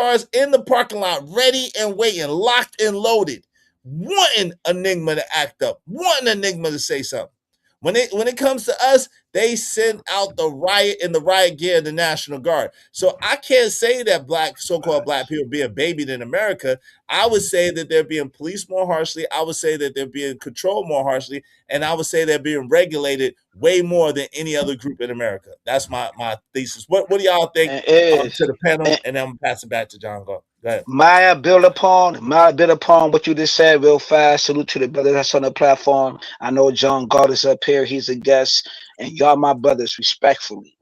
cars in the parking lot, ready and waiting, locked and loaded, wanting Enigma to act up, wanting Enigma to say something. When it comes to us, they send out the riot in the riot gear of the National Guard. So I can't say that so-called black people being babied in America. I would say that they're being policed more harshly. I would say that they're being controlled more harshly, and I would say they're being regulated way more than any other group in America. That's my thesis. What do y'all think? And is To the panel, and and then I'm gonna pass it back to John. Go ahead. my build upon what you just said real fast. Salute to the brother that's on the platform. I know John God is up here. He's a guest, and y'all my brothers, respectfully.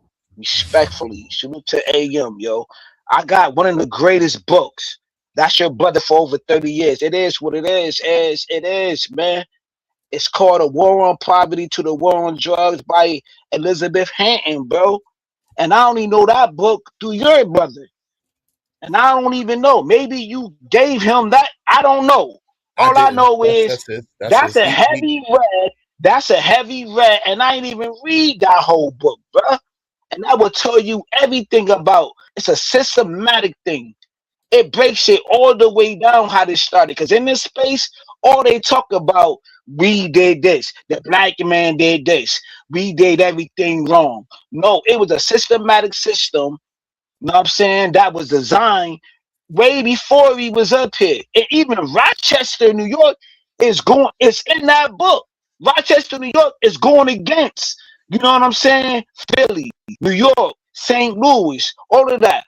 Salute to AM, yo. I got one of the greatest books. That's your brother for over 30 years. It is what it is. As it is, man. It's called A War on Poverty to the War on Drugs by Elizabeth Hanton, bro. And I only know that book through your brother. And I don't even know. Maybe you gave him that. I don't know. I All I didn't. know is That's it. That's that's his. a He heavy read. That's a heavy read. And I ain't even read that whole book, bruh. And I will tell you everything about it's a systematic thing. It breaks it all the way down how this started. Because in this space, all they talk about, we did this, the black man did this, we did everything wrong. No, it was a systematic system, you know what I'm saying, that was designed way before he was up here. And even Rochester, New York, it's in that book. Rochester, New York is going against, you know what I'm saying? Philly, New York, St. Louis, all of that.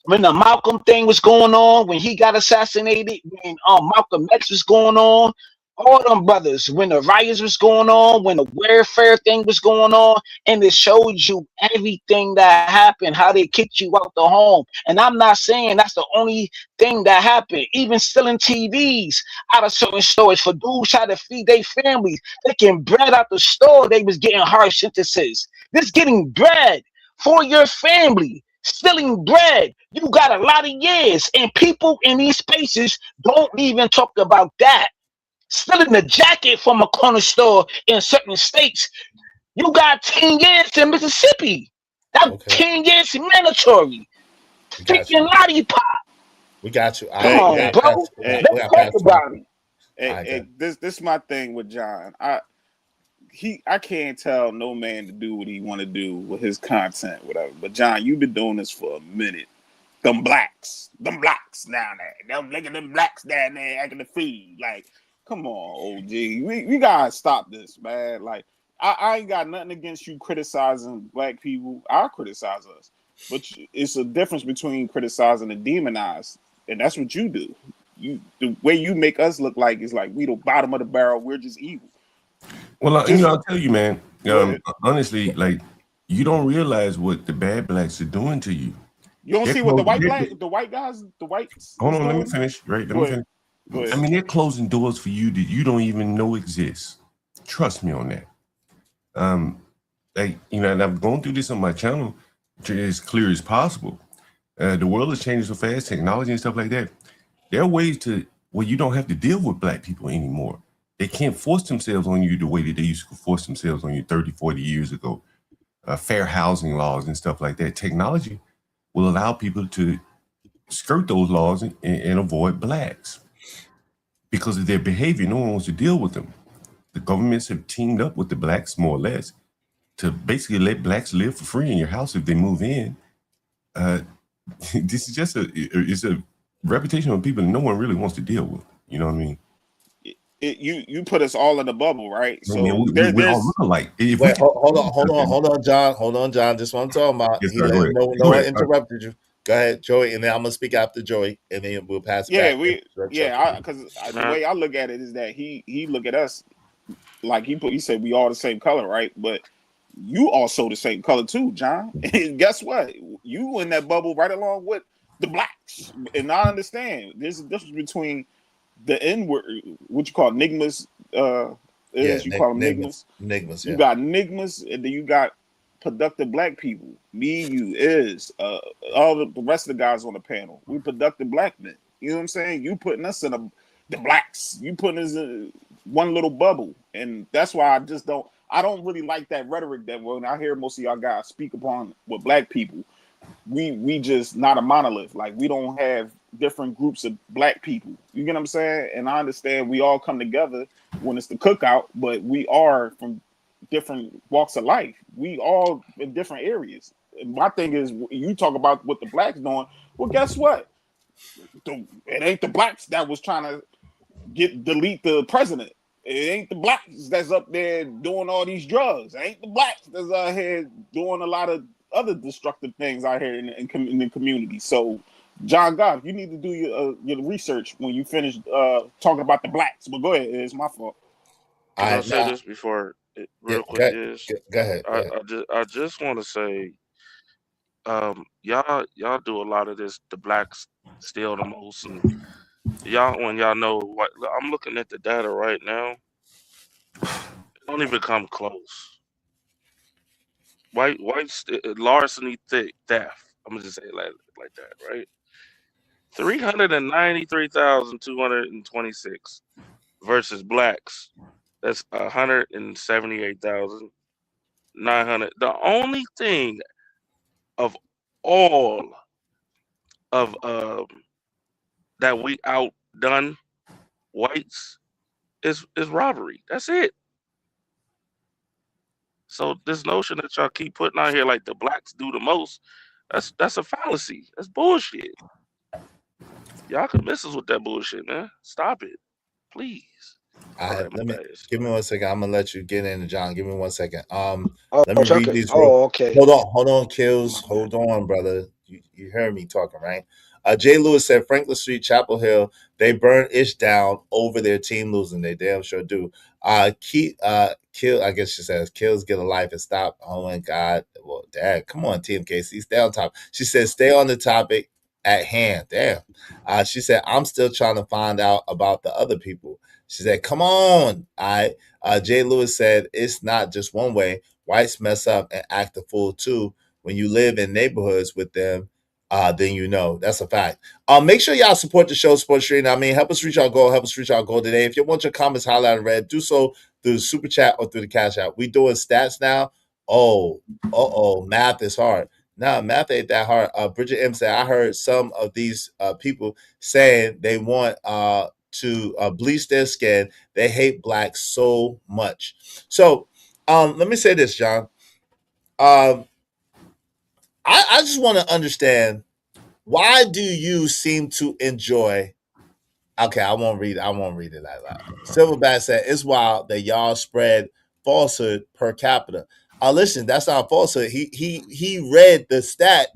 When the Malcolm thing was going on, when he got assassinated, when Malcolm X was going on, all them brothers, when the riots was going on, when the welfare thing was going on, and it showed you everything that happened, how they kicked you out the home. And I'm not saying that's the only thing that happened. Even stealing TVs out of certain stores for dudes trying to feed their families, taking bread out the store, they was getting harsh sentences. This getting bread for your family, stealing bread. You got a lot of years, and people in these spaces don't even talk about that. Stealing a jacket from a corner store in certain states, you got 10 years in Mississippi. That okay. 10 years mandatory. We got Freaking you. lollipop. We got you. All Come right. Hey, We on, hey, got bro. past. hey, We Let's got talk past 20. about it. All hey, right. hey, Good. this my thing with John. I can't tell no man to do what he want to do with his content, whatever. But John, you've been doing this for a minute. Them blacks down there, look at them blacks down there acting the feed. Like, come on, OG, we gotta stop this, man. Like, I ain't got nothing against you criticizing black people. I criticize us, but it's a difference between criticizing and demonize, and that's what you do. The way you make us look like is like we the bottom of the barrel. We're just evil. Well, Just I'll tell you, man. go ahead. Honestly, like you don't realize what the bad blacks are doing to you. You don't They're see what closing. the white guys, the whites Hold is on, let me doing. finish. Right, let Go me ahead. finish. Go I ahead. mean, they're closing doors for you that you don't even know exist. Trust me on that. Um, and I've gone through this on my channel as clear as possible. The world is changing so fast, technology and stuff like that. There are ways to where you don't have to deal with black people anymore. They can't force themselves on you the way that they used to force themselves on you 30, 40 years ago. Fair housing laws and stuff like that. Technology will allow people to skirt those laws and avoid blacks because of their behavior. No one wants to deal with them. The governments have teamed up with the blacks more or less to basically let blacks live for free in your house if they move in. Uh, this is just it's a reputation of people that no one really wants to deal with. You know what I mean? You put us all in a bubble, right? I mean, So we all there's look alike. If we Wait, can, hold on, John. Hold on, John. This what I'm talking about. yes, sir, go ahead. No Go one ahead. interrupted you. Go ahead, Joey, and then I'm gonna speak after Joey, and then we'll pass it yeah back. because the way I look at it is that he look at us like he said we all the same color, right? But you also the same color too, John. And guess what? You in that bubble right along with the blacks. And I understand there's a difference between the N word, what you call enigmas, Yeah, is you call them enigmas. enigmas. You Yeah, got enigmas, and then you got productive black people. Me, you, is all the rest of the guys on the panel. We productive black men. You know what I'm saying? You putting us in the blacks. You putting us in one little bubble, and that's why I just don't. I don't really like that rhetoric that when I hear most of y'all guys speak upon with black people, We just not a monolith. Like we don't have different groups of black people. You get what I'm saying? And I understand we all come together when it's the cookout, but we are from different walks of life. We all in different areas. And my thing is, you talk about what the blacks doing. Well, guess what? It ain't the blacks that was trying to delete the president. It ain't the blacks that's up there doing all these drugs. It ain't the blacks that's out here doing a lot of other destructive things out here in the community. So, John Goff, you need to do your research when you finish talking about the blacks. But go ahead, it's my fault. Can I I say now this before yeah, real quick? Is go ahead, go ahead. I just want to say, y'all do a lot of this. The blacks steal the most, and y'all when y'all know what I'm looking at the data right now, it don't even come close. Whites larceny theft. I'm gonna just say it like that, right? 393,226 versus blacks. That's 178,900. The only thing of all of that we outdone whites is robbery. That's it. So this notion that y'all keep putting out here like the blacks do the most, that's a fallacy. That's bullshit. Y'all can miss us with that bullshit, man. Stop it, please. All right, my Let me bad. give me 1 second. I'm gonna let you get in, John. Give me 1 second. Oh, Let me Chuck read it. these real. Oh, okay. Hold on, kills. Hold on, brother. You heard me talking, right? Jay Lewis said Franklin Street, Chapel Hill, they burn ish down over their team losing. They damn sure do. Kill. I guess she says kills get a life and stop. Oh my God. Well, dad, come on, Team KC, stay on top. She said stay on the topic at hand. Damn. She said I'm still trying to find out about the other people. She said, come on. Jay Lewis said, it's not just one way. Whites mess up and act a fool too. When you live in neighborhoods with them, then you know. That's a fact. Make sure y'all support the show, Sports Street. I mean, help us reach our goal. Help us reach our goal today. If you want your comments highlighted red, do so through the super chat or through the cash app. We doing stats now. Math is hard. No, math ain't that hard. Bridget M said, I heard some of these people saying they want to bleach their skin. They hate blacks so much. So let me say this, John. Um, I just want to understand, why do you seem to enjoy? Okay, I won't read it. I won't read it out loud. Silverback said it's wild that y'all spread falsehood per capita. Listen, that's not falsehood. He read the stat,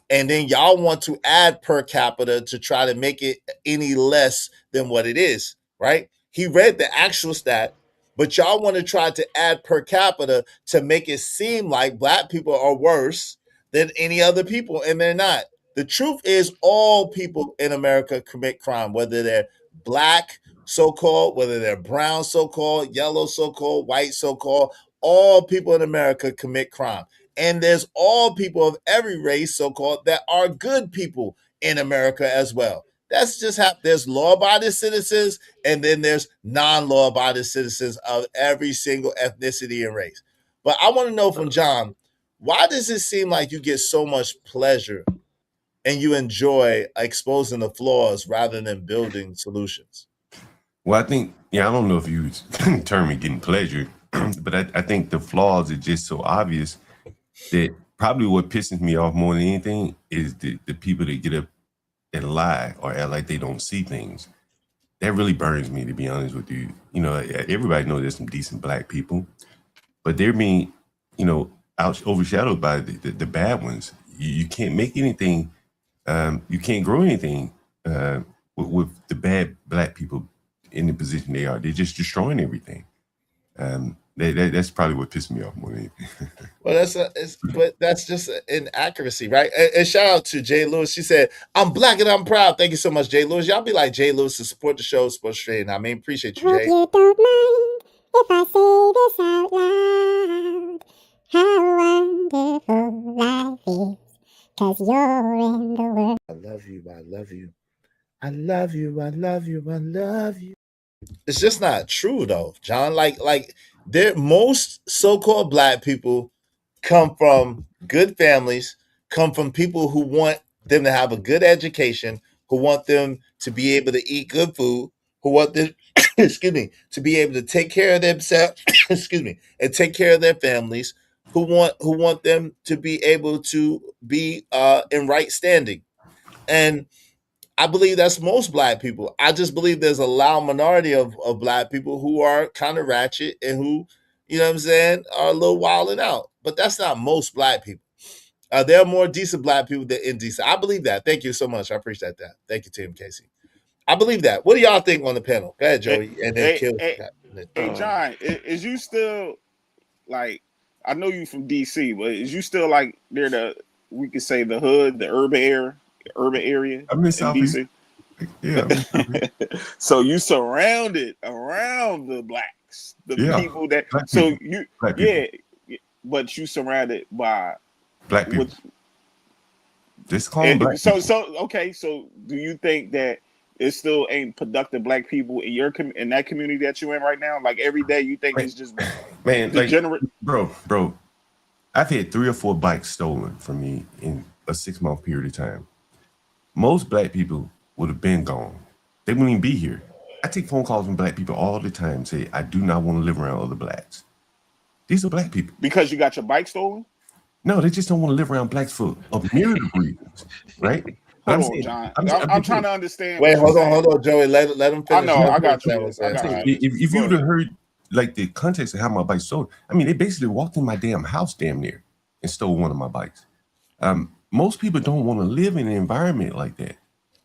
and then y'all want to add per capita to try to make it any less than what it is, right? He read the actual stat, but y'all want to try to add per capita to make it seem like black people are worse than any other people, and they're not. The truth is, all people in America commit crime, whether they're black, so called, whether they're brown, so called, yellow, so called, white, so called. All people in America commit crime. And there's all people of every race, so called, that are good people in America as well. That's just how there's law abiding citizens, and then there's non law abiding citizens of every single ethnicity and race. But I want to know from John, why does it seem like you get so much pleasure and you enjoy exposing the flaws rather than building solutions? Well, I think, I don't know if you term it getting pleasure, but I think the flaws are just so obvious that probably what pisses me off more than anything is the people that get up and lie or act like they don't see things. That really burns me, to be honest with you. Everybody knows there's some decent black people, but they're being, overshadowed by the bad ones. You can't make anything, you can't grow anything with the bad black people in the position they are. They're just destroying everything. That's probably what pissed me off more than anything. Well, but that's just an inaccuracy, right? And shout out to Jay Lewis. She said, "I'm black and I'm proud." Thank you so much, Jay Lewis. Y'all be like Jay Lewis to support the show, Sports Trade. I mean, appreciate you, Hope Jay. you don't mind if I say this out loud. How wonderful life is, 'cause you're in the world. I love you. I love you. I love you. I love you. I love you. It's just not true though, John. Like there, most so-called black people come from good families. come from people who want them to have a good education, who want them to be able to eat good food, who want them, excuse me, to be able to take care of themselves, excuse me, and take care of their families, who want them to be able to be in right standing. And I believe that's most black people. I just believe there's a loud minority of black people who are kind of ratchet and who, you know what I'm saying, are a little wilding out. But that's not most black people. There are more decent black people than indecent. I believe that. Thank you so much. I appreciate that. Thank you, Tim Casey. I believe that. What do y'all think on the panel? Go ahead, Hey, Joey, and then hey, kill. hey, hey, John, is you still like? I know you from DC, but is you still like near the we could say the hood, the urban area I'm in in Southeast. DC? Yeah, I'm in Southeast. So you surrounded around the blacks, the Yeah, people that. black So people. you, Black people. yeah, but you surrounded by Black people. with. Just call them black people. So okay. So do you think that it still ain't productive black people in your in that community that you're in right now? Like every day, you think Man, it's just man, like, degenerate? bro, I've had 3 or 4 bikes stolen from me in a 6-month period of time. Most black people would have been gone. They wouldn't even be here. I take phone calls from black people all the time, say, I do not want to live around other blacks. These are black people. Because you got your bike stolen? No, they just don't want to live around blacks for a myriad of reasons, right? But Hold I'm on, saying, John. I'm, I'm, I'm I'm just trying saying, to understand Wait, what you're saying. hold on, Joey. Let him I finish. know. Let him I finish got saying you. what he's I saying. got All I'm saying right. you. if Go you would have ahead. heard like the context of how my bike sold, I mean, they basically walked in my damn house damn near and stole one of my bikes. Most people don't want to live in an environment like that.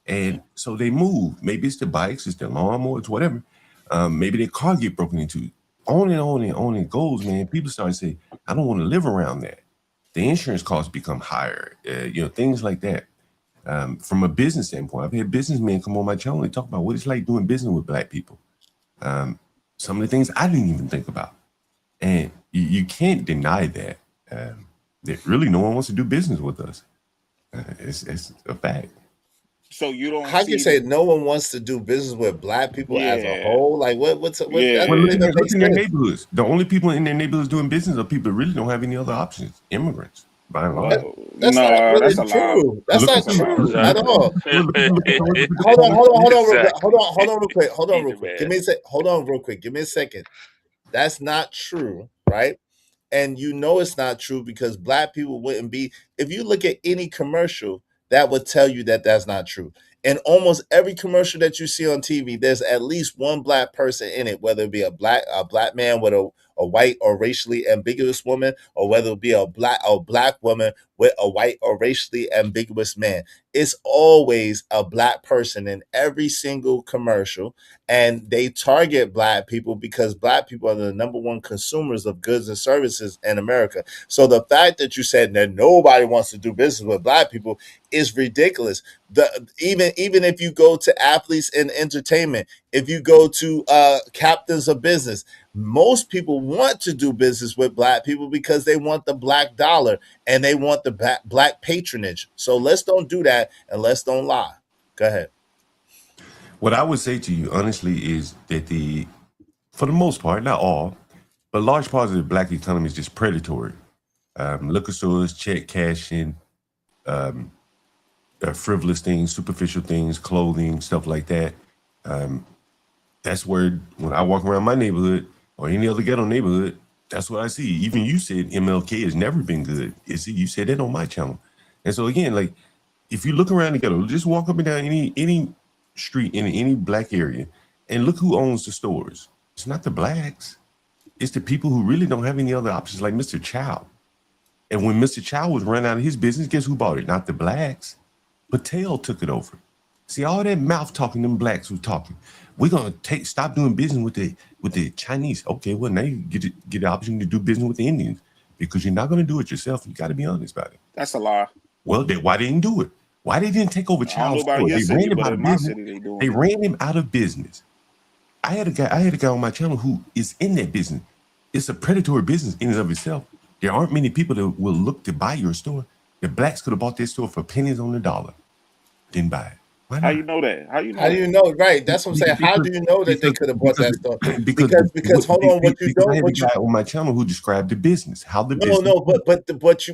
And so they move. Maybe it's the bikes, it's the lawnmowers, whatever. Maybe their car get broken into. On and on and on it goes, man. People start to say, I don't want to live around that. The insurance costs become higher, things like that. From a business standpoint, I've had businessmen come on my channel and talk about what it's like doing business with black people. Some of the things I didn't even think about. And you can't deny that. That really no one wants to do business with us. It's a fact. So you don't How can you see say the no one wants to do business with black people as a yeah, whole? Like what that Well, doesn't yeah. even look make in their sense. neighborhoods. The only people in their neighborhoods doing business are people that really don't have any other options. Immigrants, by and large. Well, That's not no, really that's a lie. true. That's Look not at That's a some, lie. true look, at look, Exactly. all. look at Hold on, hold on, hold on, Exactly. hold on, real quick. Hold on, He real the quick. man. Give me a sec. Hold on, real quick. Give me a second. That's not true, right? And you know it's not true because black people wouldn't be. If you look at any commercial, that would tell you that that's not true. And almost every commercial that you see on TV, there's at least one black person in it, whether it be a black man with a white or racially ambiguous woman, or whether it be a black woman with a white or racially ambiguous man. It's always a black person in every single commercial, and they target black people because black people are the number one consumers of goods and services in America. So the fact that you said that nobody wants to do business with black people is ridiculous. Even if you go to athletes in entertainment, if you go to captains of business, most people want to do business with black people because they want the black dollar and they want the black patronage. So let's don't do that and let's don't lie. Go ahead. what I would say to you honestly is that for the most part, not all, but large parts of the black economy is just predatory. Liquor stores, check cashing, frivolous things, superficial things, clothing, stuff like that. That's where when I walk around my neighborhood or any other ghetto neighborhood, that's what I see. Even you said MLK has never been good. You said that on my channel. And so again, like if you look around the ghetto, just walk up and down any street in any black area and look who owns the stores. It's not the blacks. It's the people who really don't have any other options, like Mr. Chow. And when Mr. Chow was run out of his business, guess who bought it? Not the blacks. Patel took it over. See, all that mouth talking, them blacks were talking. We're gonna stop doing business with the Chinese. Okay, well now you get the opportunity to do business with the Indians because you're not gonna do it yourself. You got to be honest about it. That's a lie. Well, why they didn't do it? Why they didn't take over I don't know Child's about in store? your They city, ran him but out in of my business. city they doing They it. ran him out of business. I had a guy on my channel who is in that business. It's a predatory business in and of itself. There aren't many people that will look to buy your store. The blacks could have bought their store for pennies on the dollar. Didn't buy it. Why How not? you know that? How you know How do you that? know? Right. That's what I'm saying. How do you know that they could have bought that store? Because hold on, what you because I don't, had the what you guy on my channel who described the business, how the no, business. no,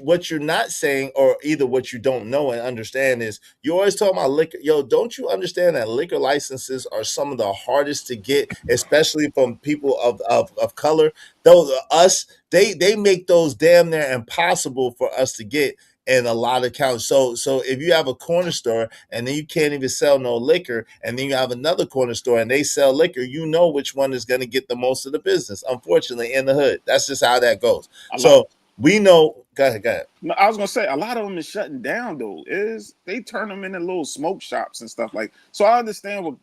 what you're not saying, or either what you don't know and understand is you always talking about liquor. Yo, don't you understand that liquor licenses are some of the hardest to get, especially from people of color? Those us, they make those damn near impossible for us to get in a lot of counties. So if you have a corner store and then you can't even sell no liquor, and then you have another corner store and they sell liquor, you know which one is going to get the most of the business. Unfortunately, in the hood, that's just how that goes. A lot. So we know. Go ahead. Go ahead. No, I was gonna say a lot of them is shutting down though. Is they turn them into little smoke shops and stuff like. So I understand what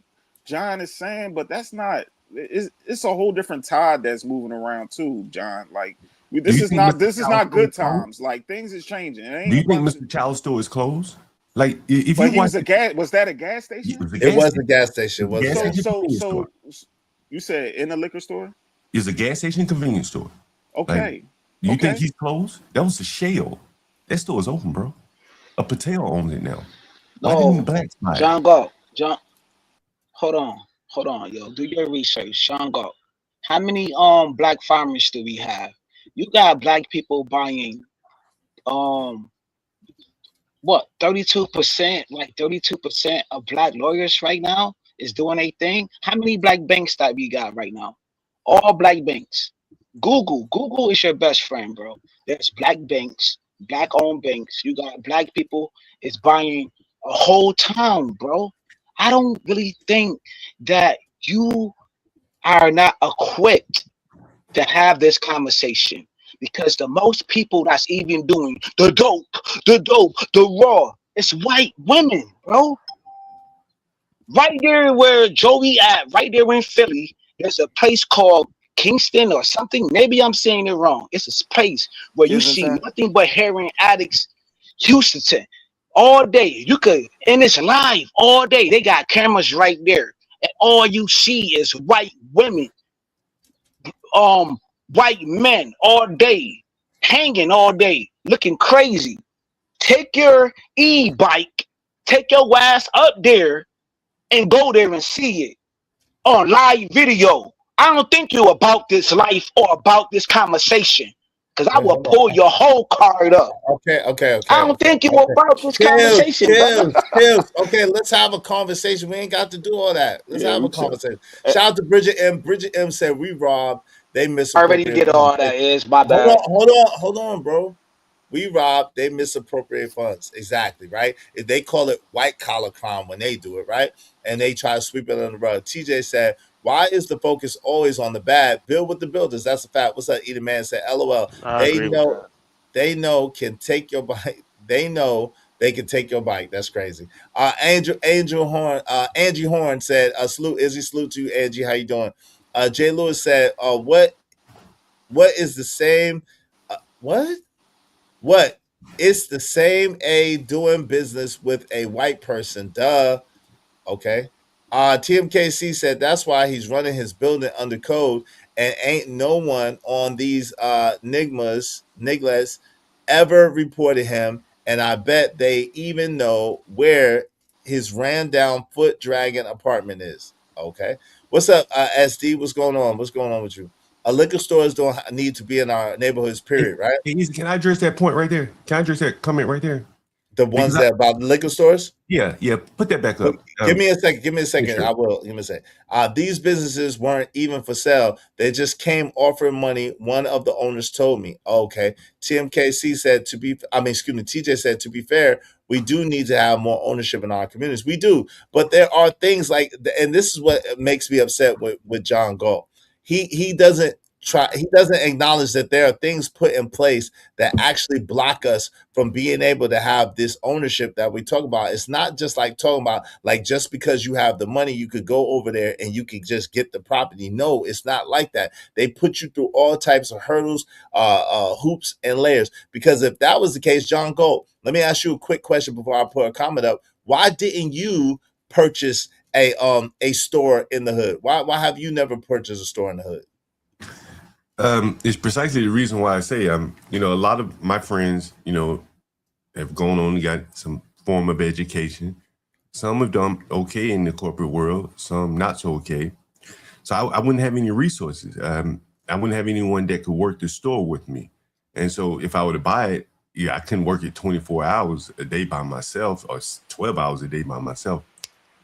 John is saying, but that's not. It's a whole different tide that's moving around too, John. Like Do this you is think not Mr. this is Child's not store is good closed? times. Like things is changing. It Do ain't you a think bunch of. Mr. Child's store is closed? Like, if But you he watch was a gas. Was that a gas it station? was a It gas was a station. gas station. It It's a was a gas So gas. station so convenience store. so you said in a liquor store? It's a gas station convenience store. Like, Okay, do you think okay. he's closed? That was a shell. That store is open, bro. A Patel owns it now. Why didn't the No, blacks buy it? John Galt. John, hold on, yo. Do your research, John Galt. How many black farmers do we have? You got black people buying um what 32%, like 32% of black lawyers right now is doing a thing. How many black banks that we got right now? All black banks. Google is your best friend, bro. There's black banks, black owned banks. You got black people is buying a whole town, bro. I don't really think that you are not equipped to have this conversation, because the most people that's even doing the raw, it's white women, bro. Right there where Joey at, right there in Philly, there's a place called Kingston or something. Maybe I'm saying it wrong. It's a place where you see Kensington. nothing but heroin addicts. Houston, all day. You could, and it's live all day. They got cameras right there, and all you see is white women, um, white men all day, hanging all day, looking crazy. Take your e-bike, take your ass up there and go there and see it on live video. I don't think you about this life or about this conversation, because I Wait, will hold on. pull your whole card up. Okay, okay, I okay, don't okay, think you okay. about this Chill, conversation, brother. chill, chill. Okay, let's have a conversation. We ain't got to do all that. Let's Yeah, have we a chill. conversation. Shout out to Bridget M. Bridget M said we robbed. They I already misappropriate did funds. all that. Is my Hold bad. on, hold on, hold on, bro. We rob, they misappropriate funds. Exactly, right? If they call it white collar crime when they do it, right? And they try to sweep it under the rug. TJ said, why is the focus always on the bad? Build with the builders. That's a fact. What's up, Edie Man said, LOL. I They agree with know, that. they know can take your bike. They know they can take your bike. That's crazy. Angel Horn, Angie Horn said, salute, Izzy, salute to you, Angie. How you doing? Jay Lewis said, what is the same? What? What? It's the same A doing business with a white person. Duh. Okay. TMKC said that's why he's running his building under code, and ain't no one on these niglas ever reported him. And I bet they even know where his ran down foot dragon apartment is. Okay. What's up, SD? What's going on? What's going on with you? Liquor stores don't need to be in our neighborhoods, Hey, period, right? hey, Easy, can I address that point right there? Can I address that comment right there? The Because ones that about the liquor stores. yeah, put that back But up. give me a second. Give me a Yeah, second. sure. I will. Give me a second. These businesses weren't even for sale. They just came offering money. One of the owners told me. Okay. TMKC said to be. I mean, excuse me. TJ said to be fair, we do need to have more ownership in our communities. We do, but there are things like, and this is what makes me upset with John Galt. He doesn't try. He doesn't acknowledge that there are things put in place that actually block us from being able to have this ownership that we talk about. It's not just like talking about like just because you have the money, you could go over there and you could just get the property. No, it's not like that. They put you through all types of hurdles, hoops, and layers. Because if that was the case, John Gold, let me ask you a quick question before I put a comment up. Why didn't you purchase a store in the hood? Why have you never purchased a store in the hood? It's precisely the reason why I say a lot of my friends, have gone on and got some form of education. Some have done okay in the corporate world, some not so okay. So I wouldn't have any resources. I wouldn't have anyone that could work the store with me. And so if I were to buy it, I couldn't work it 24 hours a day by myself or 12 hours a day by myself.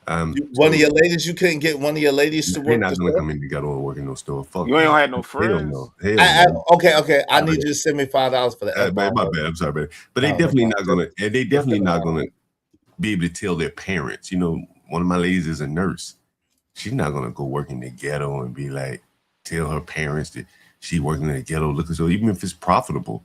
One of your ladies, you couldn't get one of your ladies to They're work the not going to store? come in together and work in no store. Fuck You ain't no. gonna have no Hell friends. no. Hell no. Okay. I need you to send me $5 for the F-bomb. My bad. I'm sorry, baby. But they No, no definitely not problem. going to, and they definitely not going to be able to tell their parents. You know, one of my ladies is a nurse. She's not going to go work in the ghetto and be like, tell her parents that she working in the ghetto liquor store, even if it's profitable.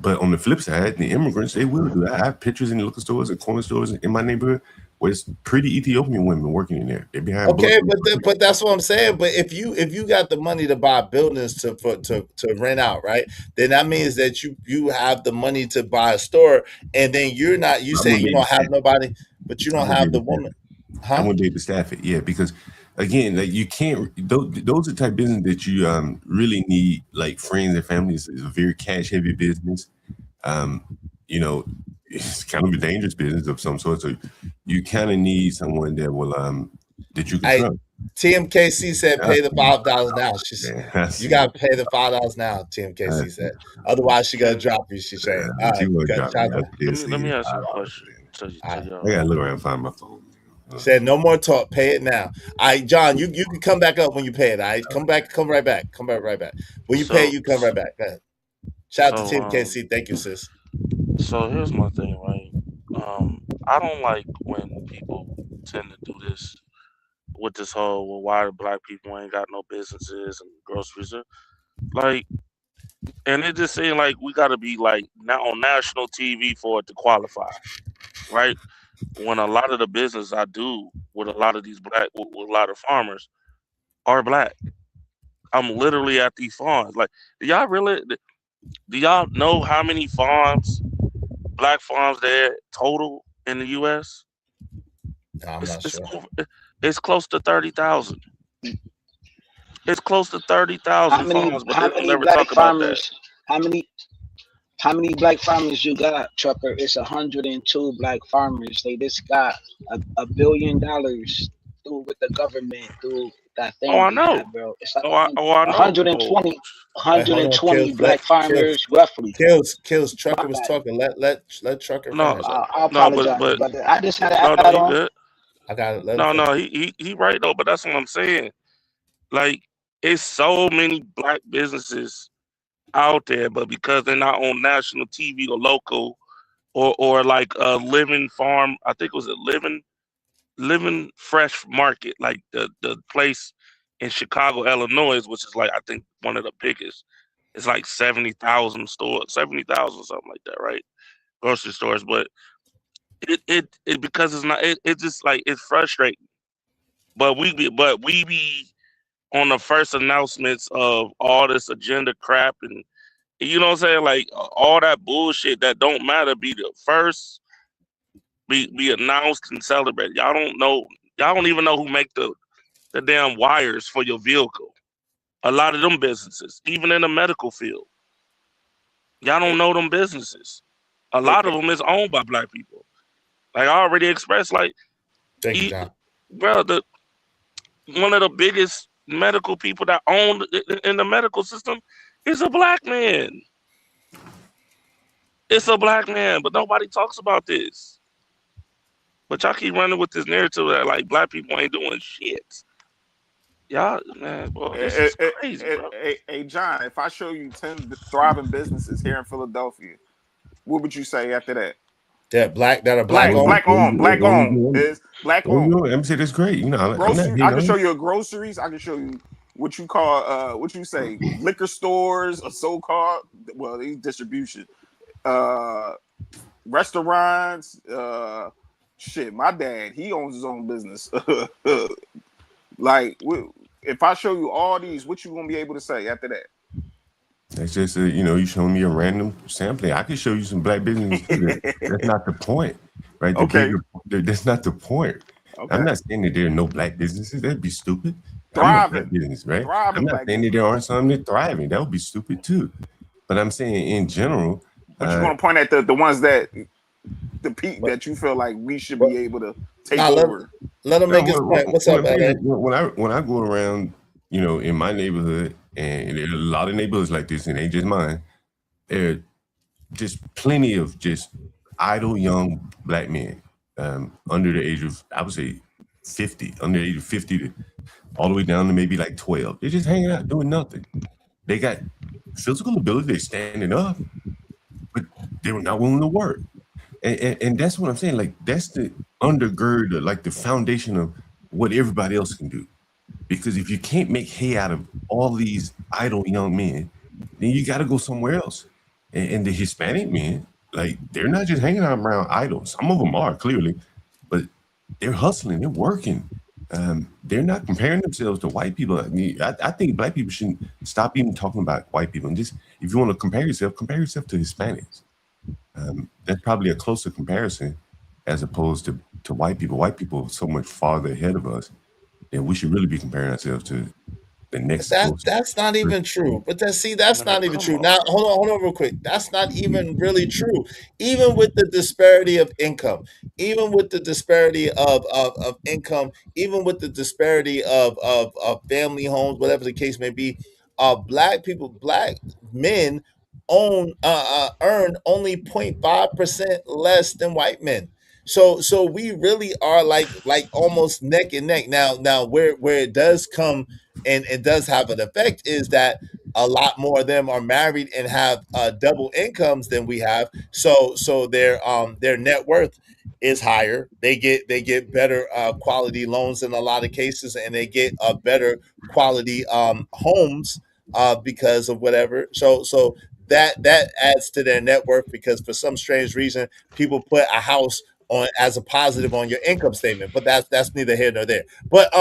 But on the flip side, the immigrants, they will do that. I have pictures in the liquor stores and corner stores in my neighborhood where it's pretty Ethiopian women working in there. They're behind Okay, but that's what I'm saying. But if you got the money to buy buildings to rent out, right? Then that means that you have the money to buy a store, and then you say you don't have nobody, but you don't have the woman, I huh? wouldn't be able to staff it, yeah, because again, like you can't. Those are the type of business that you really need like friends and families. It's a very cash heavy business. You know, it's kind of a dangerous business of some sort. So you kind of need someone that will that you can Hey, trust. TMKC said pay the $5 now. You gotta pay the $5 now, TMKC said. Otherwise, she gonna drop you. She's saying, all She right, will got drop shout me. out. Let me ask you a question. To I y'all. gotta look around and find my phone. Said no more talk. Pay it now. All right, John, you can come back up when you pay it. All right, come right back. Right back. When you pay it, you come right back. Go ahead. Shout out to Team KC. Thank you, sis. So here's my thing, right? I don't like when people tend to do this with this whole, well, why the black people ain't got no businesses and groceries. Like, and it just seems like we got to be like now on national TV for it to qualify, right? When a lot of the business I do with a lot of these with a lot of farmers are black. I'm literally at these farms. Like, do y'all know how many black farms there total in the U.S.? No, I'm not sure. It's close to 30,000. It's close to 30,000 farms, but they don't never talk about that. How many black farmers you got, Trucker? It's 102 black farmers. They just got $1 billion through with the government through that Oh, thing I they have, know. bro. It's like I know. 120, Hey, hold on, 120 kills. black farmers, roughly. Kills. My Trucker was bad. talking. Let Trucker No, finish. I no, apologize, but brother. I just had to no, add he on. good. I got it. Let him No, finish. he right though. But that's what I'm saying. Like, it's so many black businesses out there, but because they're not on national TV or local or like a Living Farm, I think it was a Living Fresh Market, like the place in Chicago, Illinois, which is like I think one of the biggest. It's like 70,000 stores, 70,000 something like that, right? Grocery stores, but it because it's not it's just like it's frustrating. But we be on the first announcements of all this agenda crap and you know what I'm saying, like all that bullshit that don't matter be the first be announced and celebrated. Y'all don't even know who make the damn wires for your vehicle. A lot of them businesses, even in the medical field, y'all don't know them businesses. A lot of them is owned by black people. Like I already expressed, like, Thank you, John. bro, one of the biggest medical people that own in the medical system is a black man. It's a black man, but nobody talks about this. But y'all keep running with this narrative that like black people ain't doing shit. Y'all, man, bro, this is crazy, bro. Hey, John, if I show you 10 thriving businesses here in Philadelphia, what would you say after that? That are black owned. Black owned is black owned. I'm saying that's great. You know, I'm not Grocery. I hating can on show it. you a groceries. I can show you what you call what you say liquor stores, or so called these distribution, restaurants. Shit, my dad he owns his own business. Like, if I show you all these, what you gonna be able to say after that? That's just you showing me a random sampling. I can show you some black businesses too. That's not the point, right? Okay. That's not the point. Okay. I'm not saying that there are no black businesses. That'd be stupid. Thriving. I'm a black business, right? Thriving I'm not saying that there aren't some that thriving. That would be stupid too. But I'm saying in general. But you're gonna point at the ones that that you feel like we should be able to take Nah, over. let him No, make his point. What's what up, I'm saying LA? is when I go around, in my neighborhood, and there are a lot of neighborhoods like this, and ain't just mine. There are just plenty of just idle young black men, under the age of, I would say, 50, under the age of 50 to all the way down to maybe like 12. They're just hanging out doing nothing. They got physical ability, they're standing up, but they were not willing to work. And that's what I'm saying. Like, that's the undergird, like the foundation of what everybody else can do. Because if you can't make hay out of all these idle young men, then you got to go somewhere else. And the Hispanic men, like, they're not just hanging out around idle. Some of them are, clearly, but they're hustling, they're working. They're not comparing themselves to white people. I mean, I think black people shouldn't stop even talking about white people. And just, if you want to compare yourself to Hispanics. That's probably a closer comparison as opposed to white people. White people are so much farther ahead of us, and we should really be comparing ourselves to the But next closest that's not even person. true. But that's Man, not even come true. Now, on. hold on, real quick. That's not even really true. Even with the disparity of income, even with the disparity of income, even with the disparity of family homes, whatever the case may be, black men earn only 0.5% less than white men. So we really are like almost neck and neck. Now where it does come and it does have an effect is that a lot more of them are married and have double incomes than we have. So their net worth is higher. They get better quality loans in a lot of cases, and they get better quality homes because of whatever. So that adds to their net worth because for some strange reason people put a house on as a positive on your income statement. But that's neither here nor there. But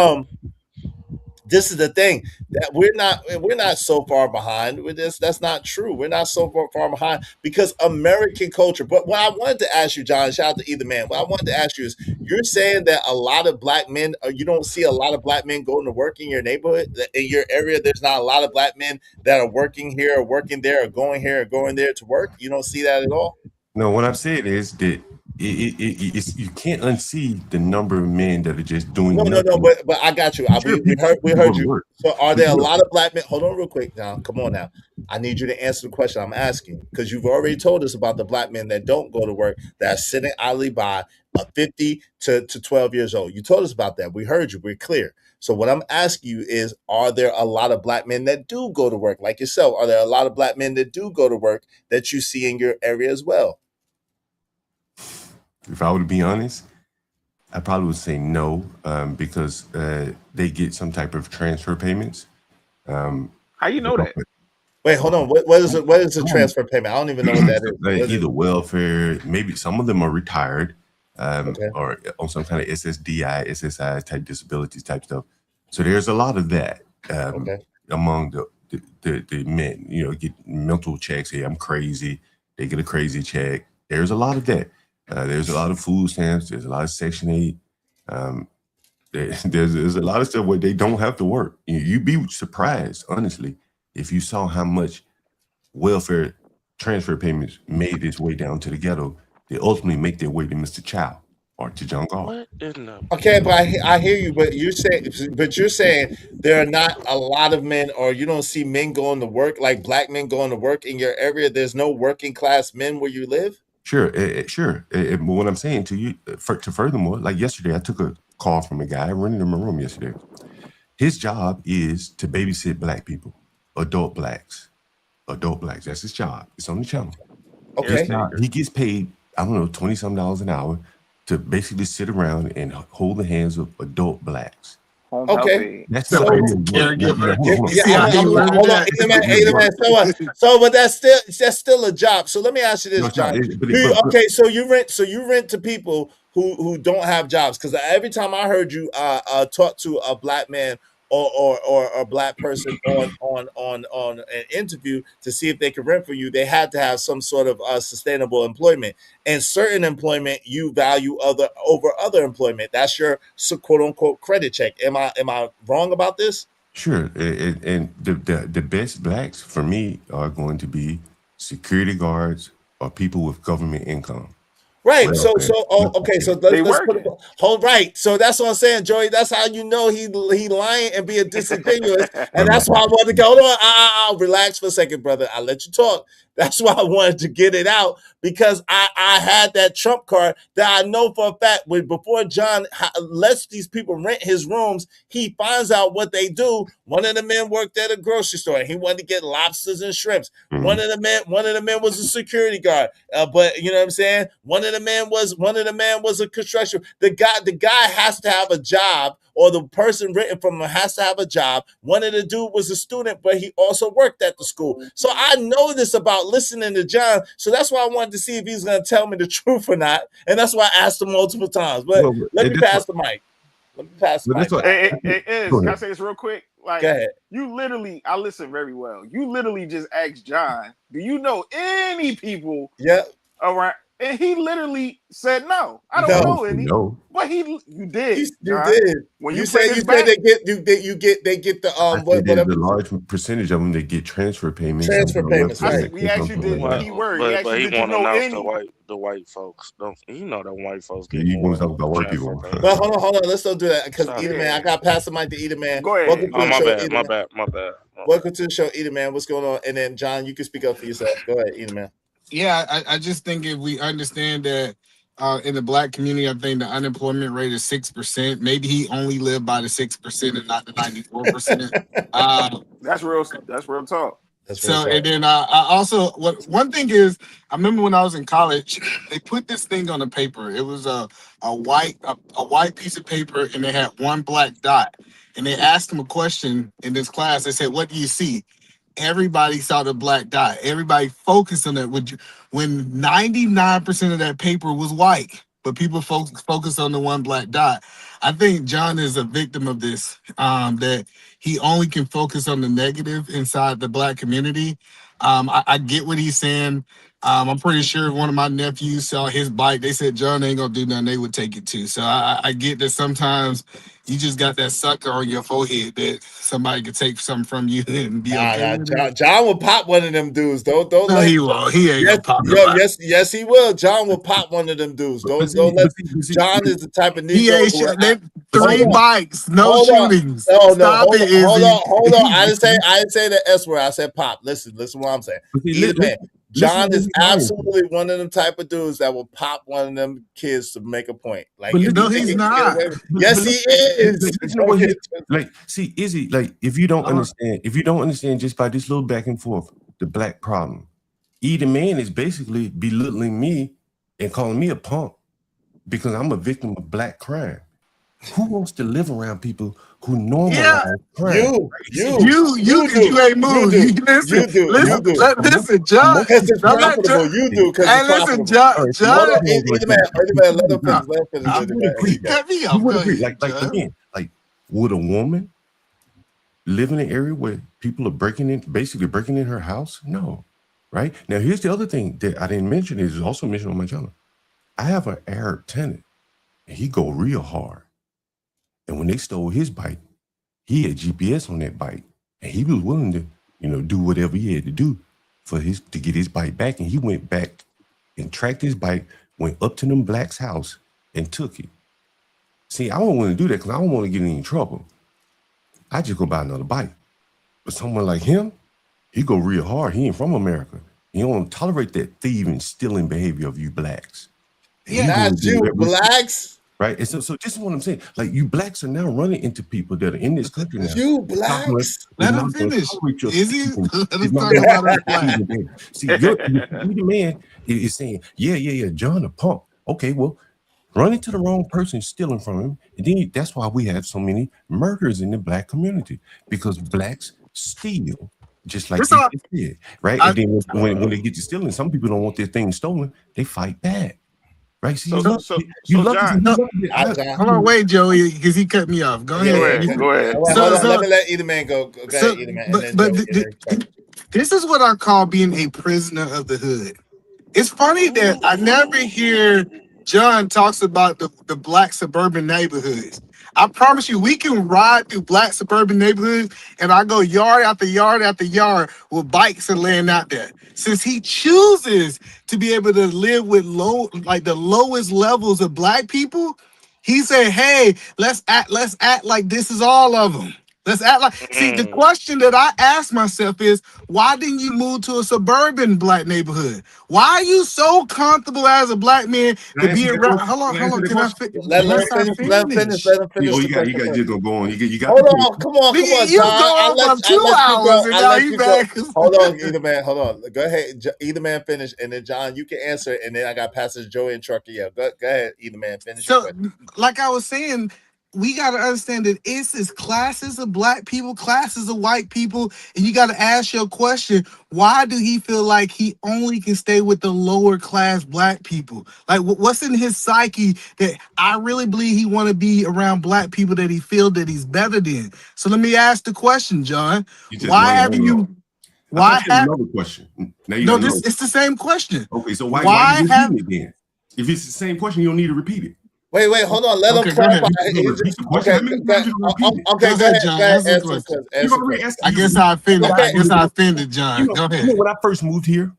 this is the thing that we're not so far behind with this. That's not true. We're not so far behind because American culture. But what I wanted to ask you, John, shout out to either man. What I wanted to ask you is, you're saying that a lot of black men, you don't see a lot of black men going to work in your neighborhood, in your area. There's not a lot of black men that are working here or working there or going here or going there to work. You don't see that at all. No, what I'm saying is that it's, you can't unsee the number of men that are just No, doing no, no, nothing. but I got you. Sure, We people go heard to you. work. So, are But there a look, lot of black men? Hold on, real quick, now. Come on, now. I need you to answer the question I'm asking because you've already told us about the black men that don't go to work that are sitting idly by, 50 to 12 years old. You told us about that. We heard you. We're clear. So, what I'm asking you is, are there a lot of black men that do go to work like yourself? Are there a lot of black men that do go to work that you see in your area as well? if I were to be honest, I probably would say no, because they get some type of transfer payments. Um, How you know that? Wait, hold on. What is it? What is the some of 'em, transfer payment? I don't even know what that so, is. What is either welfare, maybe some of them are retired, okay? or on some kind of SSDI, SSI type disabilities type stuff. So there's a lot of that, Okay. among the men. Get mental checks. Hey, I'm crazy. They get a crazy check. There's a lot of that. There's a lot of food stamps. There's a lot of Section 8. Um, there's a lot of stuff where they don't have to work. You'd be surprised, honestly, if you saw how much welfare transfer payments made its way down to the ghetto. They ultimately make their way to Mr. Chow or to John Gall. What in the Okay, but I hear you, but you're saying there are not a lot of men, or you don't see men going to work, like black men going to work in your area. There's no working class men where you live. Sure, sure. But what I'm saying to you, furthermore, like yesterday, I took a call from a guy running in my room yesterday. His job is to babysit black people, adult blacks, adult blacks. That's his job. It's on the channel. His Okay, job, caretaker? he gets paid, I don't know, $20 an hour to basically sit around and hold the hands of adult blacks. Home health okay. aid. That's not So real work. Now, Caregiver. hold on, hold on. yeah, See how he worded hold on, that? either man, Real work. So, but that's still a job. So let me ask you No, this, it's not. John. But Okay, so you rent to people who don't have jobs because every time I heard you talk to a black man or a black person on an interview to see if they could rent for you, they had to have some sort of sustainable employment. And certain employment you value over other employment. That's your quote unquote credit check. Am I wrong about this? sure, and the best blacks for me are going to be security guards or people with government income. Right. Well, Okay. So They let's put it. working. Hold right. So that's what I'm saying, Joey. That's how you know he lying and being disingenuous, and that's why I wanted to go. Hold on. Relax for a second, brother. I'll let you talk. That's why I wanted to get it out because I had that trump card that I know for a fact when before John lets these people rent his rooms, he finds out what they do. One of the men worked at a grocery store. He wanted to get lobsters and shrimps. One of the men was a security guard. But you know what I'm saying? One of the men was a construction. The guy has to have a job, or the person written from him has to have a job. One of the dude was a student, but he also worked at the school. So I know this about listening to John. So that's why I wanted to see if he's gonna tell me the truth or not. And that's why I asked him multiple times. But let me pass the mic. Let me pass the mic. Can I say this real quick? Like, go ahead. You literally, I listen very well. You literally just asked John, do you know any people around? And he literally said no. I don't know any. No. But you did. You did. When you said they get the there's a large percentage of them that get transfer payments. Right. We asked you the keyword. But he want to announce the white folks. Don't you know the white folks get you more talk about white people. But hold on. Let's don't do that because Eater Man. I got to pass the mic to Eater Man. Go ahead. My bad. Welcome to the show, Eater Man. What's going on? And then John, you can speak up for yourself. Go ahead, Eater Man. Yeah, I just think if we understand that in the black community, I think the unemployment rate is 6%. Maybe he only lived by the 6% and not the 94%. That's real talk. And then I also one thing is I remember when I was in college, they put this thing on the paper. It was a white piece of paper and they had one black dot. And they asked him a question in this class. They said, "What do you see?" Everybody saw the black dot. Everybody focused on that. When 99% of that paper was white, but people focused on the one black dot. I think John is a victim of this. That he only can focus on the negative inside the black community. I get what he's saying. I'm pretty sure if one of my nephews saw his bike, they said John ain't gonna do nothing, they would take it too. So I get that sometimes you just got that sucker on your forehead that somebody could take something from you and be okay. John will pop one of them dudes. Don't he won't. He ain't gonna pop. Yes, he will. John will pop one of them dudes. Don't let John is the type of Negro. He ain't three bikes, no shootings. Hold on. I didn't say the S word. I said pop. Listen what I'm saying. John is absolutely one of them type of dudes that will pop one of them kids to make a point. Like, no, he's not. Yes, he is. Like, see, Izzy, like, if you don't understand just by this little back and forth, the black problem, Eater Man is basically belittling me and calling me a punk because I'm a victim of black crime. Who wants to live around people who normalize crime? You ain't moved. Listen, John. Because it's profitable. You do because it's profitable. John. Like, would a woman live in an area where people are basically breaking in her house? No. Right? Now, here's the other thing that I didn't mention. Is also mentioned on my channel. I have an Arab tenant, and he go real hard. And when they stole his bike, he had GPS on that bike, and he was willing to, do whatever he had to do to get his bike back. And he went back and tracked his bike, went up to them blacks' house, and took it. See, I don't want to do that because I don't want to get in any trouble. I just go buy another bike. But someone like him, he go real hard. He ain't from America. He don't tolerate that thieving, stealing behavior of you blacks. Not you blacks. Right, and so this is what I'm saying. Like, you blacks are now running into people that are in this country now. You blacks, let him finish. Is he? Let him talk about it. See, the man is saying, yeah, John a punk. Okay, well, running to the wrong person, stealing from him, and then that's why we have so many murders in the black community because blacks steal. Just like you did, right? And then when they get to stealing, some people don't want their things stolen. They fight back. Right, so John, hold on, wait, Joey, because he cut me off. Go ahead. Let me let Eater Man go. Go ahead, Eater Man. But this is what I call being a prisoner of the hood. It's funny that I never hear John talks about the black suburban neighborhoods. I promise you, we can ride through black suburban neighborhoods, and I go yard after yard after yard with bikes and laying out there. Since he chooses to be able to live with the lowest levels of black people, he said, "Hey, let's act like this is all of them. Let's act like." See, the question that I ask myself is, why didn't you move to a suburban black neighborhood? Why are you so comfortable as a black man to be around? Hold on. Can I Let him once I finish. Let him finish. finish? Let him finish Oh, the question. you First. just gonna go on. You got Hold the on. point. Come on, Nigga, you John. I go on let for 2 you go. hours and I now let you you go. back. Hold on, either man. Hold on. Go ahead. Either man finish, and then John, you can answer it, and then I got Pastor Joey and Trucker. Yeah, go ahead. Either man finish your So, question. like I was saying, we got to understand that it's classes of black people, classes of white people, and you got to ask your question: why do he feel like he only can stay with the lower class black people? Like, what's in his psyche that I really believe he want to be around black people that he feel that he's better than? So let me ask the question, John: You just why one haven't monologue. you? I thought Why you had have? another question. Now you No, got another. it's the same question. Okay, so why Why you have? repeating it then? If it's the same question, you don't need to repeat it. Wait, hold on. Let him Okay, go ahead. clarify. You gonna repeat the question? Okay, How many times you gonna repeat it? okay. Go ahead, John. Go ahead. Answer the Answer the question. question. You've Answer the already question. asked I you. guess I offended. Okay. I guess I offended John. Go ahead. When I first moved here,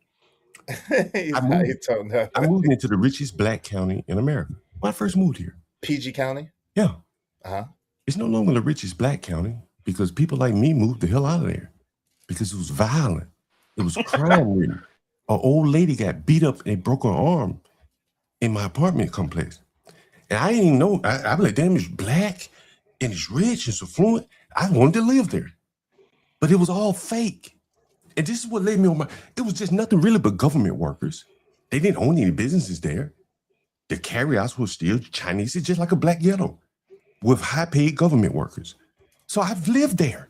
He's I not. moved, He told no. I moved into the richest black county in America. When I first moved here. PG County. Yeah. Uh-huh. It's no longer the richest black county because people like me moved the hell out of there because it was violent. It was crime ridden. An old lady got beat up and broke her arm in my apartment complex. And I didn't even know. I was like, damn, it's black and it's rich, it's affluent. I wanted to live there. But it was all fake. And this is what led me on my, it was just nothing really but government workers. They didn't own any businesses there. The carryouts were still Chinese. It's just like a black ghetto with high-paid government workers. So I've lived there.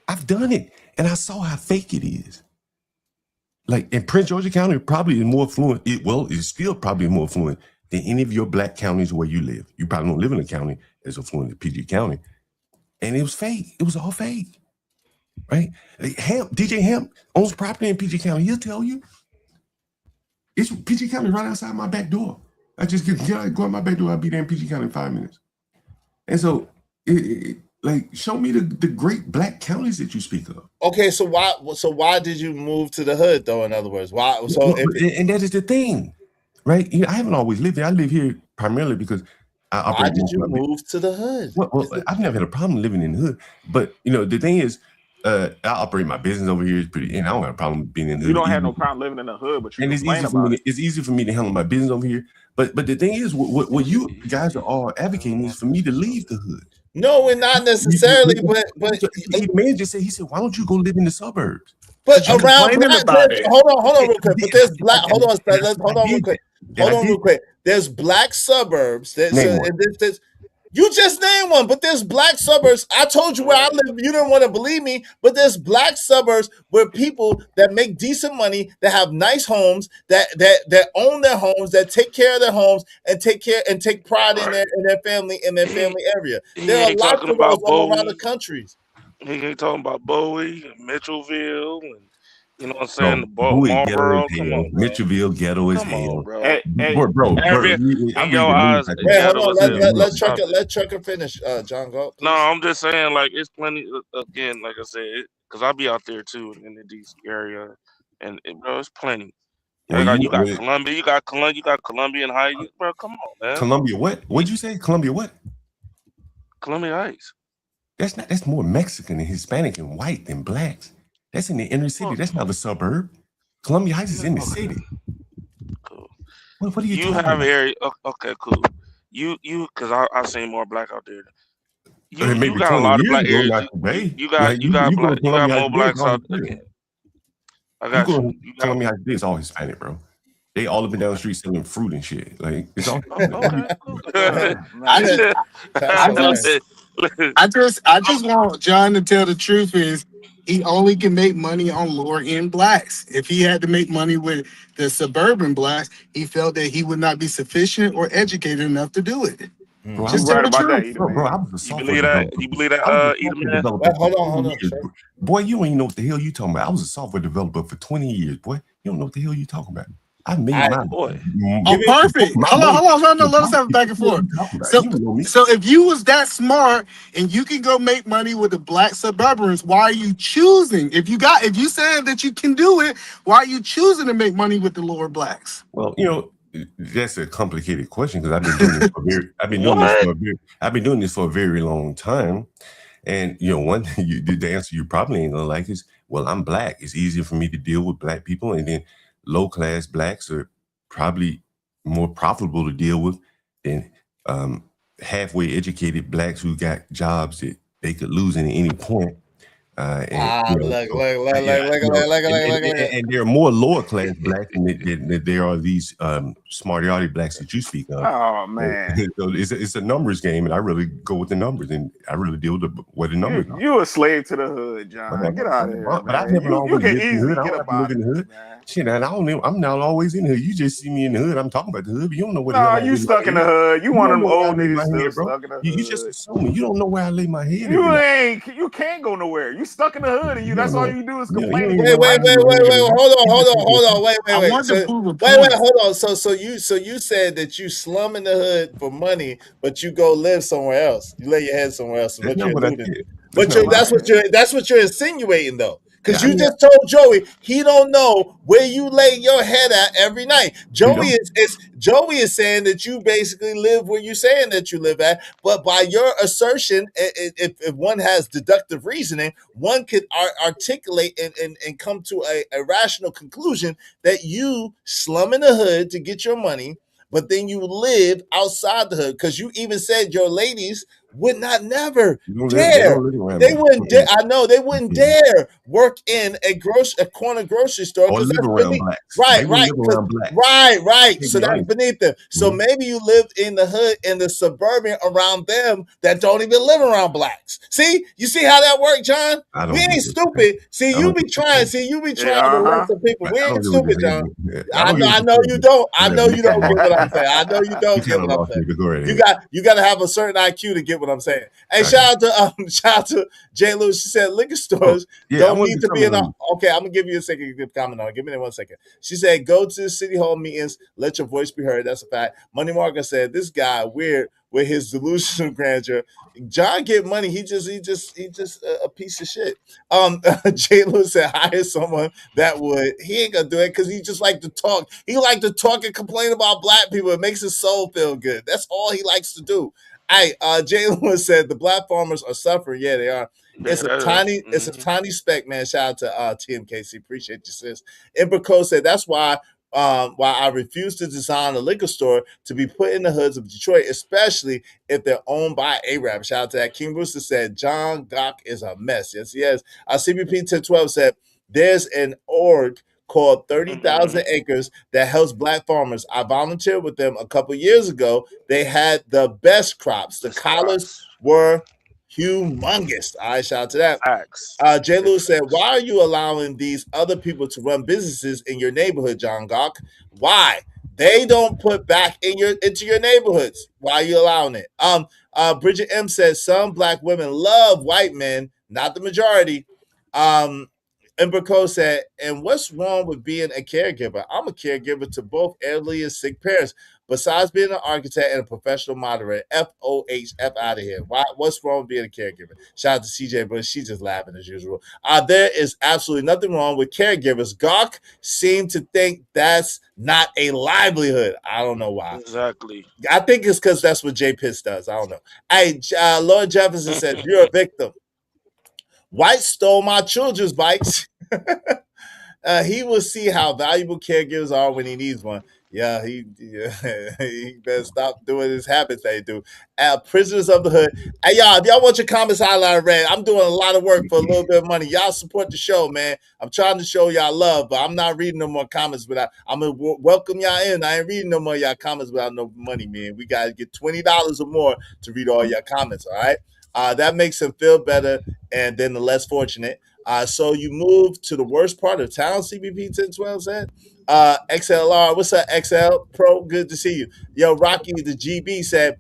I've done it. And I saw how fake it is. Like in Prince George's County, probably is more affluent. It's still probably more affluent than any of your black counties where you live. You probably don't live in a county as affluent as PG County. And it was fake. It was all fake. Right? DJ Hemp owns property in PG County. He'll tell you. It's PG County right outside my back door. I just go out my back door. I'll be there in PG County in 5 minutes. And so, like, show me the great black counties that you speak of. Okay, so why did you move to the hood though? In other words, why? So and that is the thing, right? I haven't always lived there. I live here primarily because I operate. Why did you move to the hood? Well, I've never had a problem living in the hood, but the thing is, I operate my business over here. It's pretty, and I don't have a problem being in the hood. You don't have no problem living in the hood, but you complain about it. It's easy for me to handle my business over here. But the thing is, what you guys are all advocating is for me to leave the hood. No, we're not necessarily. But the man just said, he said, why don't you go live in the suburbs? But around black, hold on real quick. But there's black. Hold on real quick. Hold on real quick. There's black suburbs. You just named one, but there's black suburbs. I told you where I live. You didn't want to believe me, but there's black suburbs where people that make decent money, that have nice homes, that own their homes, that take care of their homes, and take pride in their family area. There are lots of those all around the countries. He ain't talking about Bowie and Mitchellville and you know what I'm saying? The Bowie Marlboro. Come on, Mitchellville ghetto is hell. Bro. Bro. In your eyes, let Trucker finish. John, go. No, I'm just saying, like, it's plenty. Again, like I said, because I'll be out there too in the DC area, and bro, it's plenty. You got Columbia, you got Columbian Heights, bro. Come on, man. Columbia what? What'd you say? Columbia what? Columbia Heights. That's more Mexican and Hispanic and white than blacks. That's in the inner city. That's not a suburb. Columbia Heights is in the city. Cool. What are you talking have about? area? Okay, cool. You because I've seen more black out there. You got a lot of black areas. You got more blacks out there. I got you. Columbia Heights is all Hispanic, bro. They all up and down the street selling fruit and shit. Like it's all. I just want John to tell the truth is he only can make money on lower end blacks. If he had to make money with the suburban blacks, he felt that he would not be sufficient or educated enough to do it. Bro, just tell the truth. Bro, I was a software developer. You believe that? Hold on. Boy, you don't even know what the hell you talking about. I was a software developer for 20 years, boy. You don't know what the hell you talking about. I made I my Boy, give Oh, me perfect. my Hold on, money. hold on. No, with let us white have it people. back and What are forth. you talking about? So, You know me. so if you was that smart and you can go make money with the black suburbans, why are you choosing? If you said that you can do it, why are you choosing to make money with the lower blacks? Well, that's a complicated question because I've been doing this for I've been doing this what? for I've been doing this for a very long time. And one thing the answer you probably ain't gonna like is, well, I'm black. It's easier for me to deal with black people, and then low class blacks are probably more profitable to deal with than um, halfway educated blacks who got jobs that they could lose at any point. And look, so look, look, yeah, look, look, look, look, look, look, look. and there are more lower class blacks than there are these smarty blacks that you speak of. Oh So, man, so it's a numbers game, and I really go with the numbers, and I really deal with where the numbers are. you a slave to the hood, But, John. Get out of here, but I've man. never You always can lived in the hood. easily I get don't have up to live out in of the this, hood. man. Shit, and I'm not always in the hood. You just see me in the hood. I'm talking about the hood, but you don't know where the hell Nah, I you lay my stuck in the head. hood. You You one of don't them know where I old lay niggas my still head, bro. stuck in the You just hood. assuming. You don't know where I lay my head every You night. ain't. You can't go nowhere. You stuck in the hood, and You that's don't all know. you do is You complain don't and even Wait, get know where I wait, money. lay wait, my wait, head wait. every night. Hold on, You hold just on, think hold it's on. Wait, I wait, wait. want So to prove a wait, point. hold on. So you said that you slum in the hood for money, but you go live somewhere else. You lay your head somewhere else. Is That's what not you're what I alluding to. said. That's not But what I said. that's what you're insinuating though. Yeah, Because I you mean, just told Joey he don't know where you lay your head at every night. we don't. Joey is saying that you basically live where you're saying that you live at. But by your assertion, if one has deductive reasoning, one could articulate and come to a rational conclusion that you slum in the hood to get your money, but then you live outside the hood because you even said your ladies would not never You don't live. They don't dare. live around They me. wouldn't dare. Mm-mm. I know they wouldn't Mm-mm. dare work in a corner grocery store Or because live that's around beneath. blacks. They Right, wouldn't right, live because around blacks. right. Can't So be that's honest. beneath them. So Mhm. maybe you lived in the hood in the suburban around them that don't even live around blacks. See, you see how that worked, John? I We don't get ain't what you're saying. stupid. See, I don't get what you're saying. you be Yeah, trying to uh arrest the people. We I ain't don't get what stupid, you're saying. John. Yeah, I don't get what I you're know saying. you don't. I Whatever. know you don't get what I'm saying. I know you You don't get kind of what I'm lost saying. me, but go right You ahead. got to have a certain IQ to get what I'm saying. Hey, I got shout out to Jay Lewis. She said liquor Oh, stores yeah, I don't want need to to be comment in on a. you. Okay, I'm gonna give you a second to give comment on it. Give me 1 second. She said, "Go to the city hall meetings. Let your voice be heard." That's a fact. Money Marker said, "This guy weird with his delusional grandeur. John get money. He just a piece of shit." Jay Lewis said, "Hire someone that would." He ain't gonna do it because he just like to talk. He like to talk and complain about black people. It makes his soul feel good. That's all he likes to do. Hey, Jay Lewis said the black farmers are suffering. Yeah, they are. Yeah, that is. It's a tiny speck, man. Shout out to TMKC. Appreciate you, sis. Ember Co said that's why I refuse to design a liquor store to be put in the hoods of Detroit, especially if they're owned by Arab. Shout out to that. King Rooster said John Gok is a mess. Yes, he is. CBP 1012 said there's an org called 30,000 Acres that helps black farmers. I volunteered with them a couple years ago. They had the best crops. The This collars crops. were humongous. All right, shout out to that. Facts. Jay Big Lewis said, "Why facts. are you allowing these other people to run businesses in your neighborhood, John Gok? Why? They don't put back into your neighborhoods. Why are you allowing it?" Bridget M says some black women love white men, not the majority. Ember Cole said, "And what's wrong with being a caregiver? I'm a caregiver to both elderly and sick parents. Besides being an architect and a professional moderator, FOHF out of here. What's wrong with being a caregiver?" Shout out to CJ, but she's just laughing as usual. There is absolutely nothing wrong with caregivers. Gawk seem to think that's not a livelihood. I don't know why. Exactly. I think it's because that's what Jay Pitts does. I don't know. Hey, Lord Jefferson says, "You're a victim. White stole my children's bikes." He will see how valuable caregivers are when he needs one. Yeah, he better stop doing his habits that he do. Prisoners of the Hood. Hey, y'all, if y'all want your comments highlighted red, I'm doing a lot of work for a little bit of money. Y'all support the show, man. I'm trying to show y'all love, but I'm not reading no more comments without. I'm going to welcome y'all in. I ain't reading no more of y'all comments without no money, man. We got to get $20 or more to read all your comments, all right? That makes him feel better and then the less fortunate. So you move to the worst part of town, CBP 1012 said. XLR, what's up, XL Pro? Good to see you. Yo, Rocky the GB said,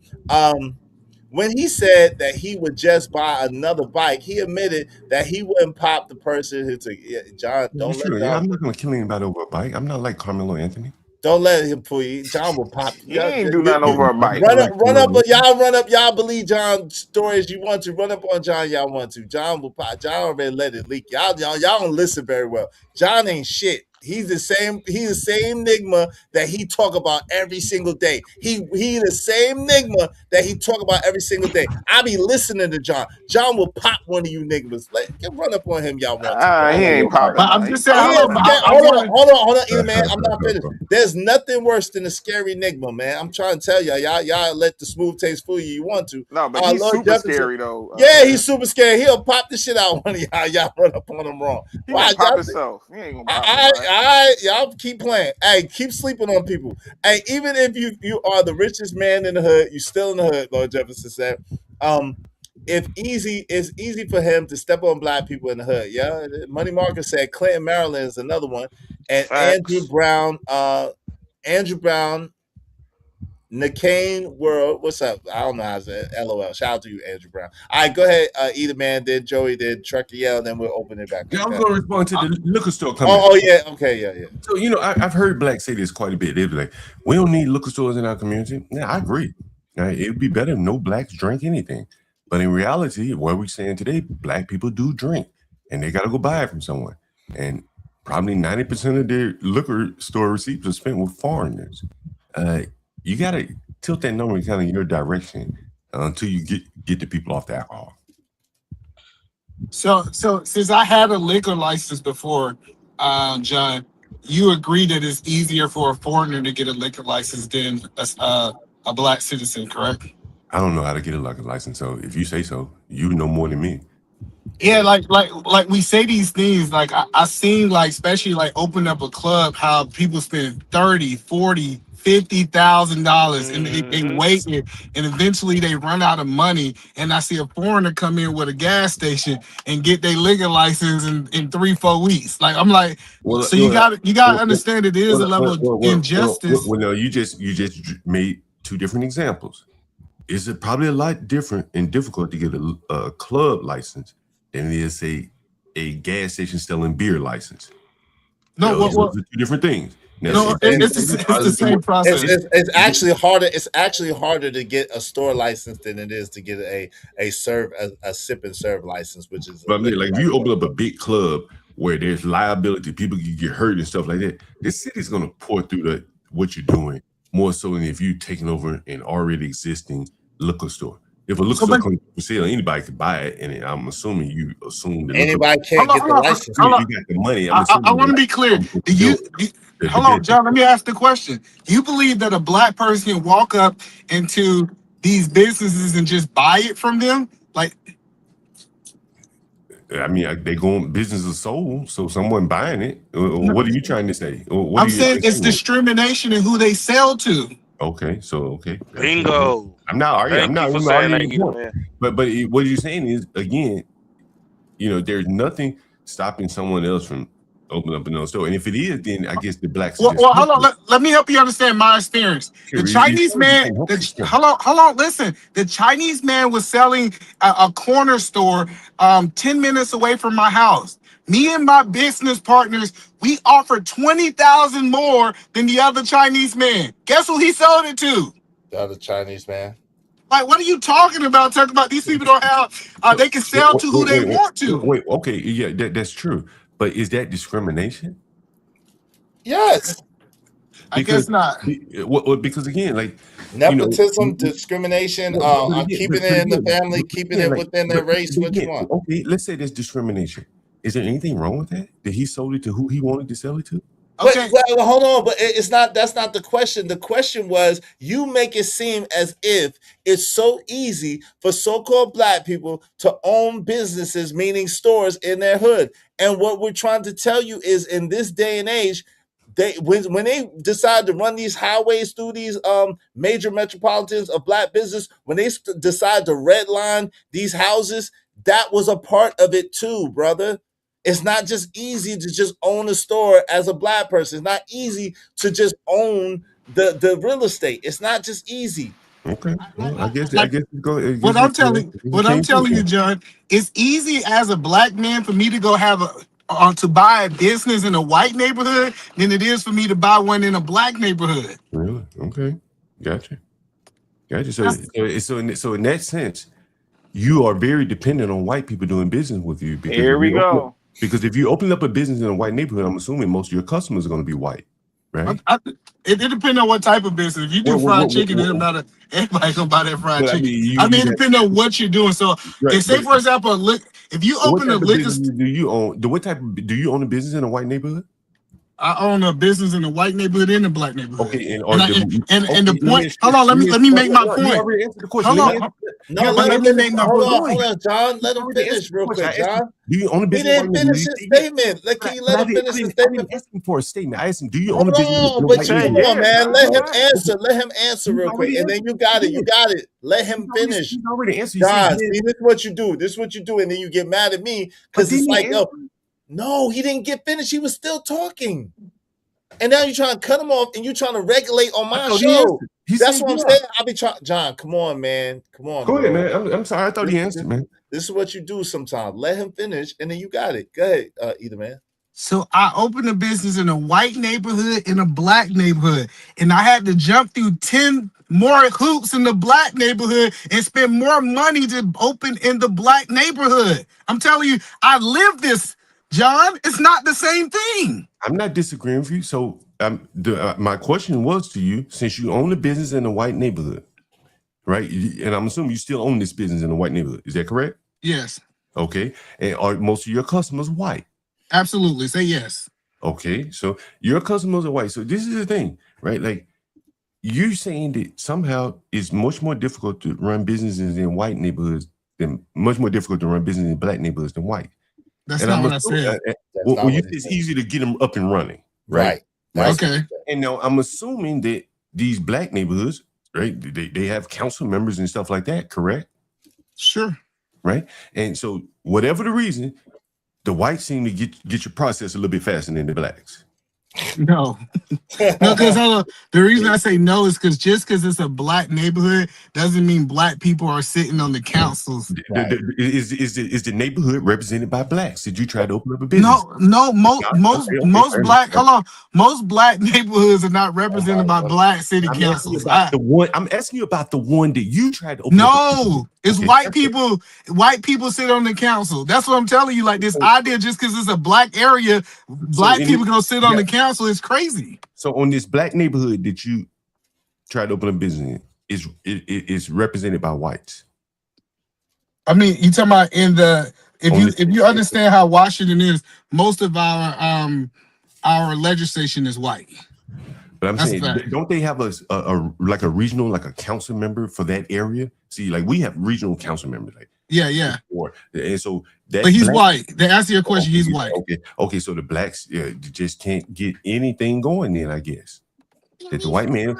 when he said that he would just buy another bike, he admitted that he wouldn't pop the person who took. Yeah, John, You don't let sure? Yeah, John. I'm not going to kill anybody over a bike. I'm not like Carmelo Anthony. Don't let him pull you. John will pop. He ain't do nothing over a bike. Run up, run up. Y'all believe John's stories you want to. Run up on John, y'all want to. John will pop. John already let it leak. Y'all don't listen very well. John ain't shit. He's the same Nigma that he talk about every single day. He the same Nigma that he talk about every single day. I be listening to John. John will pop one of you Nigmas. Run up on him, y'all want to. He ain't popping. But I'm He just saying, popping. Hold on, either man. I'm not finished. There's nothing worse than a scary Nigma, man. I'm trying to tell y'all let the smooth taste fool you. You want to? No, but he's Lord super Jefferson, scary though. yeah, he's super scary. He'll pop the shit out one of y'all. Y'all run up on him wrong. He gonna pop himself. He ain't gonna pop all right, y'all keep playing. Hey, keep sleeping on people. Hey, even if you are the richest man in the hood, you still in the hood, Lord Jefferson said. It's easy for him to step on black people in the hood. Yeah, Money Market said Clinton, Maryland is another one, and Facts. Andrew Brown, McCain World. What's up? I don't know how to say it. LOL. Shout out to you, Andrew Brown. All right, go ahead. Either man did, Joey did, Trucker Yell, then we'll open it back. Yeah, I'm going to respond to the liquor store comment. Oh yeah, okay, yeah. So I've heard blacks say this quite a bit. They'd be like, "We don't need liquor stores in our community." Yeah, I agree. It would be better if no blacks drink anything. But in reality, what we're saying today, black people do drink, and they got to go buy it from someone. And probably 90% of their liquor store receipts are spent with foreigners. You got to tilt that number kind of in your direction until you get the people off the alcohol. So since I had a liquor license before, John, you agree that it's easier for a foreigner to get a liquor license than a black citizen, correct? I don't know how to get a liquor license, so if you say so, you know more than me. Yeah, like we say these things, like I seen, like, especially like open up a club, how people spend 30, 40, $50,000 and they wait and eventually they run out of money. And I see a foreigner come in with a gas station and get their liquor license in 3-4 weeks. Like, I'm like, so you gotta understand it is a level of injustice. Well, no, you just made two different examples. Is it probably a lot different and difficult to get a club license than it is a gas station selling beer license? No, those are two different things. No, it's the same process. It's actually harder. It's actually harder to get a store license than it is to get a sip and serve license, which is. But I mean, like, if you open up a big club where there's liability, people can get hurt and stuff like that, this city's gonna pour through what you're doing more so than if you taking over an already existing liquor store. If a liquor store comes for sale, anybody can buy it, and I'm assuming you assume that anybody can't get the license. You got the money. I want to be clear. Hold on, John, let me ask the question. You believe that a black person can walk up into these businesses and just buy it from them? Like, I mean, they go on business is sold, so someone buying it. What are you trying to say? I'm saying it's discrimination in who they sell to. Okay, so bingo. I'm not arguing. Thank you for saying that, but what you're saying is, again, there's nothing stopping someone else from opening up another store. And if it is, then I guess the blacks. Well, hold on. Let me help you understand my experience. The Chinese man. Hold on. Listen. The Chinese man was selling a corner store 10 minutes away from my house. Me and my business partners, we offered $20,000 more than the other Chinese man. Guess who he sold it to? The other Chinese man. Like, what are you talking about? Talking about these people don't have. They can sell to who they want to. Wait. Okay. Yeah, that's true. But is that discrimination? Yes. I guess not. Because again, like nepotism, discrimination, keeping it in the family, keeping it within their race. What you want? Okay, let's say there's discrimination. Is there anything wrong with that? That he sold it to who he wanted to sell it to? Okay. But hold on, but it's not. That's not the question. The question was, you make it seem as if it's so easy for so-called black people to own businesses, meaning stores in their hood. And what we're trying to tell you is, in this day and age, when they decide to run these highways through these major metropolitans of black business, when they decide to redline these houses, that was a part of it too, brother. It's not just easy to just own a store as a black person. It's not easy to just own the real estate. It's not just easy. Okay, well, I guess what I'm telling you, John, it's easy as a black man for me to go have to buy a business in a white neighborhood than it is for me to buy one in a black neighborhood. Really? Okay. Gotcha. So in that sense, you are very dependent on white people doing business with you because Here we go. If you open up a business in a white neighborhood, I'm assuming most of your customers are going to be white, right? It depends on what type of business. If you do fried chicken, it doesn't matter. Everybody's gonna buy that fried chicken. It depends on what you're doing. So, right, say for example, if you open a liquor store, do you own? Do you own a business in a white neighborhood? I own a business in a white neighborhood and a black neighborhood. Okay, and the point. Hold on, let me make my point. You already answered the question. Hold on. No, let me make my point. Hold on, John. Let him finish real quick, John. Do you own a business? He didn't finish his statement. Can you let him finish his statement? I didn't ask him for a statement. I asked him, do you own a business? Come on, man. Let him answer. Let him answer real quick. And then you got it. You got it. Let him finish. He's already answered. John, see, this is what you do. This is what you do. And then you get mad at me because it's like, no, he didn't get finished. He was still talking. And now you're trying to cut him off and you're trying to regulate on my show. That's what I'm saying. I'll be trying. John, come on, man. Come on. Go ahead, man. I'm sorry. I thought he answered, man. This is what you do sometimes. Let him finish and then you got it. Go ahead, Either man. So I opened a business in a white neighborhood and a black neighborhood. And I had to jump through 10 more hoops in the black neighborhood and spend more money to open in the black neighborhood. I'm telling you, I live this. John, it's not the same thing. I'm not disagreeing with you. So my question was to you, since you own a business in a white neighborhood, right? And I'm assuming you still own this business in a white neighborhood. Is that correct? Yes. Okay. And are most of your customers white? Absolutely. Say yes. Okay. So your customers are white. So this is the thing, right? Like you're saying that somehow it's much more difficult to run businesses in white neighborhoods than much more difficult to run business in black neighborhoods than white. That's not what I said. Well, it's easy to get them up and running, right? Okay. And now I'm assuming that these black neighborhoods, right? They have council members and stuff like that, correct? Sure. Right. And so whatever the reason, the whites seem to get your process a little bit faster than the blacks. No, because the reason I say no is because just because it's a black neighborhood doesn't mean black people are sitting on the councils. Is the neighborhood represented by blacks? Did you try to open up a business? No. Most black. Hold on. Most black neighborhoods are not represented by black city councils. I'm asking you about the one that you tried to open. No, it's white people. White people sit on the council. That's what I'm telling you. Like this idea, just because it's a black area, black people gonna sit on the council. It's crazy. So on this black neighborhood that you tried to open a business in, is represented by whites. I mean, you talking about if you understand how Washington is, most of our legislation is white. But I'm saying, don't they have a regional, like a council member for that area? See, like we have regional council members, like yeah. And so but he's white. To answer your question, he's white. Okay. So the blacks just can't get anything going then, I guess. That the white man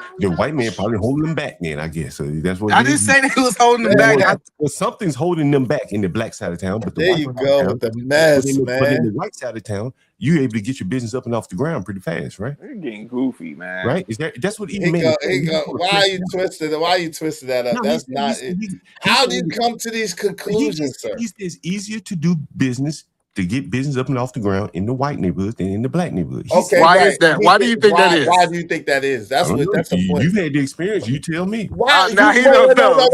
probably holding them back then, I guess. So that's what I didn't say that he was holding them back. Well, something's holding them back in the black side of town. But there you go with the mess, man. But in the white side of town, you're able to get your business up and off the ground pretty fast, right? You're getting goofy, man. Right? That's what even Why are you twisted that up? No, that's not it. How do you come to these conclusions, sir? It's easier to do business, to get business up and off the ground in the white neighborhood than in the black neighborhood. Okay, why is that? Why do you think that is? Why do you think that is? That's the point. You've had the experience. You tell me. Why? Now he don't know. Hold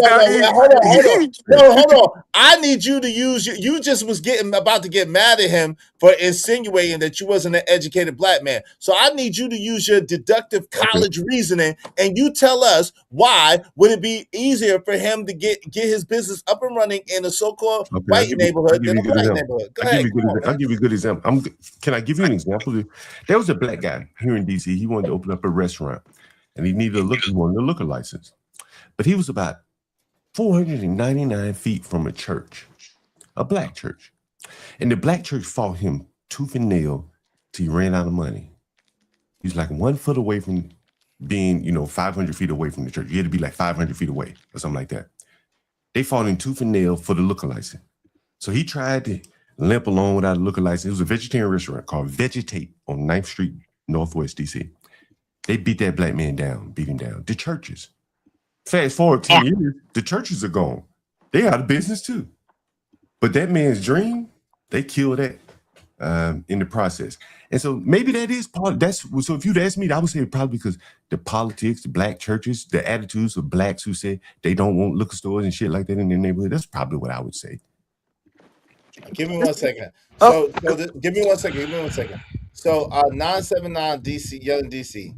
on. I need you to use you just was about to get mad at him for insinuating that you wasn't an educated black man. So I need you to use your deductive college reasoning and you tell us why would it be easier for him to get his business up and running in a so-called white neighborhood than a black neighborhood? Go ahead. I'll give you a good example. Can I give you an example? There was a black guy here in DC. He wanted to open up a restaurant, and he wanted a liquor license. But he was about 499 feet from a church, a black church. And the black church fought him tooth and nail till he ran out of money. He's like 1 foot away from being, 500 feet away from the church. You had to be like 500 feet away or something like that. They fought him tooth and nail for the liquor license. So he tried to limp along without a liquor license. It was a vegetarian restaurant called Vegetate on 9th Street, Northwest DC. They beat that black man down, beat him down. The churches. Fast forward 10 years, the churches are gone. They out of business too. But that man's dream, they killed that. in the process. And so maybe that is part. So if you'd ask me, I would say probably because the politics, the black churches, the attitudes of blacks who say they don't want liquor stores and shit like that in their neighborhood. That's probably what I would say. Give me 1 second. Oh. Give me 1 second. Give me 1 second. So 979 DC, Young DC,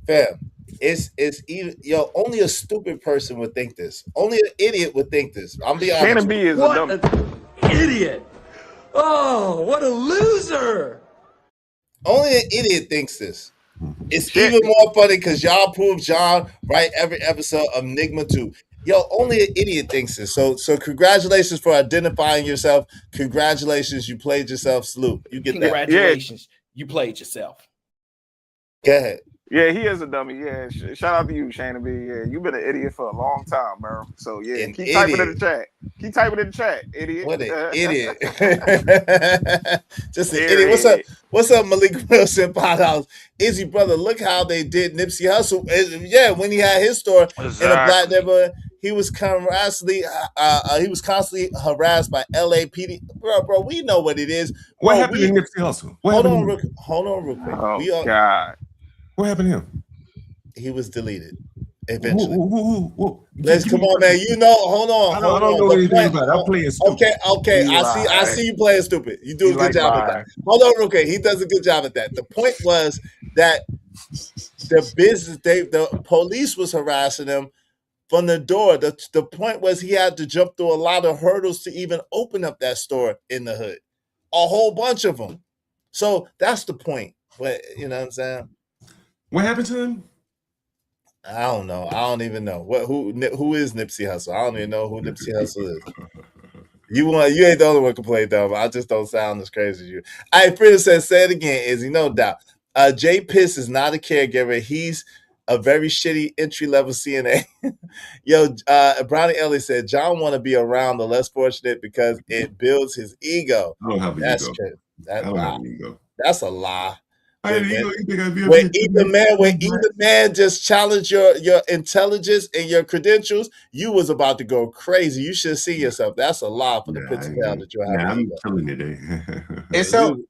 fam. It's even only a stupid person would think this. Only an idiot would think this. I'm being honest. Shannon B is a dumb. Idiot! Oh, what a loser! Only an idiot thinks this. It's even more funny because y'all prove John right every episode of Enigma 2. Only an idiot thinks this. So congratulations for identifying yourself. Congratulations, you played yourself. Salute. You get that. Congratulations, you played yourself. Go ahead. Yeah, he is a dummy. Yeah, shout out to you, Shannon B. Yeah, you've been an idiot for a long time, bro. So yeah, keep typing in the chat. Keep typing in the chat, idiot. What an idiot. Just an idiot. What's up, Malik Wilson, $5. Izzy, brother, look how they did Nipsey Hussle. Yeah, when he had his store in a black neighborhood, he was constantly harassed by LAPD. Bro, we know what it is. What happened to Nipsey Hussle? Hold on real quick. Oh, God. What happened to him? He was deleted eventually. Let's come on, man. Hold on. I don't know anything about it. I'm playing stupid. Okay. I see you playing stupid. You do a good job at that. Hold on real quick. He does a good job at that. The point was that the police was harassing him from the door. The point was he had to jump through a lot of hurdles to even open up that store in the hood. A whole bunch of them. So that's the point. But you know what I'm saying? What happened to him? I don't know. I don't even know who is Nipsey Hussle. I don't even know who Nipsey Hussle is. You ain't the only one can play dumb. I just don't sound as crazy as you. Frida says, say it again, Izzy. No doubt. Jay Piss is not a caregiver. He's a very shitty entry-level CNA. Brownie Ellie said, John want to be around the less fortunate because it builds his ego. I don't have an ego. True. I don't have an ego. That's a lie. When either man just challenged your intelligence and your credentials, you was about to go crazy. You should see yourself. That's a lie for the picture down that you're having. I'm telling you that. And so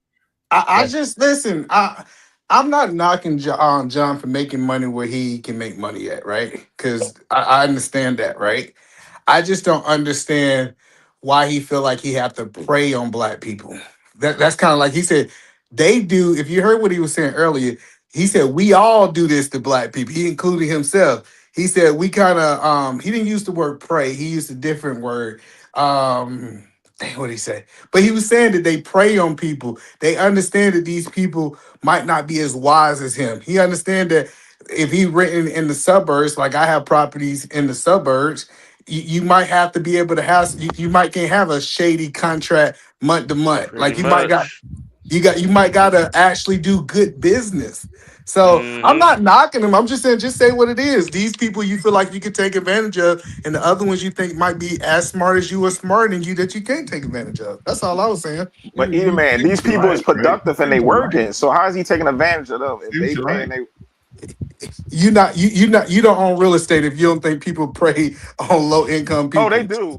I just listen. I'm not knocking John for making money where he can make money at, right? Because I understand that, right? I just don't understand why he feel like he have to prey on black people. That's kind of like he said. They do, if you heard what he was saying earlier, he said, we all do this to black people. He included himself. He said, we kind of, he didn't use the word prey. He used a different word. What did he say? But he was saying that they prey on people. They understand that these people might not be as wise as him. He understand that if he written in the suburbs, like I have properties in the suburbs, you might have to be able to have, you might can't have a shady contract month to month. Like you might got... You might gotta actually do good business. So I'm not knocking them. I'm just saying, just say what it is. These people you feel like you could take advantage of, and the other ones you think might be as smart as you or smarter than you that you can't take advantage of. That's all I was saying. But either man, these people is productive and they working. So how is he taking advantage of them? If they paying you don't own real estate if you don't think people prey on low income people.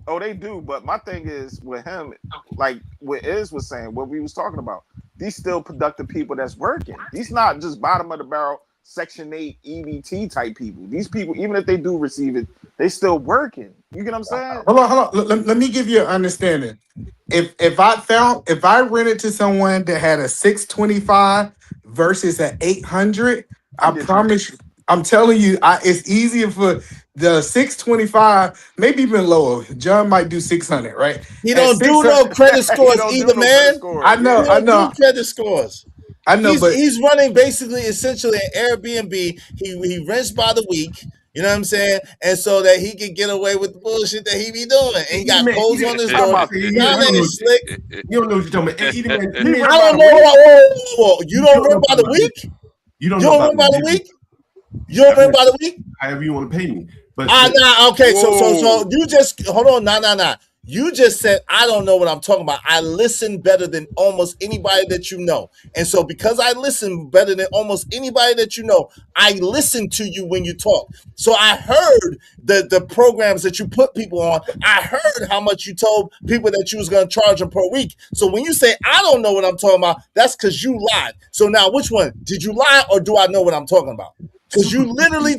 Oh, they do. But my thing is with him, like what Iz was saying, what we was talking about. These still productive people that's working. These not just bottom of the barrel Section 8 EBT type people. These people, even if they do receive it, they still working. You get what I'm saying? Hold on. Let me give you an understanding. If I rented to someone that had a 625 versus an 800, I promise you, I'm telling you, it's easier for the 625, maybe even lower. John might do 600, right? He don't do no credit scores either, man. I know. Do credit scores. I know, but he's running basically, essentially an Airbnb. He rents by the week. You know what I'm saying? And so that he can get away with the bullshit that he be doing. And he got codes on his door. You don't know what you're talking about. I don't know. Whoa. You don't rent by the week? You don't rent by the week? You don't rent by the week? However you want to pay me. But okay. So you just hold on. Nah. You just said, I don't know what I'm talking about. I listen better than almost anybody that you know. And so because I listen better than almost anybody that you know, I listen to you when you talk. So I heard the programs that you put people on. I heard how much you told people that you was going to charge them per week. So when you say, I don't know what I'm talking about, that's because you lied. So now which one? Did you lie or do I know what I'm talking about? Because you literally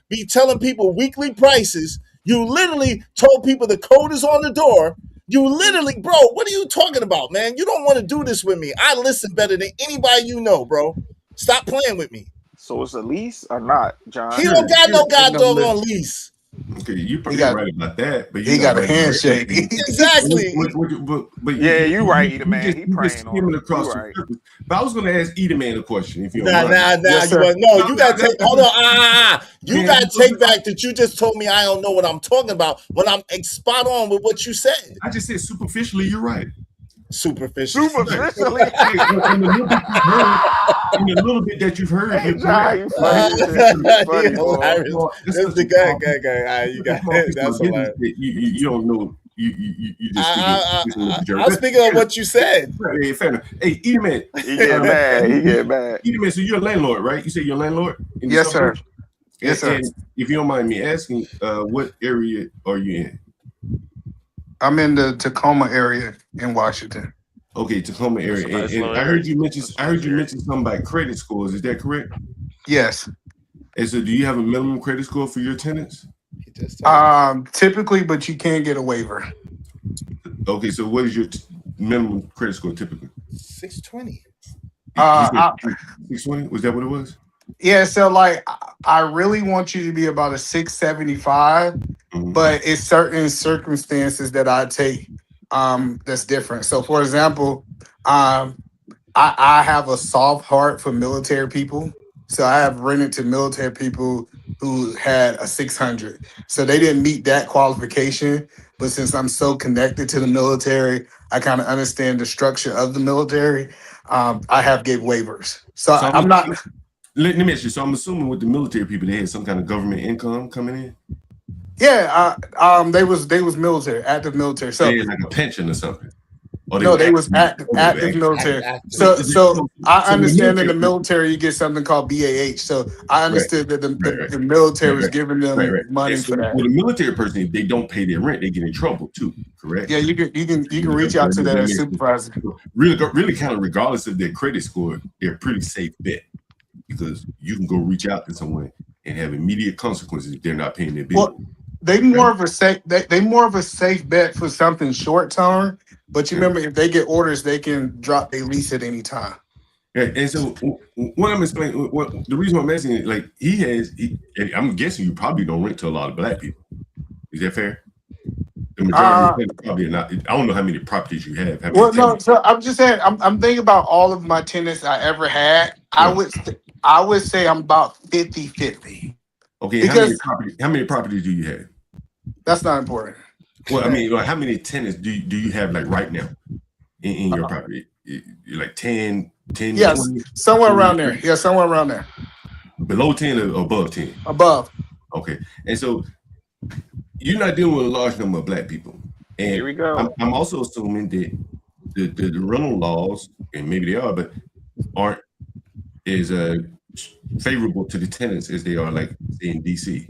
be telling people weekly prices. You literally told people the code is on the door. You literally, bro, what are you talking about, man? You don't want to do this with me. I listen better than anybody you know, bro. Stop playing with me. So it's a lease or not, John? He don't got no god No, doggone lease. Okay, you're got- right about that, but He you're got not a right about handshake. Exactly. But Yeah, you right, Eda Man. He you just praying on skimming him. across You the right. surface. But I was going to ask Eda Man a question, if you don't Now, mind. Yes, you sir. want no, you gotta take hold on. You Man, gotta take back that you just told me I don't know what I'm talking about when I'm spot on with what you said. I just said superficially, you're right. Superficial. Superficially. Hey, in the little bit that you've heard, Hey, you're John, correct. you funny as shit. You funny, He boy. hilarious. That's This such the a guy. small- All right, you got small it. piece of That's my business hilarious. that you don't know. You just speaking. I'm speaking of what you said. Hey, fair enough. Hey, Eda Man. He get mad. He get mad. Eda Man, so you're a landlord, right? You say you're a landlord? In the Yes, sir. suburbs? Yes, sir. And if you don't mind me asking, what area are you in? I'm in the Tacoma area in Washington. Okay, Tacoma area. That's a nice And little I heard you area. mention That's a nice area. something about credit scores. Is that correct? Yes. And so do you have a minimum credit score for your tenants? Typically, but you can get a waiver. Okay, so what is your minimum credit score typically? 620. 620? Was that what it was? Yeah, so like I really want you to be about a 675, but it's certain circumstances that I take that's different. So for example, I have a soft heart for military people. So I have rented to military people who had a 600. So they didn't meet that qualification. But since I'm so connected to the military, I kind of understand the structure of the military. I have gave waivers. So I'm not. Let me ask you. So I'm assuming with the military people, they had some kind of government income coming in. Yeah, they was military, active military. So they had like a pension or something. Or they was active military. So I understand in the military you get something called BAH. So I understood that the military was giving them money for that. With a military person, if they don't pay their rent, they get in trouble too. Correct? Yeah, you can reach out to their supervisor. Really, kind of regardless of their credit score, they're a pretty safe bet because you can go reach out to someone and have immediate consequences if they're not paying their bill. Well, they more of a safe bet for something short term. But you remember, if they get orders, they can drop their lease at any time. Yeah, and so what I'm explaining, the reason I'm asking is like I'm guessing you probably don't rent to a lot of black people. Is that fair? The majority probably not. I don't know how many properties you have. So I'm just saying, I'm thinking about all of my tenants I ever had. Yeah. I would say I'm about 50-50. Okay, because how many properties do you have? That's not important. Well, I mean, like, how many tenants do you have like right now in your property? Like 10, yes, 20, somewhere 20, around there. Yeah, somewhere around there. Below 10 or above 10? Above. Okay. And so you're not dealing with a large number of black people. And here we go. I'm also assuming that the rental laws, and maybe they are, but aren't as favorable to the tenants as they are like in DC.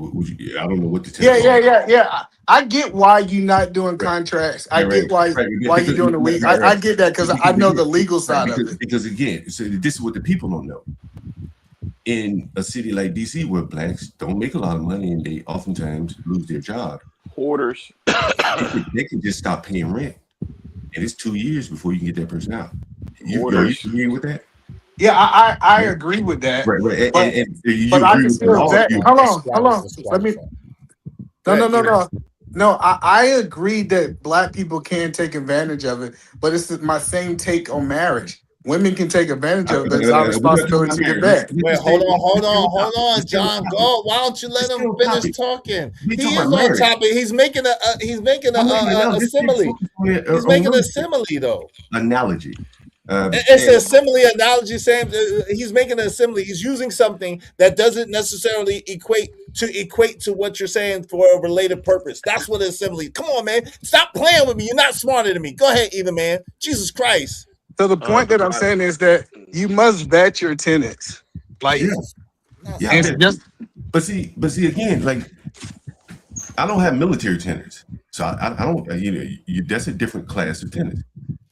I don't know what the tenants Yeah. I get why you're not doing contracts. I get why you're doing the week. I get that because I know the legal side of it. Because again, so this is what the people don't know. In a city like DC, where blacks don't make a lot of money and they oftentimes lose their job, hoarders, they can just stop paying rent, and it's 2 years before you can get that person out. You agree with that? Yeah, I agree with that. Right. But I can still hold on. Let me. No. I agree that black people can take advantage of it, but it's my same take on marriage. Women can take advantage of it, but it's our responsibility to get back. Wait, hold on, John. Go. Why don't you let him finish talking? He is on topic. He's making a simile. He's making a simile though. Analogy. It's an assembly analogy, Sam. He's making an assembly. He's using something that doesn't necessarily equate to what you're saying for a related purpose. That's what assembly. Come on, man. Stop playing with me. You're not smarter than me. Go ahead, either man. Jesus Christ. So the point that I'm saying is that you must vet your tenants. Like, Yeah, and just but see again, like I don't have military tenants, so I don't. That's a different class of tenants.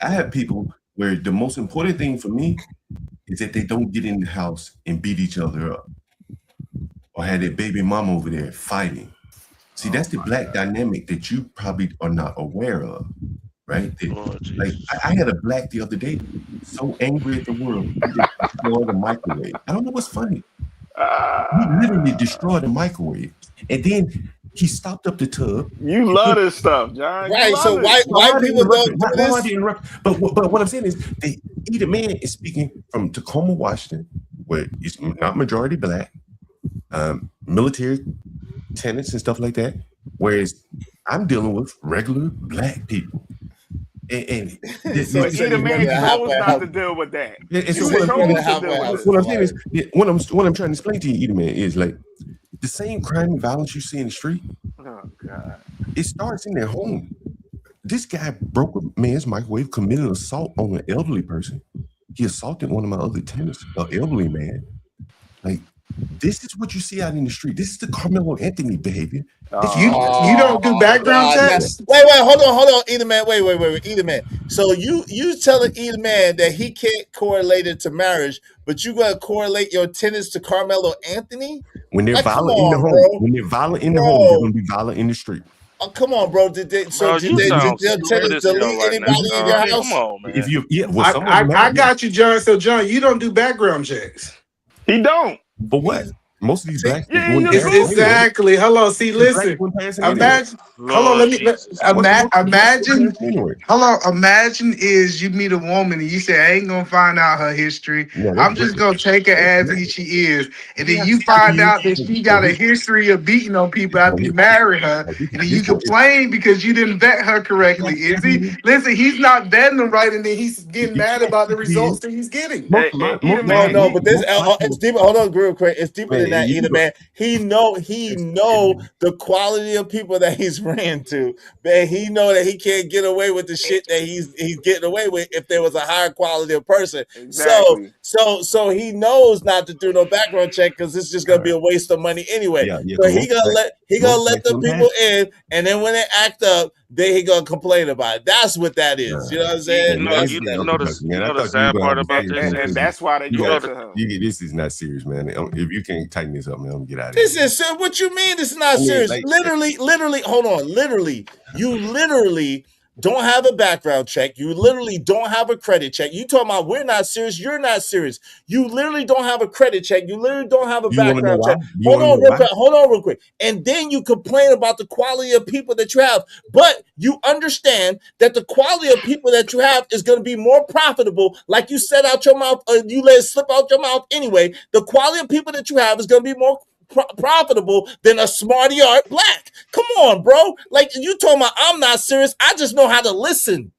I have people where the most important thing for me is that they don't get in the house and beat each other up, or have their baby mama over there fighting. See, that's the black dynamic that you probably are not aware of, right? Like I had a black the other day, so angry at the world, he just destroyed the microwave. I don't know what's funny. He literally destroyed the microwave, and then he stopped up the tub. You love this stuff, John. Right. So white people don't do this. But what I'm saying is, either man is speaking from Tacoma, Washington, where it's not majority black, military tenants and stuff like that. Whereas I'm dealing with regular black people. And so either man chose not to deal with that. What I'm trying to explain to you, either man, is like the same crime and violence you see in the street. Oh God! It starts in their home. This guy broke a man's microwave, committed assault on an elderly person. He assaulted one of my other tenants, an elderly man. Like, this is what you see out in the street. This is the Carmelo Anthony behavior. You don't do background checks. Wait, hold on, either man. Wait, either man. So you telling either man that he can't correlate it to marriage, but you gonna correlate your tenants to Carmelo Anthony? When they're violent in the home, when they're violent in the home, they're gonna be violent in the street. Oh, come on, bro. Did your tenants delete anybody in your house? Come on, man. If you, I got you, John. So, John, you don't do background checks. He don't. But what? Most of these blacks exactly. Hello, see, listen. Imagine. Hello, let me imagine. Hello, imagine is you meet a woman and you say, I ain't gonna find out her history. I'm just gonna take her as she is, and then you find out that she got a history of beating on people after you marry her, and then you complain because you didn't vet her correctly. Is he? Listen, he's not vetting them right, and then he's getting mad about the results that he's getting. No, but this it's deeper. Hold on, real quick. It's deeper than that, either man. He know the quality of people that he's ran to. Man, he know that he can't get away with the shit that he's getting away with if there was a higher quality of person. Exactly. So he knows not to do no background check because it's just gonna be a waste of money anyway. So he gonna let the people in, and then when they act up, then he gonna complain about it. That's what that is. You know what I'm saying? You know the sad part about this, and that's why they go to him. This is not serious, man. If you can't tighten this up, man, I'm gonna get out of here. This is what you mean. This is not serious. Like, literally. Hold on. You don't have a background check. You literally don't have a credit check. You talking about we're not serious. You're not serious. You literally don't have a credit check. You literally don't have a background check. Hold on real quick. And then you complain about the quality of people that you have. But you understand that the quality of people that you have is going to be more profitable. Like you said out your mouth, you let it slip out your mouth anyway. The quality of people that you have is going to be more profitable than a smarty art black. Come on, bro. Like you told me, I'm not serious. I just know how to listen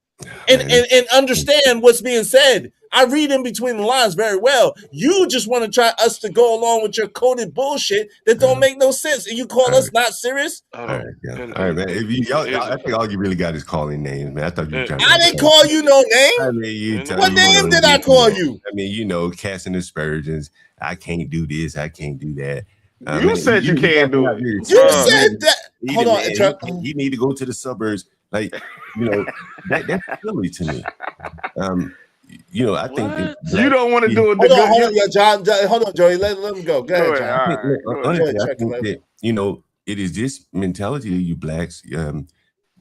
and understand what's being said. I read in between the lines very well. You just want to try us to go along with your coded bullshit that don't make no sense, and you call us not serious. All right, man. If I think all you really got is calling names, man. I thought you were trying. I didn't call you no name. I mean, what name did I call you? I mean, casting aspersions. I can't do this. I can't do that. You said you can't do it. You said that. Hold on. You need to go to the suburbs. Like, that's silly to me. I think you don't want to do it. Hold on, Joey. Let him go. Go ahead, John. Honestly, I think that it is this mentality of you blacks.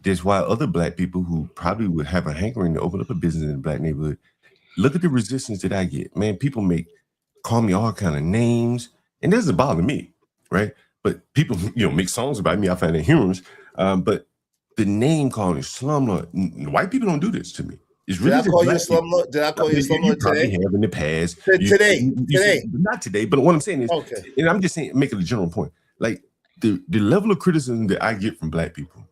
That's why other black people who probably would have a hankering to open up a business in a black neighborhood. Look at the resistance that I get. Man, people call me all kind of names. And it doesn't bother me, right? But people, make songs about me. I find it humorous. But the name calling slumlord, white people don't do this to me. It's really Did I call you slumlord? Did I call you slumlord today? Have in the past. Today. Not today. But what I'm saying is, and I'm just saying, making a general point. Like the level of criticism that I get from black people,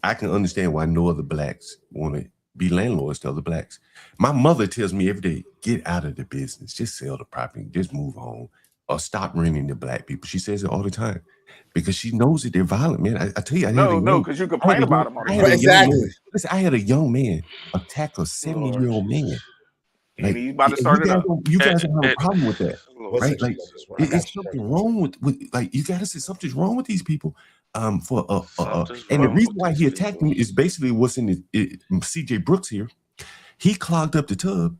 I can understand why no other blacks want to be landlords to other blacks. My mother tells me every day, get out of the business, just sell the property, just move on, or stop renting to black people. She says it all the time because she knows that they're violent, man. I tell you, No, because you complain about them all the I had a time. young Exactly. man. Listen, I had a young man attack a Lord 70-year-old man. Jesus. And Like, he's about to and start it up. you guys don't have a problem with that, Lord What's right? that? Like, Jesus. I got it's you. something wrong with like you gotta say something's wrong with these people. For Something's and the wrong reason with why these he attacked people. him is basically what's in CJ Brooks here. He clogged up the tub,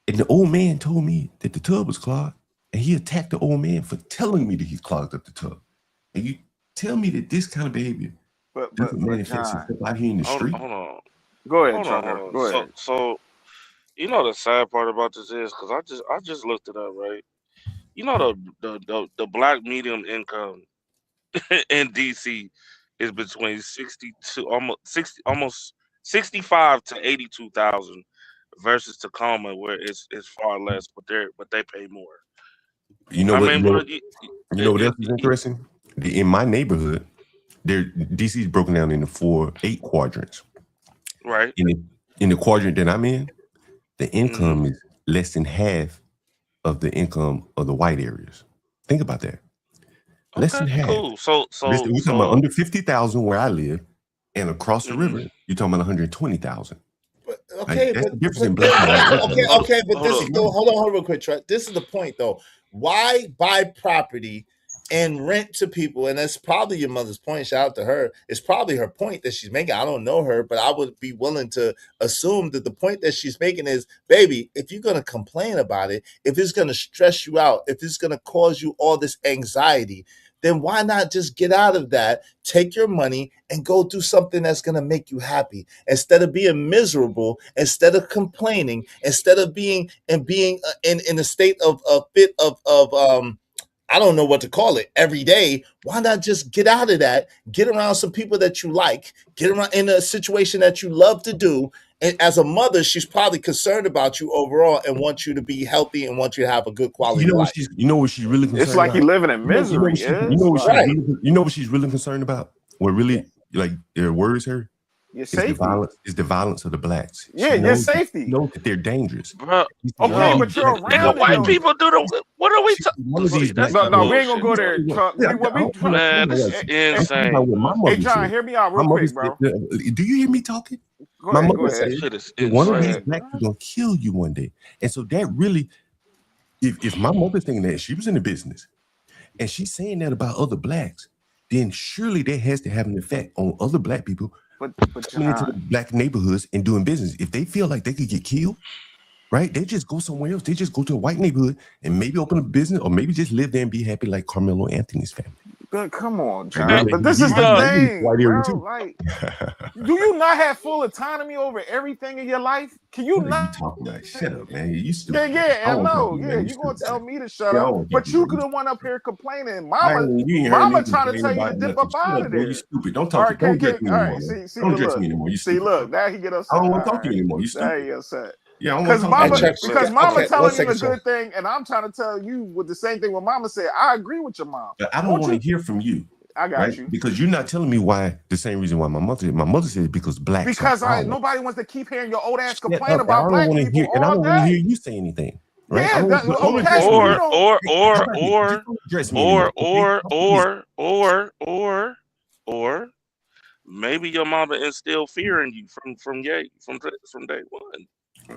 and the old man told me that the tub was clogged, and he attacked the old man for telling me that he clogged up the tub. And you tell me that this kind of behavior But doesn't manifest John, itself out here in the street? Hold on. go ahead, Hold on. Trucker. Go ahead. So you know the sad part about this is because I just looked it up, right? You know the black medium income in DC is between 65 to 82,000 versus Tacoma where it's far less, but they pay more. You know I what? mean, but You know what else is interesting? In my neighborhood, DC is broken down into 8 quadrants. right? In the quadrant that I'm in, the income is less than half of the income of the white areas. Think about that. Less than Okay, half. cool. So We're talking about under 50,000 where I live, and across the river, you're talking about 120,000. But, Like, okay, that's but, the difference but in black and white. okay, but Hold this up. is hold on real quick, Trent. This is the point though. Why buy property and rent to people? And that's probably your mother's point. Shout out to her. It's probably her point that she's making. I don't know her, but I would be willing to assume that the point that she's making is, baby, if you're gonna complain about it, if it's gonna stress you out, if it's gonna cause you all this anxiety, then why not just get out of that, take your money, and go do something that's going to make you happy instead of being miserable, instead of complaining, instead of being in a state of fit of I don't know what to call it every day. Why not just get out of that, get around some people that you like, get around in a situation that you love to do. And as a mother, she's probably concerned about you overall and wants you to be healthy and wants you to have a good quality life. You know what she's really concerned It's like about? he living in misery. You know what she's really concerned about? What really worries her? Your safety. Is the violence of the blacks. Yeah, your safety. She knows that they're dangerous. Bro, Okay, but you're around white it. people do the. What are we talking? One of these black No, we ain't gonna go there. Man, this is insane. Hey, John, hear me out real quick, bro. Do you hear me talking? Go ahead. Shit is One of these insane. blacks is gonna kill you one day. And so that really, if my mother's thinking that she was in the business and she's saying that about other blacks, then surely that has to have an effect on other black people coming into the black neighborhoods and doing business. If they feel like they could get killed, right? They just go somewhere else. They just go to a white neighborhood and maybe open a business or maybe just live there and be happy like Carmelo Anthony's family. But come on, John. But this is the thing, bro. Like, do you not have full autonomy over everything in your life? Can you not? Talking about? Shut up, man. You stupid. Yeah, I know. Yeah, you gonna tell me to shut up, but you could have went up here complaining. Mama trying to tell you to dip up out of there. You stupid. Don't talk to me. Don't address me anymore. You stupid. See, look, now he get upset. I don't want to talk to you anymore. You stupid. Now he upset. Yeah, because mama telling you the good thing, and I'm trying to tell you with the same thing what mama said. I agree with your mom. But I don't want to hear from you. I got you. Because you're not telling me why the same reason why my mother said because blacks. Because nobody wants to keep hearing your old ass complain about black people and I don't want to hear you say anything. Right? Yeah, or maybe your mama instilled fear in you from day one.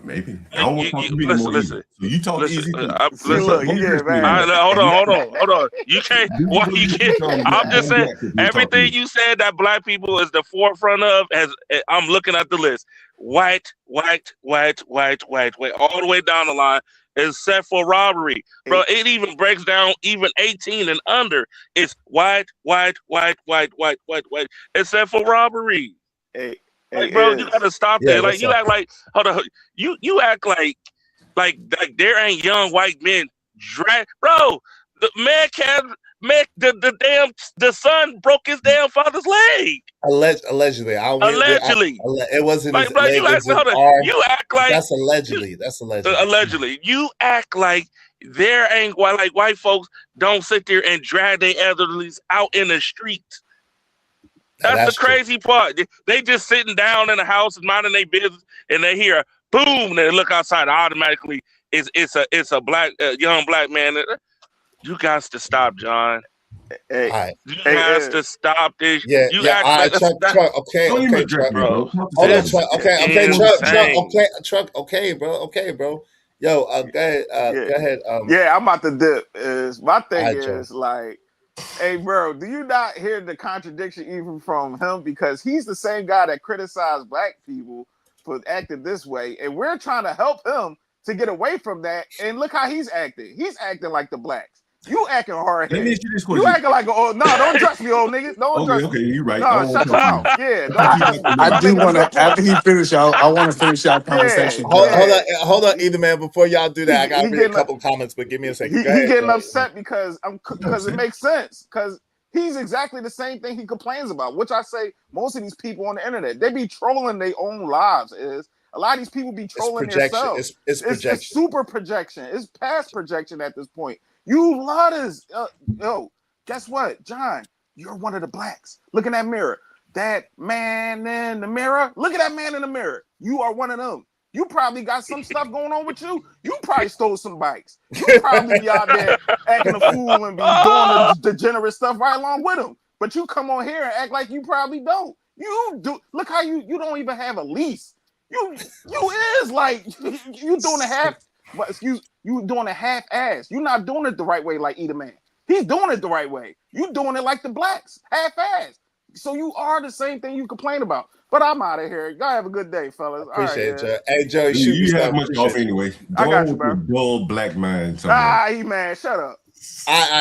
Maybe. I don't want to talk to you anymore. Listen. So you talk easy. Hold on. You can't. Why you can't? I'm just saying everything you said that black people is the forefront of. As I'm looking at the list, white, all the way down the line, except for robbery, bro. It even breaks down even 18 and under. It's white, except for robbery. Like, bro, you gotta stop that. Like, you act like, hold on, you act like there ain't young white men bro. The man can't make the son broke his damn father's leg. Allegedly, it wasn't like, his bro. leg, You act like that's allegedly. Allegedly, you act like there ain't white folks don't sit there and drag their elderlies out in the street. That's the That's true. crazy part. They just sitting down in the house and minding their business, and they hear boom, and they look outside. Automatically, it's a black young black man. You got to stop, John. Hey, All right. You hey, have to stop this. Yeah, You yeah. act All like right, that, Truck. Okay, Don't even okay, address Truck. me, bro. bro. Talk to Hold on, somebody This Truck. else. is Okay, Truck. insane. Truck. Okay, bro. Yo, go ahead. yeah, Go ahead. yeah. I'm about to dip. Is my All thing right, Joe. is like, hey, bro, do you not hear the contradiction even from him? Because he's the same guy that criticized black people for acting this way, and we're trying to help him to get away from that. And look how he's acting. He's acting like the blacks. You acting hard Let me headed. ask you this You question. acting like no, don't address me, old nigga. Don't address Okay, me. you're right. I No, won't shut your talk to you. mouth. Yeah, don't Keep address out me. the You're I way. not do making a want good to, point. after he finish, I want to finish our Yeah, conversation, John. Hold yeah. on, either man. Before y'all do that, I gotta He read a getting couple comments, but give me a second. Go he ahead, getting Joe. upset because You know what I'm it saying? makes sense because he's exactly the same thing he complains about, which I say most of these people on the internet they be trolling their own lives. Is a lot of these people be It's trolling projection. themselves. It's It's projection. super projection. It's past projection at this point. You lotters, yo, guess what, John? You're one of the blacks. Look in that mirror. That man in the mirror. Look at that man in the mirror. You are one of them. You probably got some stuff going on with you. You probably stole some bikes. You probably be out there acting a fool and be doing the Oh, degenerate stuff right along with them. But you come on here and act like you probably don't. You do. Look how you don't even have a lease. You is like you doing a half. What? Excuse you doing a half ass. You're not doing it the right way like Eat a Man. He's doing it the right way. You doing it like the blacks, half ass. So you are the same thing you complain about. But I'm out of here. Y'all have a good day, fellas. All right, Appreciate it, yeah. Joe. Hey, Joey, shoot me You have stuff. much off Appreciate you. anyway. I Go got on you, with your bro. dull black mind somewhere. Man, shut up.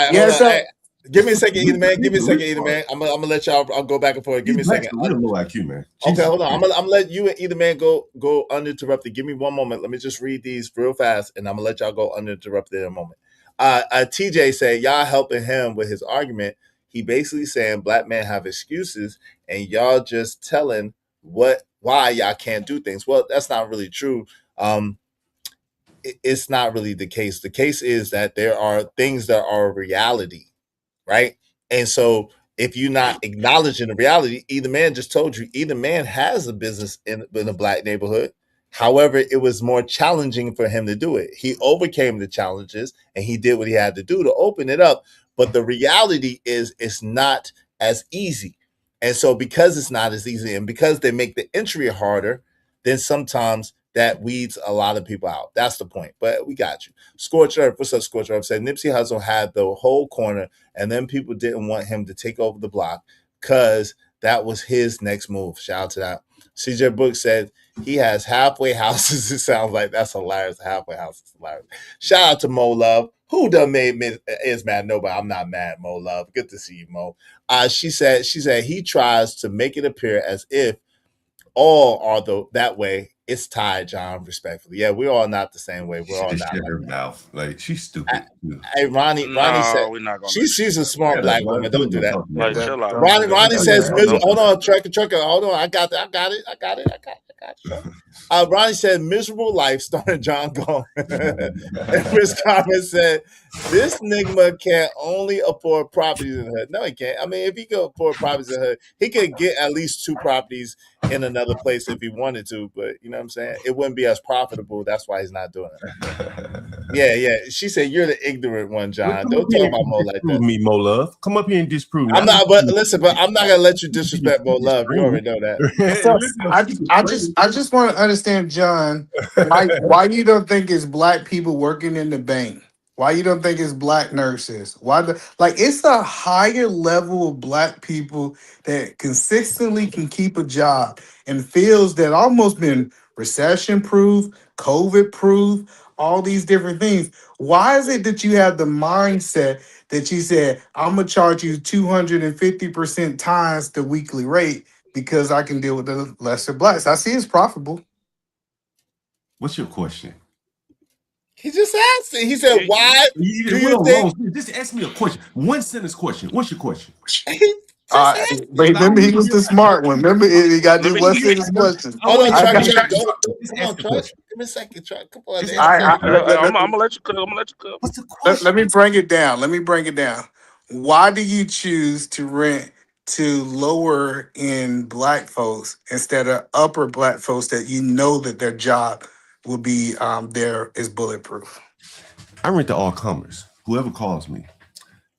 Hold Yeah, on. Hey, so give me a second, either man. He's Give me a the second, rich either part. man. I'll let y'all. I'll go back and forth. Give These me a blacks second. are real low IQ, man. Okay, Jesus hold on. Christ. I'm gonna let you and either man go uninterrupted. Give me one moment. Let me just read these real fast, and I'm gonna let y'all go uninterrupted in a moment. TJ say y'all helping him with his argument. He basically saying black men have excuses, and y'all just telling why y'all can't do things. Well, that's not really true. Um, it's not really the case. The case is that there are things that are a reality, right? And so if you're not acknowledging the reality, either man just told you, either man has a business in a black neighborhood. However, it was more challenging for him to do it. He overcame the challenges and he did what he had to do to open it up. But the reality is it's not as easy. And so because it's not as easy and because they make the entry harder, then sometimes that weeds a lot of people out. That's the point. But we got you. Scorch Earth, what's up, Scorch Earth? Said Nipsey Hussle had the whole corner and then people didn't want him to take over the block because that was his next move. Shout out to that. CJ Book said he has halfway houses. It sounds like that's hilarious. Halfway houses, hilarious. Shout out to Mo Love. Who done made me is mad? Nobody. I'm not mad, Mo Love. Good to see you, Mo. She said he tries to make it appear as if all are that way. It's tied, John, respectfully. Yeah, we're all not the same way. She We're should all have not shut like her that. mouth. Like, she's stupid. Too. Hey, Ronnie said no, we're not gonna let you she's do a that. smart Shut up, black Ronnie. woman. Don't Please do don't that. talk to me like Like, that. chill out. don't do that. Ronnie Don't do says that. miserable. Don't do Hold that. on, trucker. Hold on. I got it. Trucker. Ronnie said miserable life starring John Gone. And Chris Carmen said this nigga can only afford properties in the hood. No, he can't. I mean, if he could afford properties in the hood, he could get at least 2 properties in another place if he wanted to. But you know what I'm saying? It wouldn't be as profitable. That's why he's not doing it. Yeah. She said you're the ignorant one, Well, John. come up Don't here talk about and Mo like disprove that. me, Mo Love. Come up here and disprove me. I'm not, but listen, but I'm not gonna let you disrespect Mo You Love. You scream. already know that. So Listen, I'm screaming. I just want to understand, John, why you don't think it's black people working in the bank? Why you don't think it's black nurses? Like it's a higher level of black people that consistently can keep a job and feels that almost been recession proof, COVID proof, all these different things. Why is it that you have the mindset that you said, I'm gonna charge you 250% times the weekly rate because I can deal with the lesser blacks? I see it's profitable. What's your question? He just asked it. He said, "Why do Hold you on, think?" Just ask me a question. One sentence question. What's your question? He just asked But it. Allow remember, me he to was hear the my question. smart one. Remember, he got Let this me. one sentence question. I Hold want on, to I hear Truck. got your you. question. Just Hold ask on, the Truck. question. Give me a second, Truck. Come on, Just man. ask the I, question. I'm gonna let you cook. I'm gonna let you cook. What's the let question? me bring it down. Why do you choose to rent to lower in black folks instead of upper black folks that you know that their job will be there is bulletproof? I rent to all comers, whoever calls me.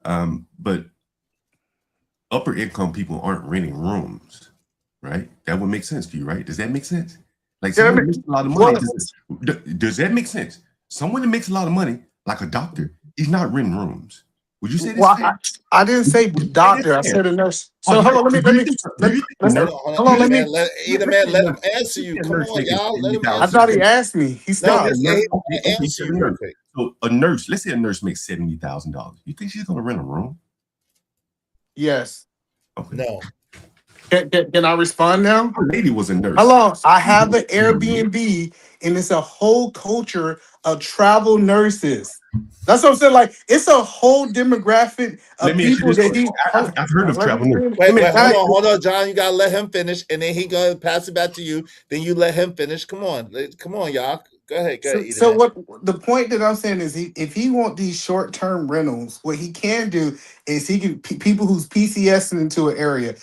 But upper income people aren't renting rooms, right? That would make sense to you, right? Does that make sense? Like someone that makes a lot of money, does that make sense? Someone that makes a lot of money, like a doctor, he's not renting rooms. Would you say this? Well, I didn't say doctor. I said a nurse. So hold on. Let me. Hold on, Either man, let him answer you. Come on, y'all, let him I answer thought you. he asked me. He No, stopped. he said he answer you real quick. So a nurse, let's say a nurse makes $70,000. You think she's gonna rent a room? Yes. Okay. No. Can I respond now? Our lady was a nurse. Hello, I have an Airbnb, and it's a whole culture of travel nurses. That's what I'm saying. Like, it's a whole demographic of people that he. I've heard of travel nurses. Wait, hold on, John. You gotta let him finish, and then he gonna pass it back to you. Then you let him finish. Come on, y'all. Go ahead. So what the point that I'm saying is, if he want these short term rentals, what he can do is he can people who's PCSing into an area,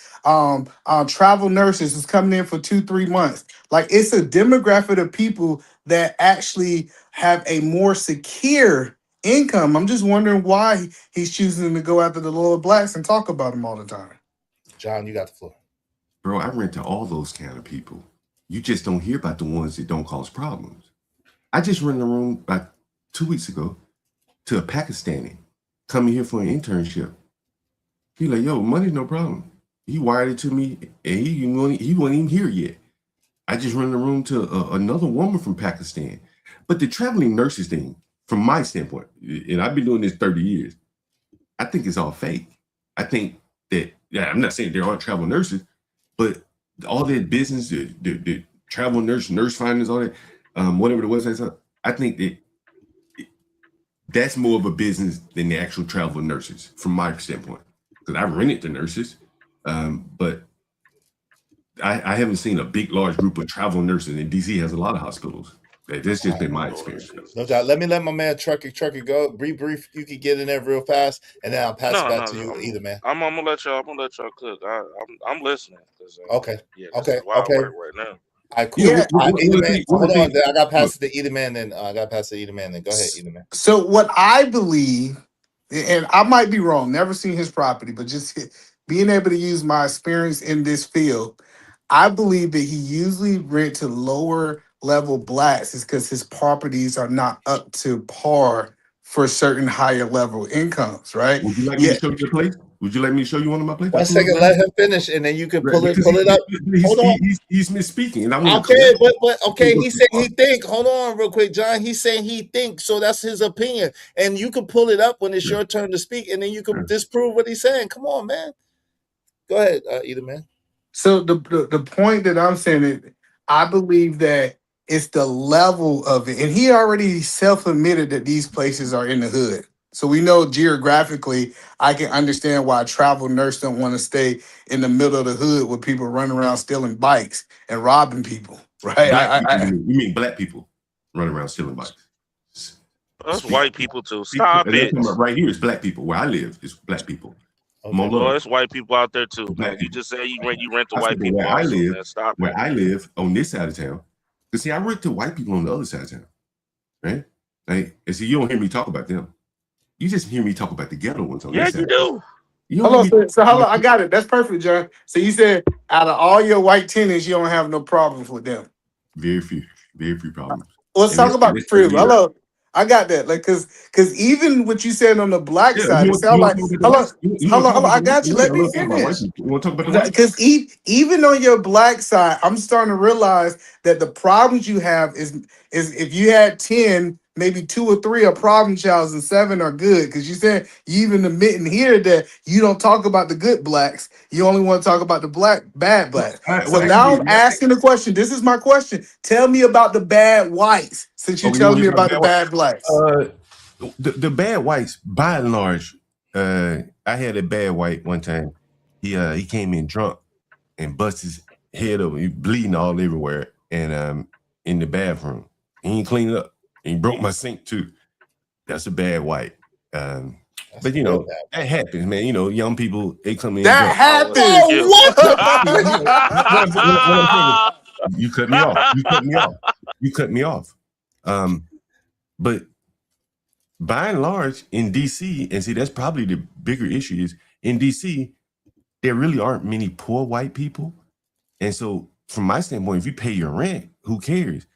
travel nurses who's coming in for 2-3 months. Like, it's a demographic of people that actually have a more secure income. I'm just wondering why he's choosing to go after the lower blacks and talk about them all the time. John, you got the floor. Bro, I rent to all those kind of people. You just don't hear about the ones that don't cause problems. I just rented a room about 2 weeks ago to a Pakistani coming here for an internship. He like, yo, money's no problem. He wired it to me, and he wasn't even here yet. I just rented a room to another woman from Pakistan. But the traveling nurses thing, from my standpoint, and I've been doing this 30 years, I think it's all fake. I think that, I'm not saying there aren't travel nurses, but all that business, the travel nurse finders, all that, whatever the website's, I think that that's more of a business than the actual travel nurses, from my standpoint. Because I rented to nurses, but I haven't seen a big, large group of travel nurses. And DC has a lot of hospitals. That's just been my experience. No doubt. Let me let my man Trucker go. Brief. You can get in there real fast, and then I'll pass it back to you, Either man. I'm gonna let y'all cook. I'm listening. Okay. Yeah. Okay. Wild work right now. All right, cool. Yeah. Either man. Hold on. I got past the Either man. Then I got past the Either man. Then go ahead, Either man. So what I believe, and I might be wrong, never seen his property, but just being able to use my experience in this field, I believe that he usually rent to lower level blacks is because his properties are not up to par for certain higher level incomes, right? Would you like me to show you the place? Would you like me to show you one of my places? 1 second, let him finish, and then you can pull it up. Hold on. He's misspeaking. And Okay, he said he think. Hold on, real quick, John. He's saying he thinks, so that's his opinion, and you can pull it up when it's your turn to speak, and then you can disprove what he's saying. Come on, man. Go ahead, Either man. So the point that I'm saying is, I believe that it's the level of it, and he already self-admitted that these places are in the hood. So we know geographically, I can understand why a travel nurse don't want to stay in the middle of the hood with people running around stealing bikes and robbing people, right? You mean black people running around stealing bikes? That's white people too. Stop it. Right here is black people. Where I live is black people. Okay. Well, it's white people out there too. Man. You just say you rent to white people. Where I live on this side of town. Because see, I rent to white people on the other side of town, right? Like, and see, you don't hear me talk about them. You just hear me talk about the ghetto ones on this side. Yeah, you do. Hello, I got it. That's perfect, John. So you said out of all your white tenants, you don't have no problems with them. Very few problems. Let's talk about the crib. Hello. I got that, like, cause even what you said on the black side, it sounds like hello. I got you. Let me finish. You want to talk about the because even on your black side, I'm starting to realize that the problems you have is if you had 10, maybe 2 or 3 are problem childs and 7 are good. Because you said you even admitting here that you don't talk about the good blacks. You only want to talk about the bad blacks. So now I'm asking the question. This is my question. Tell me about the bad whites, since you're telling me about the bad blacks. The bad whites, by and large, I had a bad white one time. He came in drunk and bust his head over, he bleeding all everywhere, and in the bathroom. He ain't cleaned it up. He broke my sink too. That's a bad white. That's But a real bad that happens, man. Young people, they come in. That happens. Oh, what the? What I'm saying is, you cut me off. You cut me off. But by and large, in DC, and see, that's probably the bigger issue is in DC, there really aren't many poor white people. And so, from my standpoint, if you pay your rent, who cares?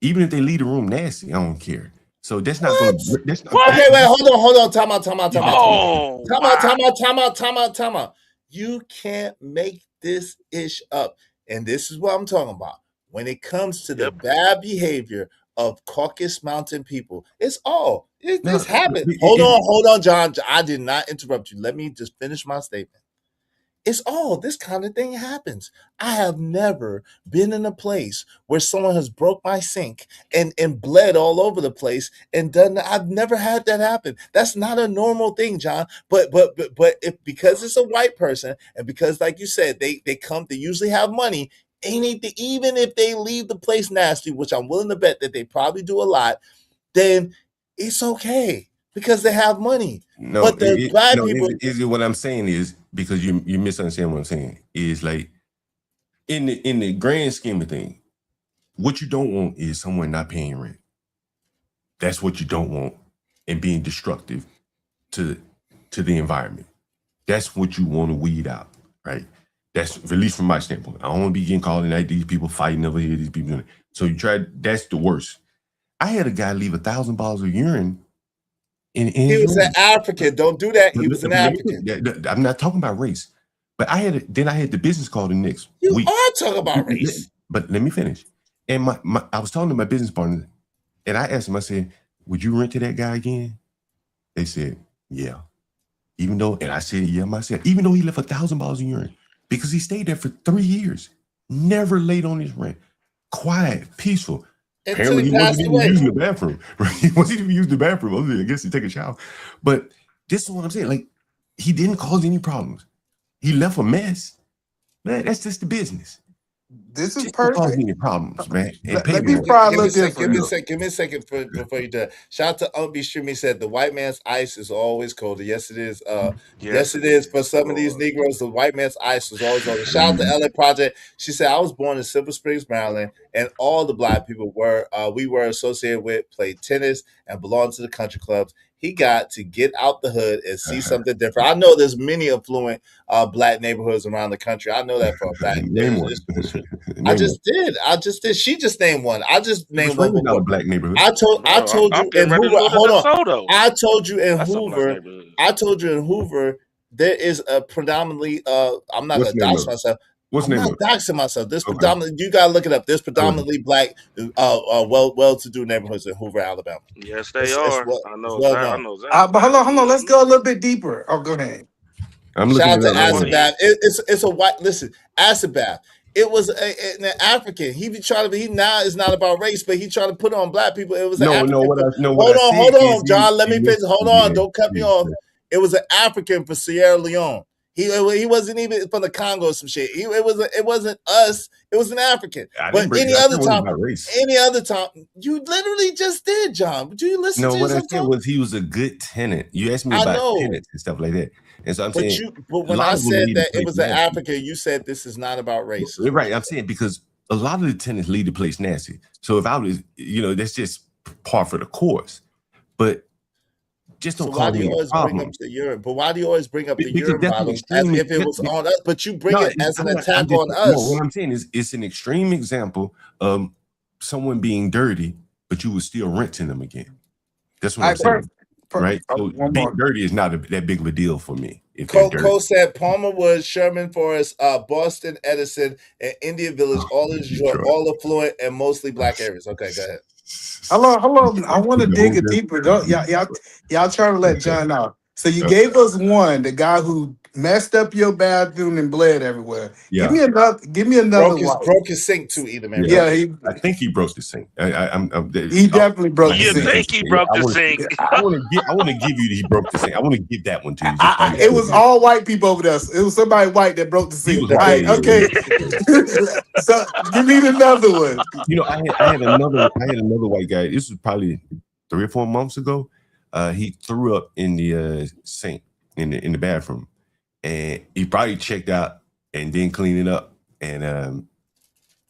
Even if they leave the room nasty, I don't care. So that's not going to. That's not. What? Okay, wait, hold on. Time out. Oh, Time out. You can't make this ish up. And this is what I'm talking about. When it comes to the Yep. bad behavior of Caucasus Mountain people, this No, happened. it- Hold on, John. I did not interrupt you. Let me just finish my statement. It's all this kind of thing happens. I have never been in a place where someone has broke my sink and bled all over the place and done. I've never had that happen. That's not a normal thing, John. But if because it's a white person and because, like you said, they usually have money. Anything, even if they leave the place nasty, which I'm willing to bet that they probably do a lot, then it's okay because they have money. No, But the black people, what I'm saying is because you misunderstand what I'm saying is like in the grand scheme of things, what you don't want is someone not paying rent. That's what you don't want, and being destructive to the environment. That's what you want to weed out, right? That's at least from my standpoint. I don't want to be getting called in these people fighting over here, these people doing it. So you try. That's the worst. I had a guy leave 1,000 bottles of urine. He was an African. Don't do that. He was an African. I'm not talking about race, but I had the business call the next week. You are talking about race. But let me finish. And I was talking to my business partner, and I asked him. I said, "Would you rent to that guy again?" They said, "Yeah." Even though, and I said, "Yeah," myself. Even though he left 1,000 bottles of urine because he stayed there for 3 years, never late on his rent, quiet, peaceful. Apparently, he wasn't even using the bathroom. Right? He wasn't even using the bathroom. I guess he take a shower. But this is what I'm saying. Like, he didn't cause any problems. He left a mess. Man, that's just the business. This is Just don't cause perfect. any problems, man. And Let me try a little Give different. me a second before you do that. Shout out to Unby Stream. He said the white man's ice is always colder. Yes, it is. Yes, it is. For some of these Negroes, the white man's ice is always colder. Shout out to LA Project. She said, I was born in Silver Springs, Maryland, and all the black people we were associated with, played tennis, and belonged to the country clubs. He got to get out the hood and see something different. I know there's many affluent black neighborhoods around the country. I know that for a fact. Name one. I just did. She just named one. I just named one. Not a black neighborhood. I told you in Hoover. Hold on. I told you in Hoover. There is a predominantly. I'm not going to dox myself. I'm not doxing myself. This predominantly. You gotta look it up. There's predominantly black, well-to-do neighborhoods in Hoover, Alabama. Yes, they are. I know that. But hold on. Let's go a little bit deeper. Oh, go ahead. I'm Shout out to Acid Bath. It's a white. Listen, Acid Bath. It was an African. He now is not about race, but he tried to put it on black people. It was an African. Hold on, John. Let me finish. Hold on. Don't cut me off. It was an African for Sierra Leone. He wasn't even from the Congo or some shit. It wasn't us. It was an African. But any other time, you literally just did, John. Do you listen to what I said was he was a good tenant. You asked me about tenants and stuff like that. And so I'm saying, but when I said that it was an African, you said this is not about race. Right. I'm saying because a lot of the tenants leave the place nasty. So if I was, that's just par for the course. But just don't call me problems. But why do you always bring up the urine problems as if it was on us? But you bring it as an attack on us. No, what I'm saying is it's an extreme example of someone being dirty, but you would still rent to them again. That's what I'm saying. Right? So being dirty is not that big of a deal for me. Cole said Palmer Woods, Sherman Forest, Boston, Edison, and Indian Village, all in Detroit, all affluent and mostly black areas. Okay, go ahead. Hello. I want to dig it deeper. Y'all trying to let John out. So you gave us one, the guy who messed up your bathroom and bled everywhere. Yeah. Give me another one. Broke his sink too, either, man. Yeah, I think he broke the sink. He definitely broke the sink. You think he broke the sink? I want to give you he broke the sink. I want to give that one to you. It was all white people over there. It was somebody white that broke the sink. Right? Okay. So give me another one. I had another white guy. This was probably 3 or 4 months ago. He threw up in the sink in the bathroom, and he probably checked out and didn't clean it up. And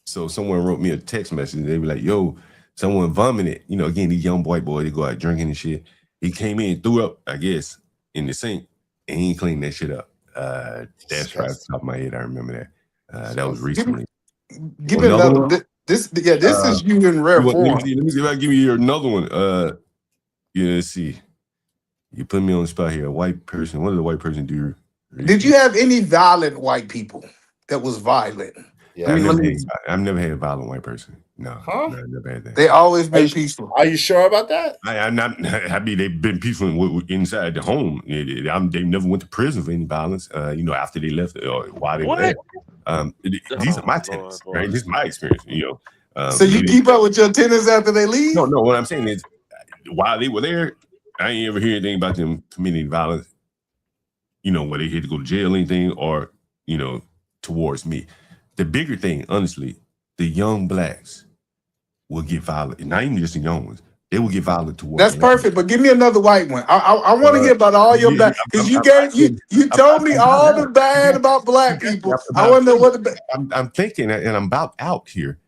so someone wrote me a text message. They were like, "Yo, someone vomited." You know, again, these young white boys, they go out drinking and shit. He came in, threw up, I guess, in the sink, and he ain't cleaned that shit up. That's right off the top of my head. I remember that. That was recently. Give me Another another. one. This is you in rare Let form. me see if I can give you another one. Yeah, let's see. You put me on the spot here. A white person. What did a white person do? Did you have any violent white people that was violent? Yeah. I mean, I've never had a violent white person. No, Huh? no, I've never had that. they always been peaceful. Are you sure about that? I'm not. I mean, they've been peaceful inside the home. They never went to prison for any violence. You know, after they left or while they were there. These are my tenants, Lord, right? This is my experience. You know. So you keep up with your tenants after they leave? No. What I'm saying is, while they were there, I ain't ever hear anything about them committing violence. You know, where they had to go to jail, or anything, or you know, towards me. The bigger thing, honestly, the young blacks will get violent. Not even just the young ones. They will get violent towards. That's perfect. But give me another white one. I want to hear about all your bad, because you told me all the bad about black people. I want to know what the. I'm thinking, and I'm about out here.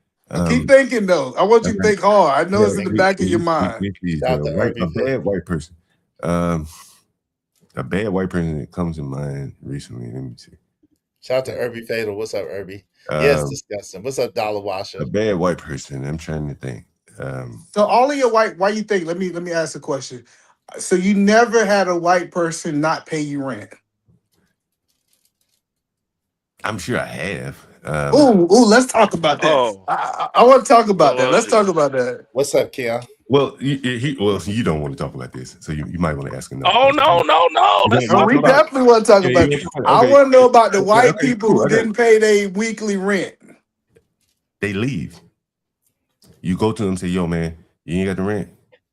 Keep thinking though. I want you to think hard. I know it's in the back of your mind. A bad white person. A bad white person that comes to mind recently. Let me see. Shout out to Irby Fatal. What's up, Irby? Yes, disgusting. What's up, Dollar Washer? A bad white person. I'm trying to think. So all of your white, why you think? Let me ask a question. So you never had a white person not pay you rent? I'm sure I have. Let's talk about that. I want to talk about that. Let's talk about that. What's up, Keon? Well, you don't want to talk about this, so you might want to ask him. Oh no! We definitely want to talk about it. I want to know about the white people who didn't pay their weekly rent. They leave. You go to them and say, "Yo, man, you ain't got the rent."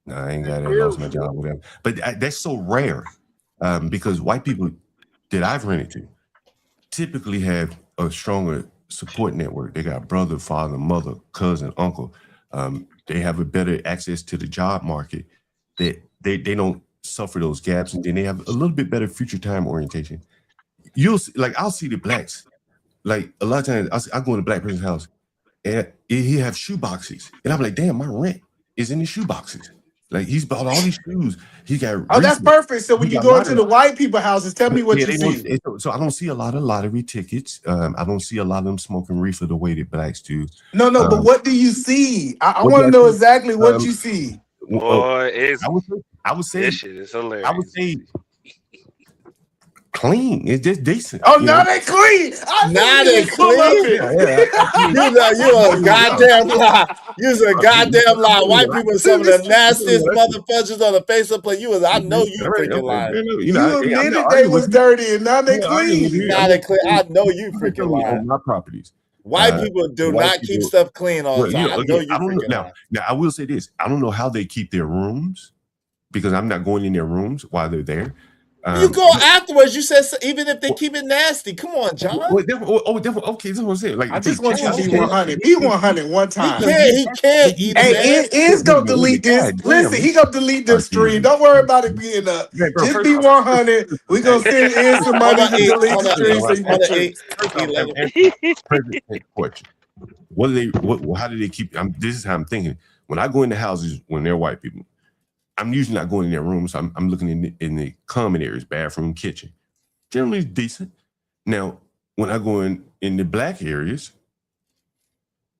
No, I ain't got it. I lost my job, whatever. But that's so rare because white people that I've rented to typically have a stronger support network. They got brother, father, mother, cousin, uncle. They have a better access to the job market. That they don't suffer those gaps, and then they have a little bit better future time orientation. You'll see, like I'll see the blacks. Like a lot of times, I go in a black person's house, and he have shoe boxes, and I'm like, damn, my rent is in the shoe boxes. Like he's bought all these shoes. He got. Oh, that's perfect. So when you go into the white people houses, tell me what you see. So I don't see a lot of lottery tickets. I don't see a lot of them smoking reefer the way that blacks do. No, but what do you see? I want to know exactly what you see. Boy, I would say this shit is hilarious. I would say clean. It's just decent. Oh, now they clean. Now they clean. You a goddamn lie. You's a goddamn lie. White people are some of the nastiest motherfuckers on the face of the planet. I know you freaking lying. You admitted they was dirty and now they clean. Now they clean. I know you freaking lying. On my properties. White people do not keep stuff clean all the time. I know you freaking lying. Now I will say this. I don't know how they keep their rooms because I'm not going in their rooms while they're there. You go afterwards. You said even if they keep it nasty. Come on, John. Okay, that's what I'm saying. Like, I just want you to be 100. Be 100 one time. He can't. Hey, Is gonna delete this. Listen, he gonna delete this stream. Don't worry about it being up. Just be 100. We gonna send in some money to delete the stream so you can question. How do they keep? This is how I'm thinking. When I go into houses when they're white people, I'm usually not going in their rooms. So I'm looking in the common areas, bathroom, kitchen. Generally, it's decent. Now, when I go in the black areas,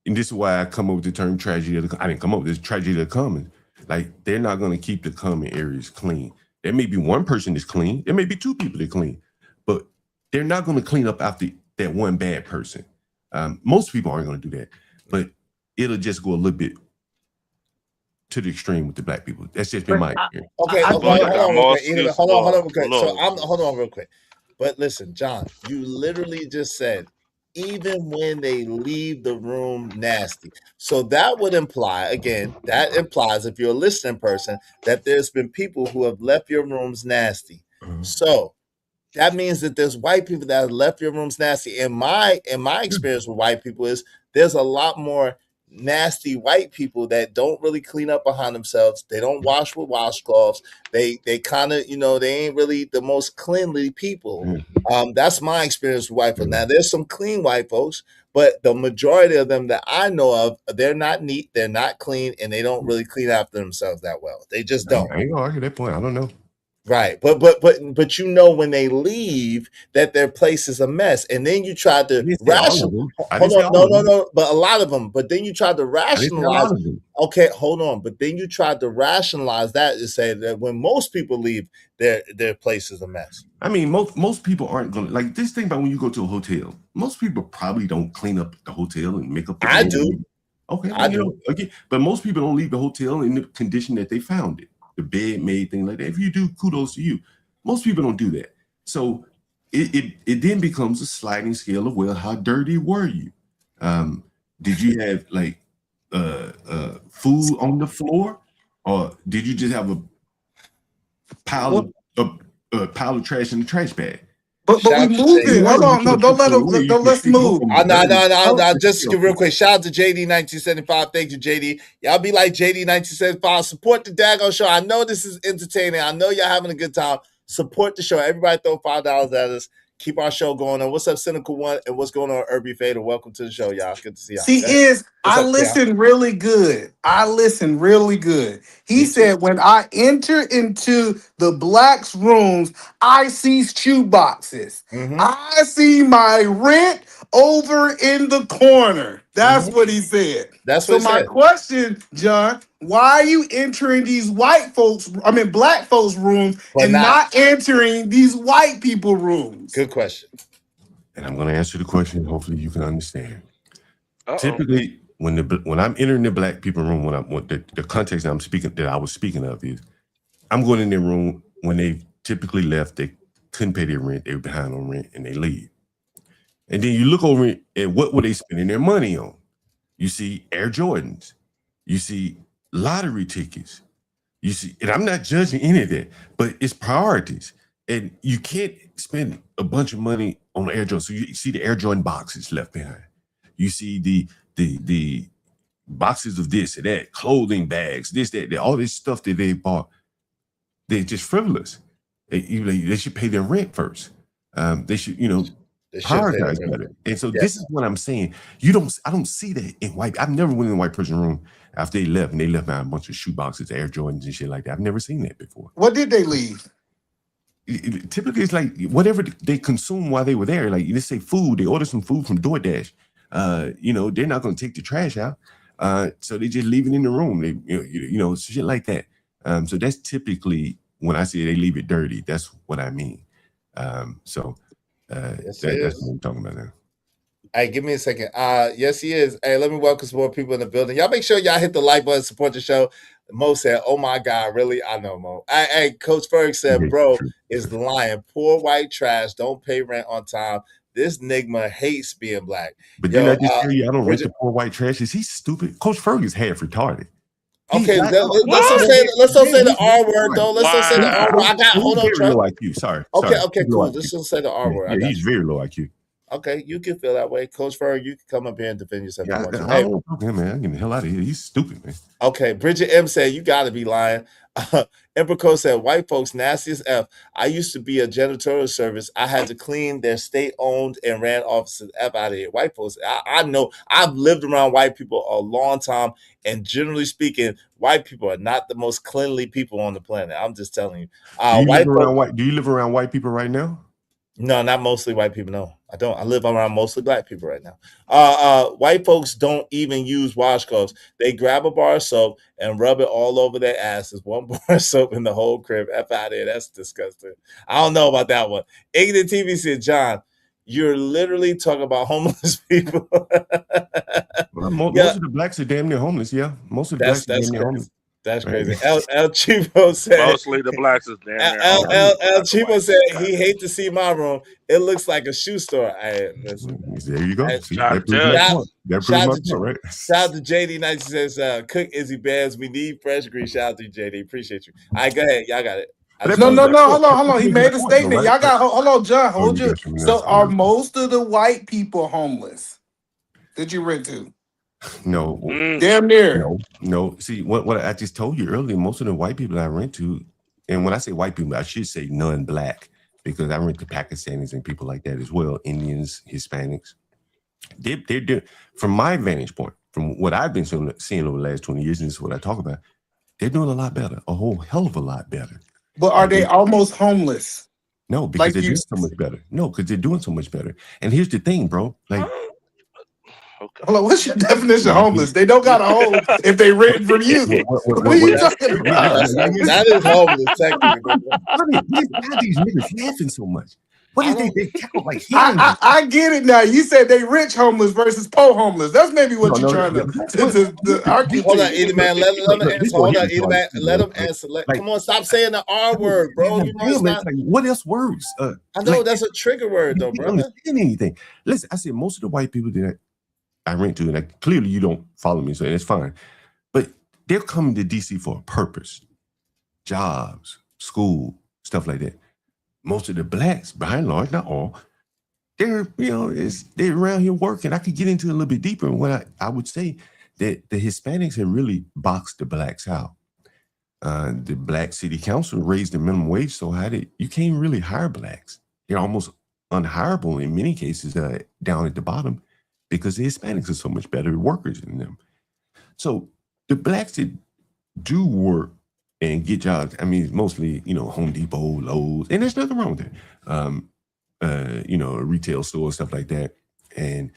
and this is why I come up with the term tragedy of the. I didn't come up with this tragedy of the commons. Like they're not going to keep the common areas clean. There may be one person that's clean. There may be two people that clean, but they're not going to clean up after that one bad person. Most people aren't going to do that, but it'll just go a little bit to the extreme with the black people. That's just been my experience. Okay, hold on real quick. But listen, John, you literally just said even when they leave the room nasty. So that would imply, again, if you're a listening person, that there's been people who have left your rooms nasty. So that means that there's white people that have left your rooms nasty. In my experience with white people is there's a lot more nasty white people that don't really clean up behind themselves. They don't wash with washcloths. They kind of, they ain't really the most cleanly people. That's my experience with white folks. Now there's some clean white folks, but the majority of them that I know of, they're not neat, they're not clean, and they don't really clean after themselves that well. They just don't. I ain't gonna argue that point. I don't know. Right, but when they leave, that their place is a mess, and then you try to rationalize. Hold on, no, but a lot of them. But then you try to rationalize. Okay, hold on, but then you tried to rationalize that and say that when most people leave, their place is a mess. I mean, most people aren't gonna like this thing about when you go to a hotel. Most people probably don't clean up the hotel and make up the I room. do. Okay, I do. Okay, but most people don't leave the hotel in the condition that they found it. The bed made, thing like that. If you do, kudos to you. Most people don't do that. So it then becomes a sliding scale of, well, how dirty were you? Did you have like food on the floor, or did you just have a pile of trash in the trash bag? But we moved it. Hold on, no, don't let's move. No. Just real quick. Shout out to JD 1975. Thank you, JD. Y'all be like JD 1975. Support the daggone show. I know this is entertaining. I know y'all having a good time. Support the show. Everybody throw $5 at us. Keep our show going on. What's up, Cynical One? And what's going on, Irby Fader? Welcome to the show, y'all. Good to see y'all. I listen really good. He said, when I enter into the blacks' rooms, I see shoe boxes. I see my rent over in the corner. That's what he said. That's what he said. My question, John, why are you entering these black folks' rooms and not entering these white people rooms? Good question. And I'm going to answer the question. Hopefully you can understand. Typically, when I'm entering the black people room, the context that I was speaking of is, I'm going in their room when they typically left. They couldn't pay their rent. They were behind on rent, and they leave. And then you look over at what were they spending their money on. You see Air Jordans. You see lottery tickets. You see, and I'm not judging any of that, but it's priorities. And you can't spend a bunch of money on Air Jordan. So you see the Air Jordan boxes left behind. You see the boxes of this and that, clothing bags, this, that, all this stuff that they bought. They're just frivolous. They should pay their rent first. They should, prioritize better. And so this is what I'm saying. I don't see that in white. I've never went in a white person room after they left, and they left behind a bunch of shoe boxes, Air Jordans and shit like that. I've never seen that before. What did they leave? Typically, it's like whatever they consume while they were there. Like, let's say food, they order some food from DoorDash. They're not going to take the trash out. So they just leave it in the room. They, shit like that. So that's typically when I say they leave it dirty, that's what I mean. That's what I'm talking about now. Hey, give me a second. Yes, he is. Hey, let me welcome some more people in the building. Y'all make sure y'all hit the like button, support the show. Mo said, "Oh my God, really?" I know, Mo. Hey, Coach Ferg said, "Bro, is lying. Poor white trash. Don't pay rent on time. This nigma hates being black." But did I just tell you I don't rent the poor white trash? Is he stupid? Coach Ferg is half retarded. Okay, let's don't say the R word though. Let's don't say the R word. Hold on, Trump. Low IQ. Sorry. Okay, cool. Let's don't say the R word. Yeah, he's very low IQ. Okay, you can feel that way. Coach Ferg, you can come up here and defend yourself. I don't talk to him, man. Get the hell out of here. He's stupid, man. Okay, Bridget M said, "You got to be lying." Emperor Co said, "White folks nasty as F. I used to be a janitorial service. I had to clean their state-owned and ran offices. F out of here." White folks, I know. I've lived around white people a long time, and generally speaking, white people are not the most cleanly people on the planet. I'm just telling you. Do you live around white people right now? No, not mostly white people. No, I don't. I live around mostly black people right now. White folks don't even use washcloths. They grab a bar of soap and rub it all over their asses. One bar of soap in the whole crib. F out of here. That's disgusting. I don't know about that one. Ignorant TV said, "John, you're literally talking about homeless people." Well, most of the blacks are damn near homeless. Yeah, most of the blacks are damn near homeless. That's crazy. El Chivo said, mostly the blacks is damn near. El Chivo said he hate to see my room. It looks like a shoe store. There you go. Shout out to JD 90 says, "Cook Izzy Bands. We need fresh grease." Shout out to JD. Appreciate you. All right, go ahead. Y'all got it. No. Hold on. He made a statement. Y'all got hold on, John. Hold you. So are most of the white people homeless? Did you rent to? No, Damn near. no. See, what I just told you earlier, most of the white people I rent to, and when I say white people, I should say non-black, because I rent to Pakistanis and people like that as well, Indians, Hispanics. They're from my vantage point, from what I've been seeing over the last 20 years, and this is what I talk about, they're doing a lot better, a whole hell of a lot better. But are they almost homeless? No, because Like they're you- doing so much better. No, because they're doing so much better. And here's the thing, bro. Like, Okay. Hold on, what's your definition of homeless? They don't got a home if they rent from you. What are you talking about? That is homeless, technically. Why are these niggas laughing so much? What is they cackle like hens? I get it now. You said they rich homeless versus poor homeless. That's maybe what you're trying to argue. Hold on, either man. Let him answer. Hold on, either man. Let him Like, answer. Come on, stop saying the R word, bro. You must not. Like, what else words? I know that's a trigger word, though, You brother. don't understand anything. Listen, I said most of the white people that I rent to, and clearly you don't follow me, so it's fine. But they're coming to DC for a purpose, jobs, school, stuff like that. Most of the blacks, by and large, not all, they're they're around here working. I could get into it a little bit deeper. And what I would say that the Hispanics have really boxed the blacks out. The black city council raised the minimum wage so high that you can't really hire blacks. They're almost unhireable in many cases down at the bottom, because the Hispanics are so much better workers than them. So the blacks that do work and get jobs, I mean, mostly, Home Depot, Lowe's, and there's nothing wrong with that. A retail store, stuff like that. And,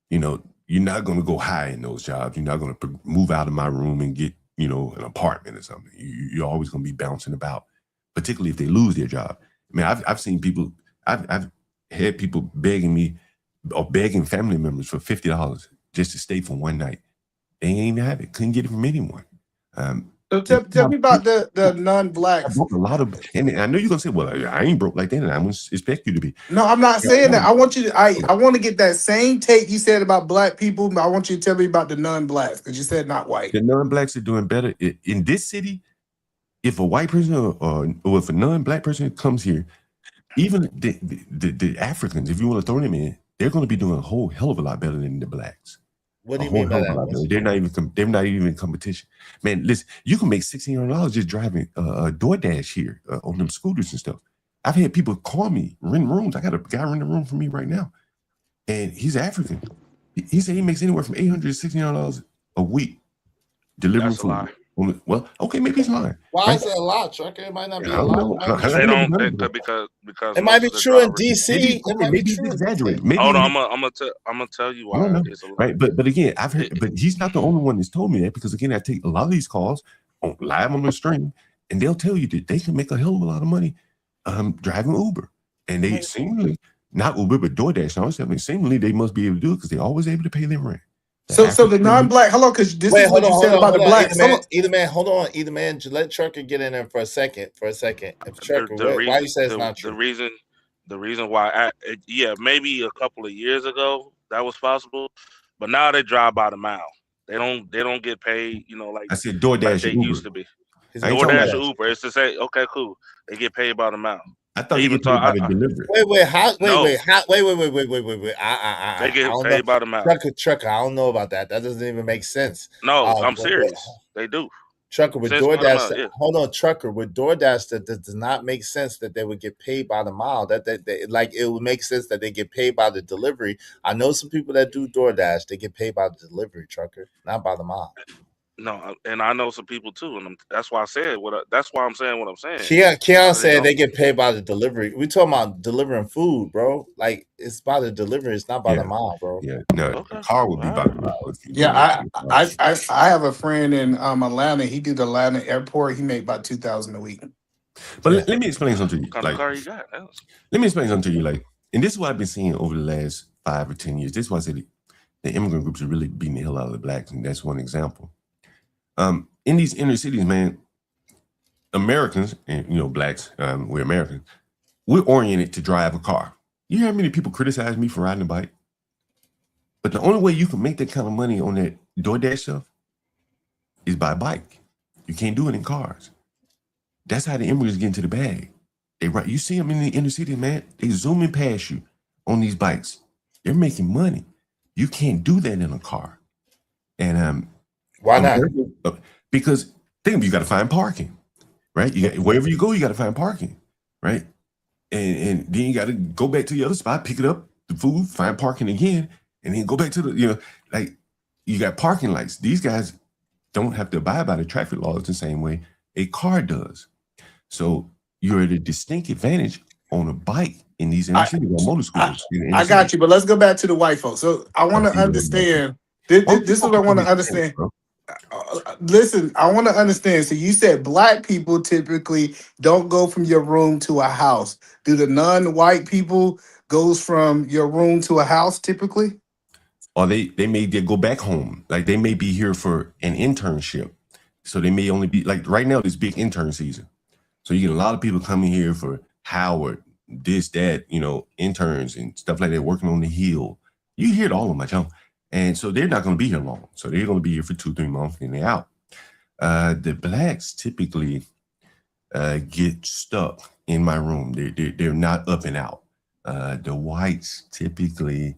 you're not going to go high in those jobs. You're not going to move out of my room and get, an apartment or something. You're always going to be bouncing about, particularly if they lose their job. I mean, I've seen people, I've had people begging me or begging family members for $50 just to stay for one night. They ain't even have it. Couldn't get it from anyone. So tell me about the non-blacks. A lot of, and I know you're gonna say, "Well, I ain't broke like that," and I wouldn't expect you to be. No, I'm not saying that. I want you to. I want to get that same take you said about black people. But I want you to tell me about the non-blacks, because you said not white. The non-blacks are doing better in this city. If a white person or if a non-black person comes here, even the Africans, if you want to throw them in, they're going to be doing a whole hell of a lot better than the blacks. What do you mean by that? They're not even in competition. Man, listen, you can make $1,600 just driving a DoorDash here on them scooters and stuff. I've had people call me, rent rooms. I got a guy renting a room for me right now, and he's African. He said he makes anywhere from $800 to $1,600 a week delivering That's a lie. food. Well, okay, maybe he's lying. Why is it a lot, Trucker? It might not be a lot. They don't because it might be true in DC. It might be exaggerated. Maybe hold on, I'm gonna tell you why it's a lot. Right, but again, I've heard, but he's not the only one that's told me that, because again, I take a lot of these calls live on the stream, and they'll tell you that they can make a hell of a lot of money driving Uber, and they seemingly not Uber but DoorDash. I mean, seemingly they must be able to do it because they're always able to pay their rent. So the non-black, hello, because this is what you said about the blacks. Either man, hold on, either man, let Trucker get in there for a second. If Trucker, why you say it's not true? The reason why, maybe a couple of years ago that was possible, but now they drive by the mile. They don't get paid, like I said DoorDash like they Uber. used to be. DoorDash or Uber. It's to say, okay, cool. They get paid by the mile. I thought you were talking about the delivery. Wait. They get paid by the mile. Trucker, I don't know about that. That doesn't even make sense. No, I'm serious. They do. Trucker with DoorDash. Hold on, Trucker with DoorDash. That does not make sense that they would get paid by the mile. That like it would make sense that they get paid by the delivery. I know some people that do DoorDash. They get paid by the delivery, Trucker, not by the mile. No, and I know some people too, and that's why I said that's why I'm saying what I'm saying. Keon said they get paid by the delivery. We talking about delivering food, bro. Like it's by the delivery. It's not by the mile, bro. Yeah, no, the car would be by the mile. Yeah, I have a friend in Atlanta. He did Atlanta airport. He made about $2,000 a week. But let me explain something to you. What kind of car you got? Let me explain something to you. Like, and this is what I've been seeing over the last 5 or 10 years. This is why I said the immigrant groups are really beating the hell out of the blacks, and that's one example. In these inner cities, man, Americans and blacks, we're Americans. We're oriented to drive a car. You hear how many people criticize me for riding a bike? But the only way you can make that kind of money on that DoorDash stuff is by bike. You can't do it in cars. That's how the immigrants get into the bag. You see them in the inner city, man. They zooming past you on these bikes. They're making money. You can't do that in a car. And Why not? because think of you got to find parking, right? You got, wherever you go, you got to find parking, right? And then you got to go back to the other spot, pick it up, the food, find parking again, and then go back to the like you got parking lights. These guys don't have to abide by the traffic laws the same way a car does. So you're at a distinct advantage on a bike in these inner cities or motor schools. I got you, but let's go back to the white folks. So I want to understand. This is what I want to understand. Listen, I want to understand. So you said black people typically don't go from your room to a house. Do the non-white people goes from your room to a house typically? Or they may go back home. Like they may be here for an internship. So they may only be like right now, this big intern season. So you get a lot of people coming here for Howard, this, that, interns and stuff like that, working on the Hill. You hear it all on my channel. And so they're not going to be here long. So they're going to be here for 2-3 months and they're out. The blacks typically get stuck in my room. They're not up and out. The whites typically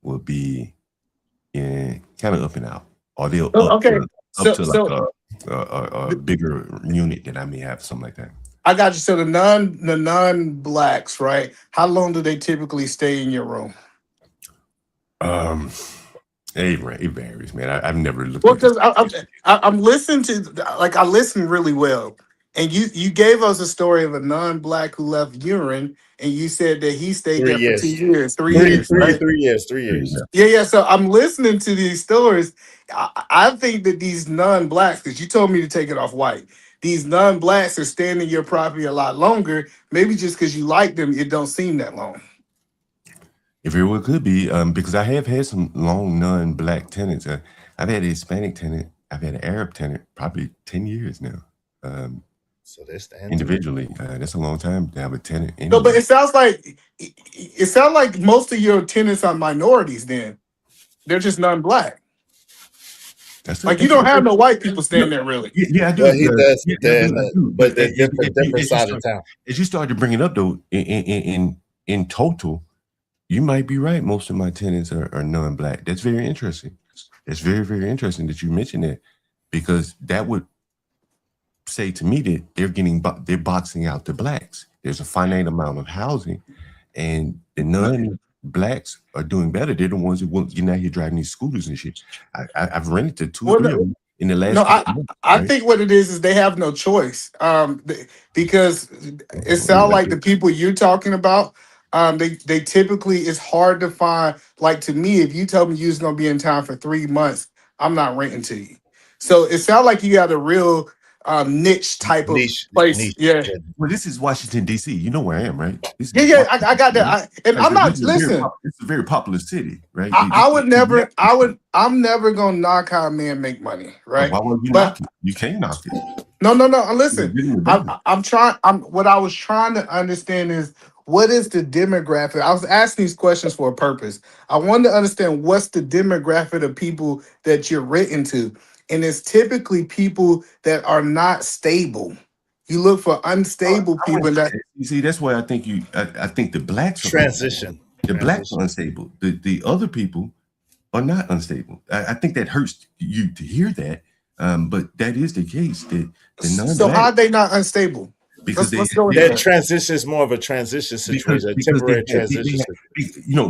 will be kind of up and out. Or they'll up to a bigger unit that I may have, something like that. I got you. So the non-blacks, right? How long do they typically stay in your room? It varies, man. I've never looked. Well, because I'm listening to, like, I listen really well, and you gave us a story of a non-black who left urine, and you said that he stayed there for 2 years, 3 years, right? 3 years, 3 years. Yeah. So I'm listening to these stories. I think that these non-blacks, because you told me to take it off white, these non-blacks are staying in your property a lot longer. Maybe just because you like them, it don't seem that long. It very well could be, because I have had some long non-black tenants. I've had a Hispanic tenant. I've had an Arab tenant, probably 10 years now. So they're staying individually. That's a long time to have a tenant. No, but it sounds like most of your tenants are minorities. Then they're just non-black. Like you don't have no white people staying there, really. Yeah, I do. Well, he does, but they're different side of town. As you start to bring it up, though, in total, you might be right. Most of my tenants are non-black. That's very interesting. It's very, very interesting that you mentioned that, because that would say to me that they're boxing out the blacks. There's a finite amount of housing, and the non-blacks are doing better. They're the ones that won't get out here driving these scooters and shit. I've rented to 2 or 3 of them in the last. I think what it is they have no choice. Because it sounds like the people you're talking about. They typically, it's hard to find. Like, to me, if you tell me you're gonna be in town for 3 months, I'm not renting to you. So it sounds like you got a real niche type of place. Yeah. Well, this is Washington D.C. You know where I am, right? I got that. I'm not. Listen, it's a very popular city, right? I'm never gonna knock how a man make money, right? Why would you knock it? You can't knock it. No. Listen, what I was trying to understand is, what is the demographic? I was asking these questions for a purpose. I wanted to understand what's the demographic of people that you're renting to. And it's typically people that are not stable. You look for unstable people. You see, that's why I think I think the blacks transition. The blacks are unstable. The other people are not unstable. I think that hurts you to hear that, but that is the case. So how are they not unstable? Because their transition is more of a transition situation, a temporary transition.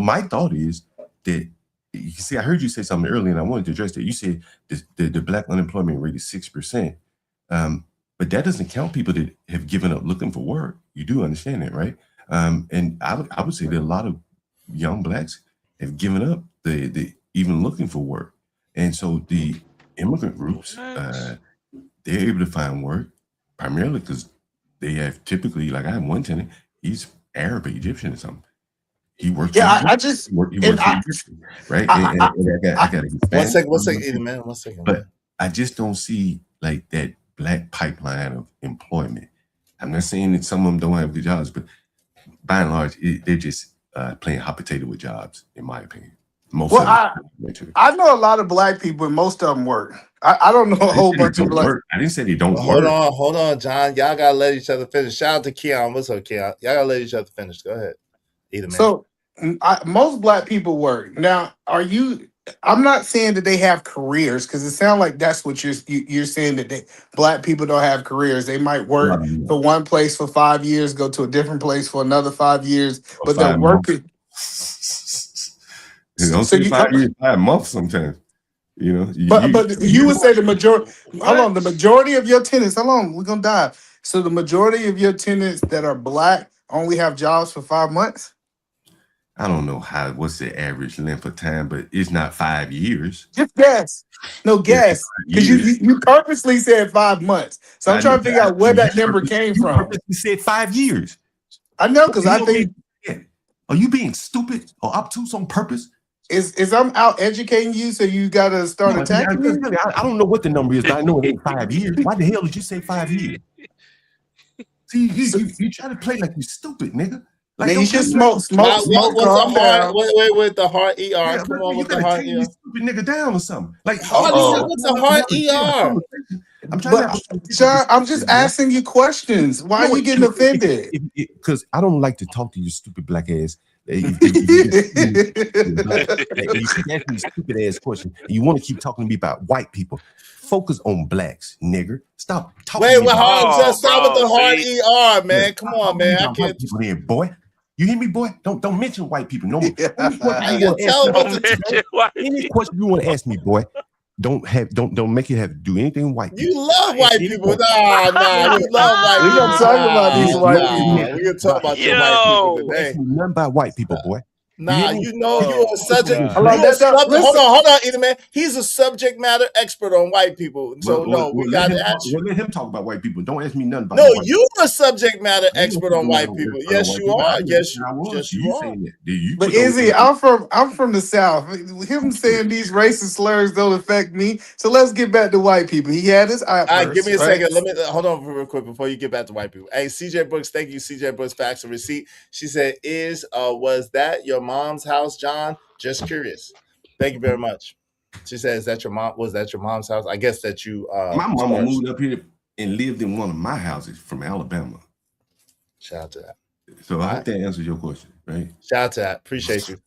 My thought is that, you see, I heard you say something earlier, and I wanted to address that. You said the black unemployment rate is 6%, but that doesn't count people that have given up looking for work. You do understand that, right? And I would say that a lot of young blacks have given up the even looking for work, and so the immigrant groups they're able to find work primarily because they have typically, like I have one tenant, he's Arab or Egyptian or something. He works. Yeah, right. I got one second, man. But I just don't see like that black pipeline of employment. I'm not saying that some of them don't have good jobs, but by and large, they're just playing hot potato with jobs, in my opinion. I know a lot of black people, and most of them work. I don't know a whole bunch of black. I didn't say they don't work. Hold on, John. Y'all gotta let each other finish. Shout out to Keon. What's up, Keon? Y'all gotta let each other finish. Go ahead. So most black people work. Now, are you I'm not saying that they have careers because it sounds like that's what you're saying that black people don't have careers. They might work for one place for 5 years, go to a different place for another 5 years, Or but they're 5 months. working. Don't So say you, 5 years, 5 months sometimes. You know, but you would say the majority. What? Hold on, the majority of your tenants. Hold on, we're gonna dive. So the majority of your tenants that are black only have jobs for 5 months. I don't know what's the average length of time, but it's not 5 years. Just guess. No, guess. Because you purposely said 5 months. So I'm trying to figure out where that number came from. You purposely said 5 years. I know, because I think. Are you being stupid or obtuse on purpose? Is I'm out educating you, so you gotta start attacking me? I don't know what the number is, but I know it ain't 5 years. Why the hell did you say 5 years? See, you try to play like you stupid, nigga. Like, man, you should smoke. What's the heart? Wait, the heart ER. Yeah, come on with the heart ER. You stupid nigga down or something. Like, what's the heart ER? I'm trying John, I'm just asking you questions. Why are you getting offended? Because I don't like to talk to you stupid black ass. You ask me stupid ass questions. You want to keep talking to me about white people. Focus on blacks, nigger. Stop talking. Wait, stop with the hard ER, man. Yeah, come on, man. I can't. People here, boy. You hear me, boy? Don't mention white people no more. Any question you want to ask me, boy? Don't make it have to do anything white people. You love white people. Nah. You love white people. We're gonna talk about these white people. We're gonna talk about the white people today. Nothing about white people, boy. Nah, you're a subject. Hold on, either man. He's a subject matter expert on white people. So we got to ask you. Let him talk about white people. Don't ask me nothing about. No, you're a subject matter expert on white people. Yes, you are. Yes, you are. But Izzy, I'm from the South. Him saying these racist slurs don't affect me. So let's get back to white people. He had his eye. All right, give me a second. Let me hold on real quick before you get back to white people. Hey, CJ Brooks, thank you, CJ Brooks, facts and receipt. She said, was that your mom's house, John? Just curious. Thank you very much. She said, was that your mom's house? I guess that you my mama moved up here and lived in one of my houses from Alabama. Shout out to that. So I hope that answers your question, right? Shout out to that. Appreciate you.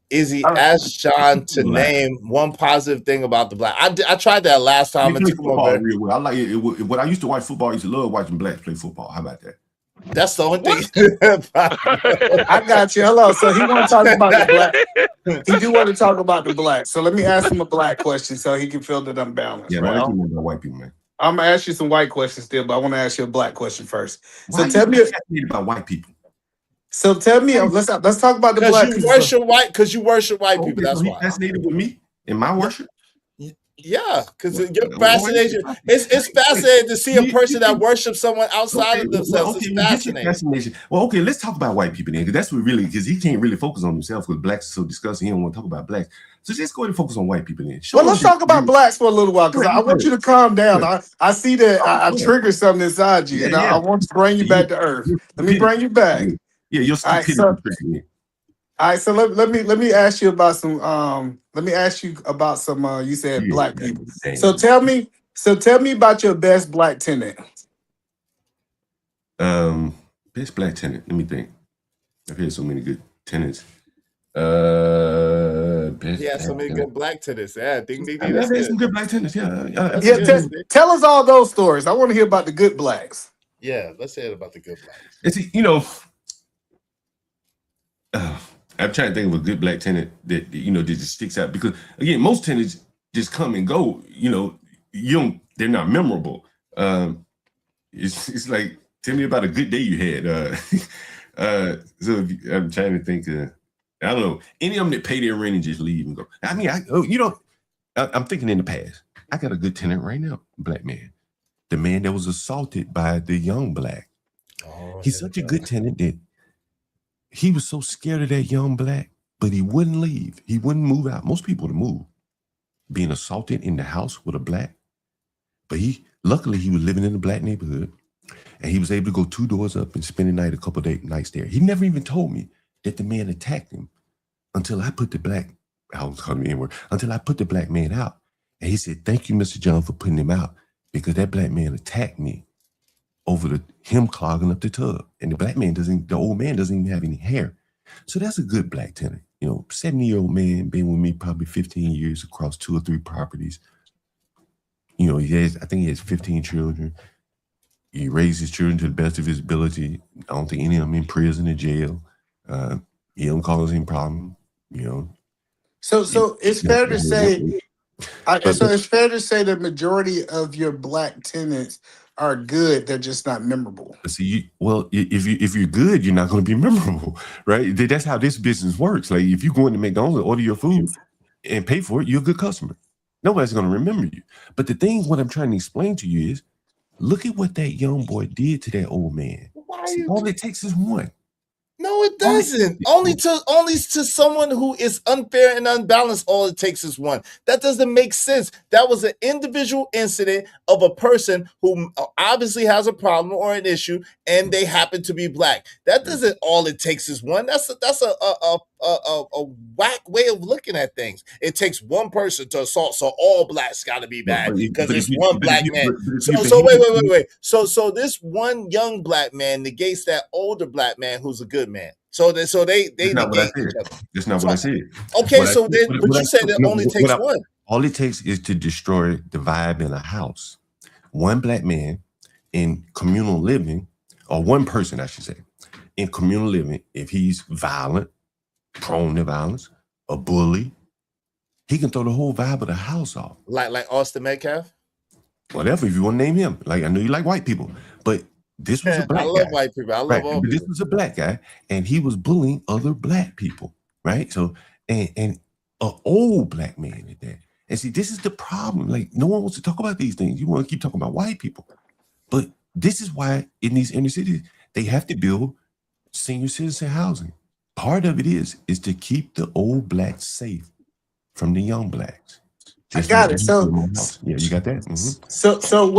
Izzy asked John to name one positive thing about the black. I tried that last time. Football real well. I like it. When I used to watch football, I used to love watching blacks play football. How about that? That's the only thing. I got you. Hello. So he want to talk about the black. He do want to talk about the black. So let me ask him a black question so he can feel that I'm balanced. Yeah, right? About white people, man. I'm gonna ask you some white questions still, but I want to ask you a black question first. So tell me about white people. So tell me, let's talk about the black. Because you worship white people. That's why. Fascinated with me in my worship. Yeah, because your fascination. It's fascinating to see a person that worships someone outside of themselves. It's fascinating. Well, okay, let's talk about white people then, because that's what really, because he can't really focus on himself because blacks are so disgusting. He don't want to talk about blacks. So just go ahead and focus on white people then. Let's talk about blacks for a little while, because I want you to calm down. I see that I triggered something inside you, and I want to bring you back to earth. Let me bring you back. Yeah, you're stupidity. All right, so let me ask you about some. You said black people. So tell me about your best black tenant. Best black tenant. Let me think. I've had so many good tenants. So many good black tenants. Yeah, ding. I've had some good black tenants. Tell us all those stories. I want to hear about the good blacks. Yeah, let's hear about the good blacks. It's I'm trying to think of a good black tenant that that just sticks out, because again, most tenants just come and go. They're not memorable. It's like, tell me about a good day you had. So I'm trying to think. I don't know, any of them that pay their rent and just leave and go. I mean, I'm thinking in the past. I got a good tenant right now, black man, the man that was assaulted by the young black. He's such a good tenant that he was so scared of that young black, but he wouldn't leave. He wouldn't move out. Most people would move, being assaulted in the house with a black. But luckily he was living in a black neighborhood, and he was able to go 2 doors up and spend the night, a couple of nights there. He never even told me that the man attacked him until I put the black, I was calling me N-word, until I put the black man out. And he said, "Thank you, Mr. John, for putting him out, because that black man attacked me over him clogging up the tub." And the old man doesn't even have any hair. So that's a good black tenant. 70-year-old man, been with me probably 15 years across 2 or 3 properties. I think he has 15 children. He raised his children to the best of his ability. I don't think any of them in prison or jail. He don't cause any problem. So it's fair to say, But so it's fair to say the majority of your black tenants are good. They're just not memorable. see, if you're good, you're not going to be memorable, right? That's how this business works. Like if you go into McDonald's and order your food and pay for it, you're a good customer. Nobody's going to remember you. But the thing, what I'm trying to explain to you is, look at what that young boy did to that old man. All it takes is one. No, it doesn't. Only to someone who is unfair and unbalanced, all it takes is one. That doesn't make sense. That was an individual incident of a person who obviously has a problem or an issue, and they happen to be black. That doesn't. All it takes is one. That's a whack way of looking at things. It takes one person to assault, so all blacks got to be bad because it's one black man. So wait. So this one young black man negates that older black man who's a good man. So they That's not what I negate said. each other. That's not what I said. Okay, What I so said- then, what- but what you I- said it no, only what takes I- one. All it takes is to destroy the vibe in a house. One black man in communal living, or one person, I should say, in communal living, if he's violent, prone to violence, a bully, he can throw the whole vibe of the house off. Like Austin Metcalf. Whatever, if you want to name him. Like, I know you like white people, but this was a black I love guy. white people. I love Right. all But this people. was a black guy, and he was bullying other black people, right? So, and an old black man at that. And see, this is the problem. Like, no one wants to talk about these things. You want to keep talking about white people. But this is why in these inner cities, they have to build senior citizen housing. Part of it is to keep the old blacks safe from the young blacks. I got it. So yeah, you got that? Mhm. So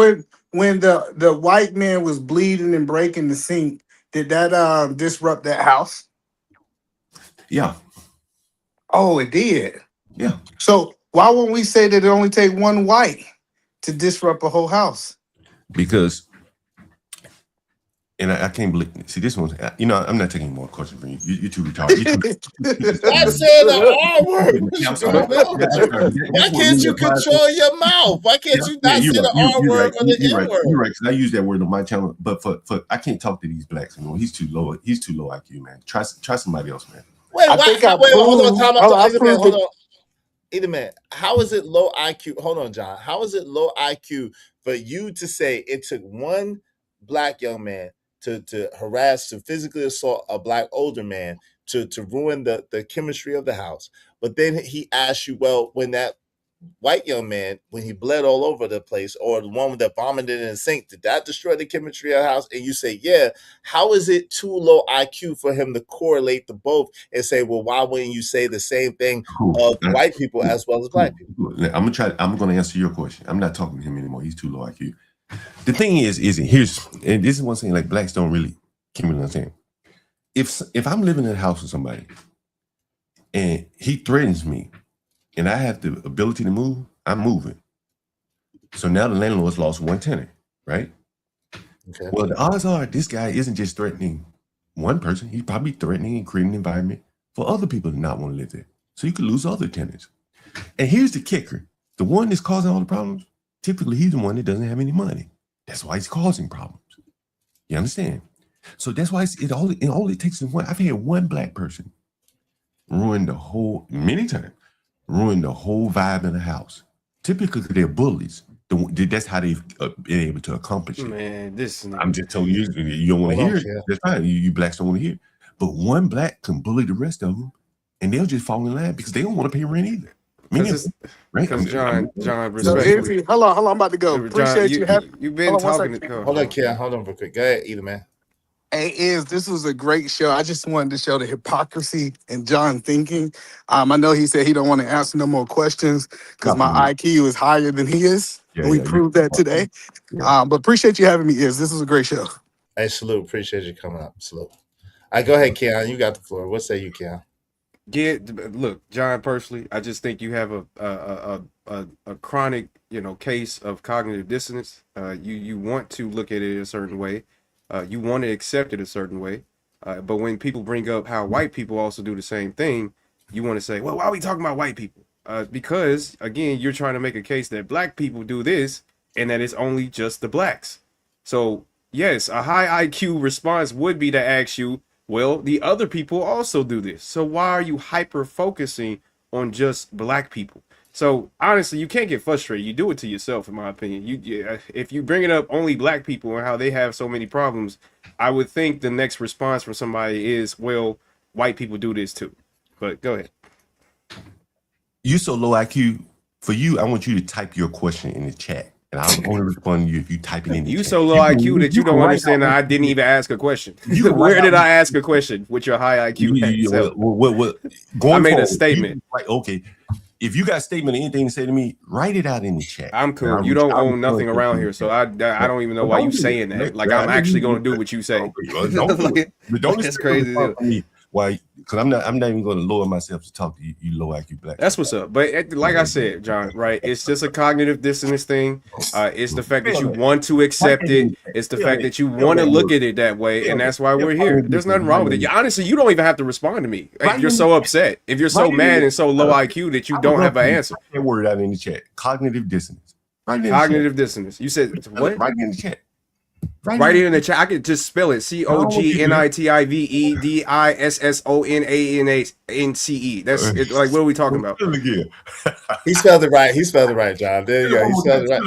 when the white man was bleeding and breaking the sink, did that disrupt that house? Yeah, Oh, it did. yeah. So why won't we say that it only take one white to disrupt a whole house? Because, and I can't believe, see, this one's, I'm not taking more questions from you. You're too retarded. I said the R word. I'm sorry. Why can't you control your mouth? Why can't you not say the R word or the N word? You're right, because I use that word on my channel, but for I can't talk to these blacks anymore. He's too low IQ, man. Try somebody else, man. Wait, hold on, time out. Hold on. Either man, how is it low IQ? Hold on, John. How is it low IQ for you to say it took one black young man to harass, to physically assault a black older man to ruin the chemistry of the house? But then he asked you, well, when that white young man, when he bled all over the place, or the one that vomited in the sink, did that destroy the chemistry of the house? And you say, yeah. How is it too low IQ for him to correlate the both and say, well, why wouldn't you say the same thing of white people as well as black people? I'm gonna answer your question. I'm not talking to him anymore. He's too low IQ. The thing is here's, and this is one thing like blacks can't really understand. If I'm living in a house with somebody and he threatens me and I have the ability to move, I'm moving. So now the landlord's lost one tenant, right? Okay. Well, the odds are this guy isn't just threatening one person. He's probably threatening and creating an environment for other people to not want to live there. So you could lose other tenants. And here's the kicker. The one that's causing all the problems, typically he's the one that doesn't have any money. That's why he's causing problems. You understand? So that's why all it takes is one. I've had one black person ruin the whole, many times, ruin the whole vibe in the house. Typically, they're bullies. That's how they've been able to accomplish it. Man, I'm just telling you, you don't want to hear it. That's fine. You blacks don't want to hear it. But one black can bully the rest of them, and they'll just fall in line because they don't want to pay rent either. Right? Because John, so Izzy, hold on, I'm about to go. John, Appreciate you having. You've been talking. Hold on, Ken. Hold on real quick. Go ahead, either man. Hey, this was a great show. I just wanted to show the hypocrisy in John thinking. I know he said he don't want to answer no more questions because my IQ is higher than he is. And we proved that today. But appreciate you having me, This was a great show. Hey, salute. Appreciate you coming up. Salute. All right, go ahead, Keon. You got the floor. What say you, Keon? Yeah, look, John, personally, I just think you have a chronic, case of cognitive dissonance. You want to look at it a certain way. You want to accept it a certain way. But when people bring up how white people also do the same thing, you want to say, well, why are we talking about white people? Because again, you're trying to make a case that black people do this and that it's only just the blacks. So yes, a high IQ response would be to ask you, well, the other people also do this. So why are you hyper focusing on just black people? So honestly, you can't get frustrated. You do it to yourself, in my opinion. If you bring it up only black people and how they have so many problems, I would think the next response from somebody is, well, white people do this too. But go ahead. You so low IQ. For you, I want you to type your question in the chat, and I'll only respond to you if you type it in the You chat. so low IQ that you don't understand that I didn't even ask a question. Where did I ask a question with your high IQ? I made a statement. Right, okay. If you got a statement or anything to say to me, write it out in the chat. I'm cool. You don't own nothing around here, so I don't even know why you saying that. Like I'm actually going to do what you say. Don't It's crazy. Why? Because I'm not even going to lower myself to talk to you, you low IQ black. That's what's up. But like I said, John, right? It's just a cognitive dissonance thing. It's the fact that you want to accept it. It's the fact that you want to look at it that way, and that's why we're here. There's nothing wrong with it. Honestly, you don't even have to respond to me if you're so upset. If you're so mad and so low IQ that you don't have an answer. That word out in the chat. Cognitive dissonance. Cognitive dissonance. You said what? Right in the chat. Right here in the chat. I could just spell it. COGNITIVEDISSONANANCE. That's it. Like, what are we talking about? He spelled it right. He spelled it right, John. There you go. He spelled it right.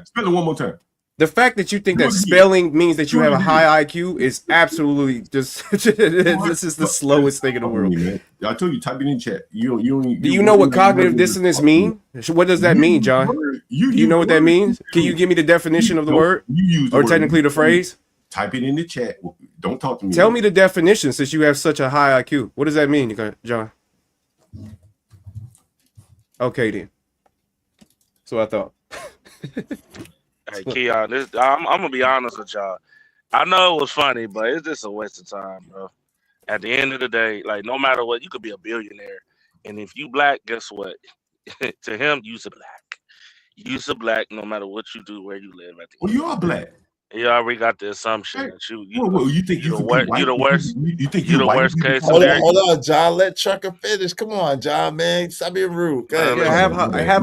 Spell it one more time. The fact that you think that spelling means that you have a high IQ is absolutely just this is the slowest thing in the world. I told you, type it in chat. Do you know what cognitive dissonance mean? What does that mean, John? Do you know what that means? Can you give me the definition of the word? Or technically the phrase? Type it in the chat. Don't talk to me. Tell me the definition since you have such a high IQ. What does that mean, John? Okay then. So I thought. Hey, Keon, I'm gonna be honest with y'all. I know it was funny, but it's just a waste of time, bro. At the end of the day, like no matter what, you could be a billionaire, and if you black, guess what? To him, you's a black. You's a black, no matter what you do, where you live. Well, you are black. You already got the assumption that you think you're the worst. You think you're the worst case Hold scenario. on, John. Let Trucker finish. Come on, John, man. Stop being rude. I have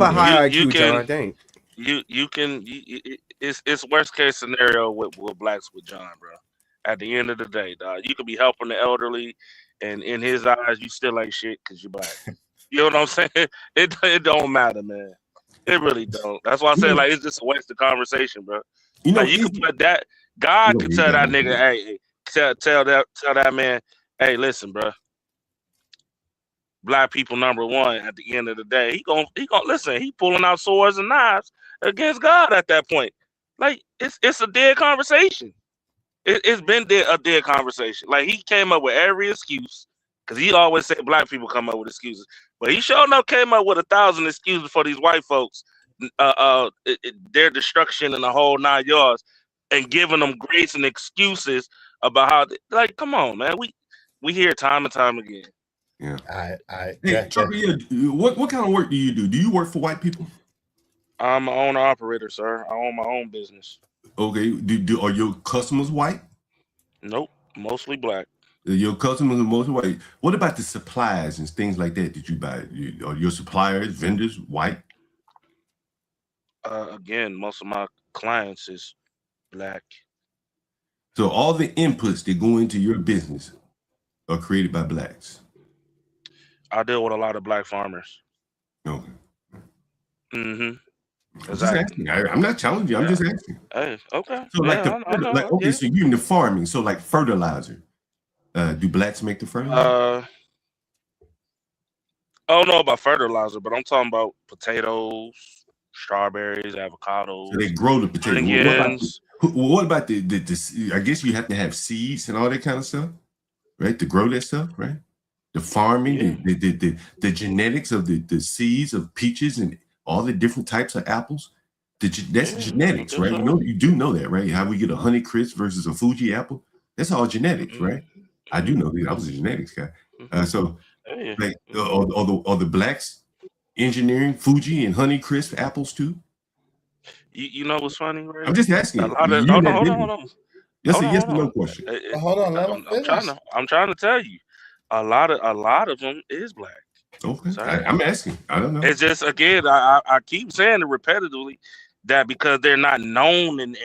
a high IQ, John. Dang. It's worst case scenario with blacks with John, bro. At the end of the day, dog, you could be helping the elderly, and in his eyes, you still ain't shit because you're black. You know what I'm saying? It don't matter, man. It really don't. That's why I say like it's just a waste of conversation, bro. You know, like, you can put that. God can tell that nigga, hey, tell that man, hey, listen, bro. Black people #1 at the end of the day. He gonna listen. He pulling out swords and knives against God at that point. Like it's a dead conversation. It's been a dead conversation. Like he came up with every excuse because he always said black people come up with excuses, but he sure enough came up with 1,000 excuses for these white folks, their destruction and the whole 9 yards, and giving them grace and excuses about how. Like, come on, man. We hear time and time again. Yeah. Hey, what kind of work do you do? Do you work for white people? I'm an owner operator, sir. I own my own business. Okay. Are your customers white? Nope. Mostly black. Your customers are mostly white. What about the supplies and things like that you buy? Are your suppliers, vendors white? Again, most of my clients is black. So all the inputs that go into your business are created by blacks. I deal with a lot of black farmers. Okay. Mm-hmm. Exactly. I'm not challenging you. I'm just asking. Hey, okay. So so you're in the farming. So like fertilizer. Do blacks make the fertilizer? I don't know about fertilizer, but I'm talking about potatoes, strawberries, avocados. So they grow the potatoes. Onions. What about the I guess you have to have seeds and all that kind of stuff, right? To grow that stuff, right? The farming, the genetics of the seeds of peaches and all the different types of apples. That's genetics, right? You do know that, right? How we get a Honey Crisp versus a Fuji apple. That's all genetics, right? I do know that. I was a genetics guy. Like, are the blacks engineering Fuji and Honey Crisp apples too? You know what's funny, right? I'm just asking. Hold on. That's a Hold on, yes hold or no on. question. Hold on, let him finish. I'm trying to tell you, a lot of them is black, Okay, sir. I'm asking. I don't know. It's just again, I keep saying it repetitively that because they're not known and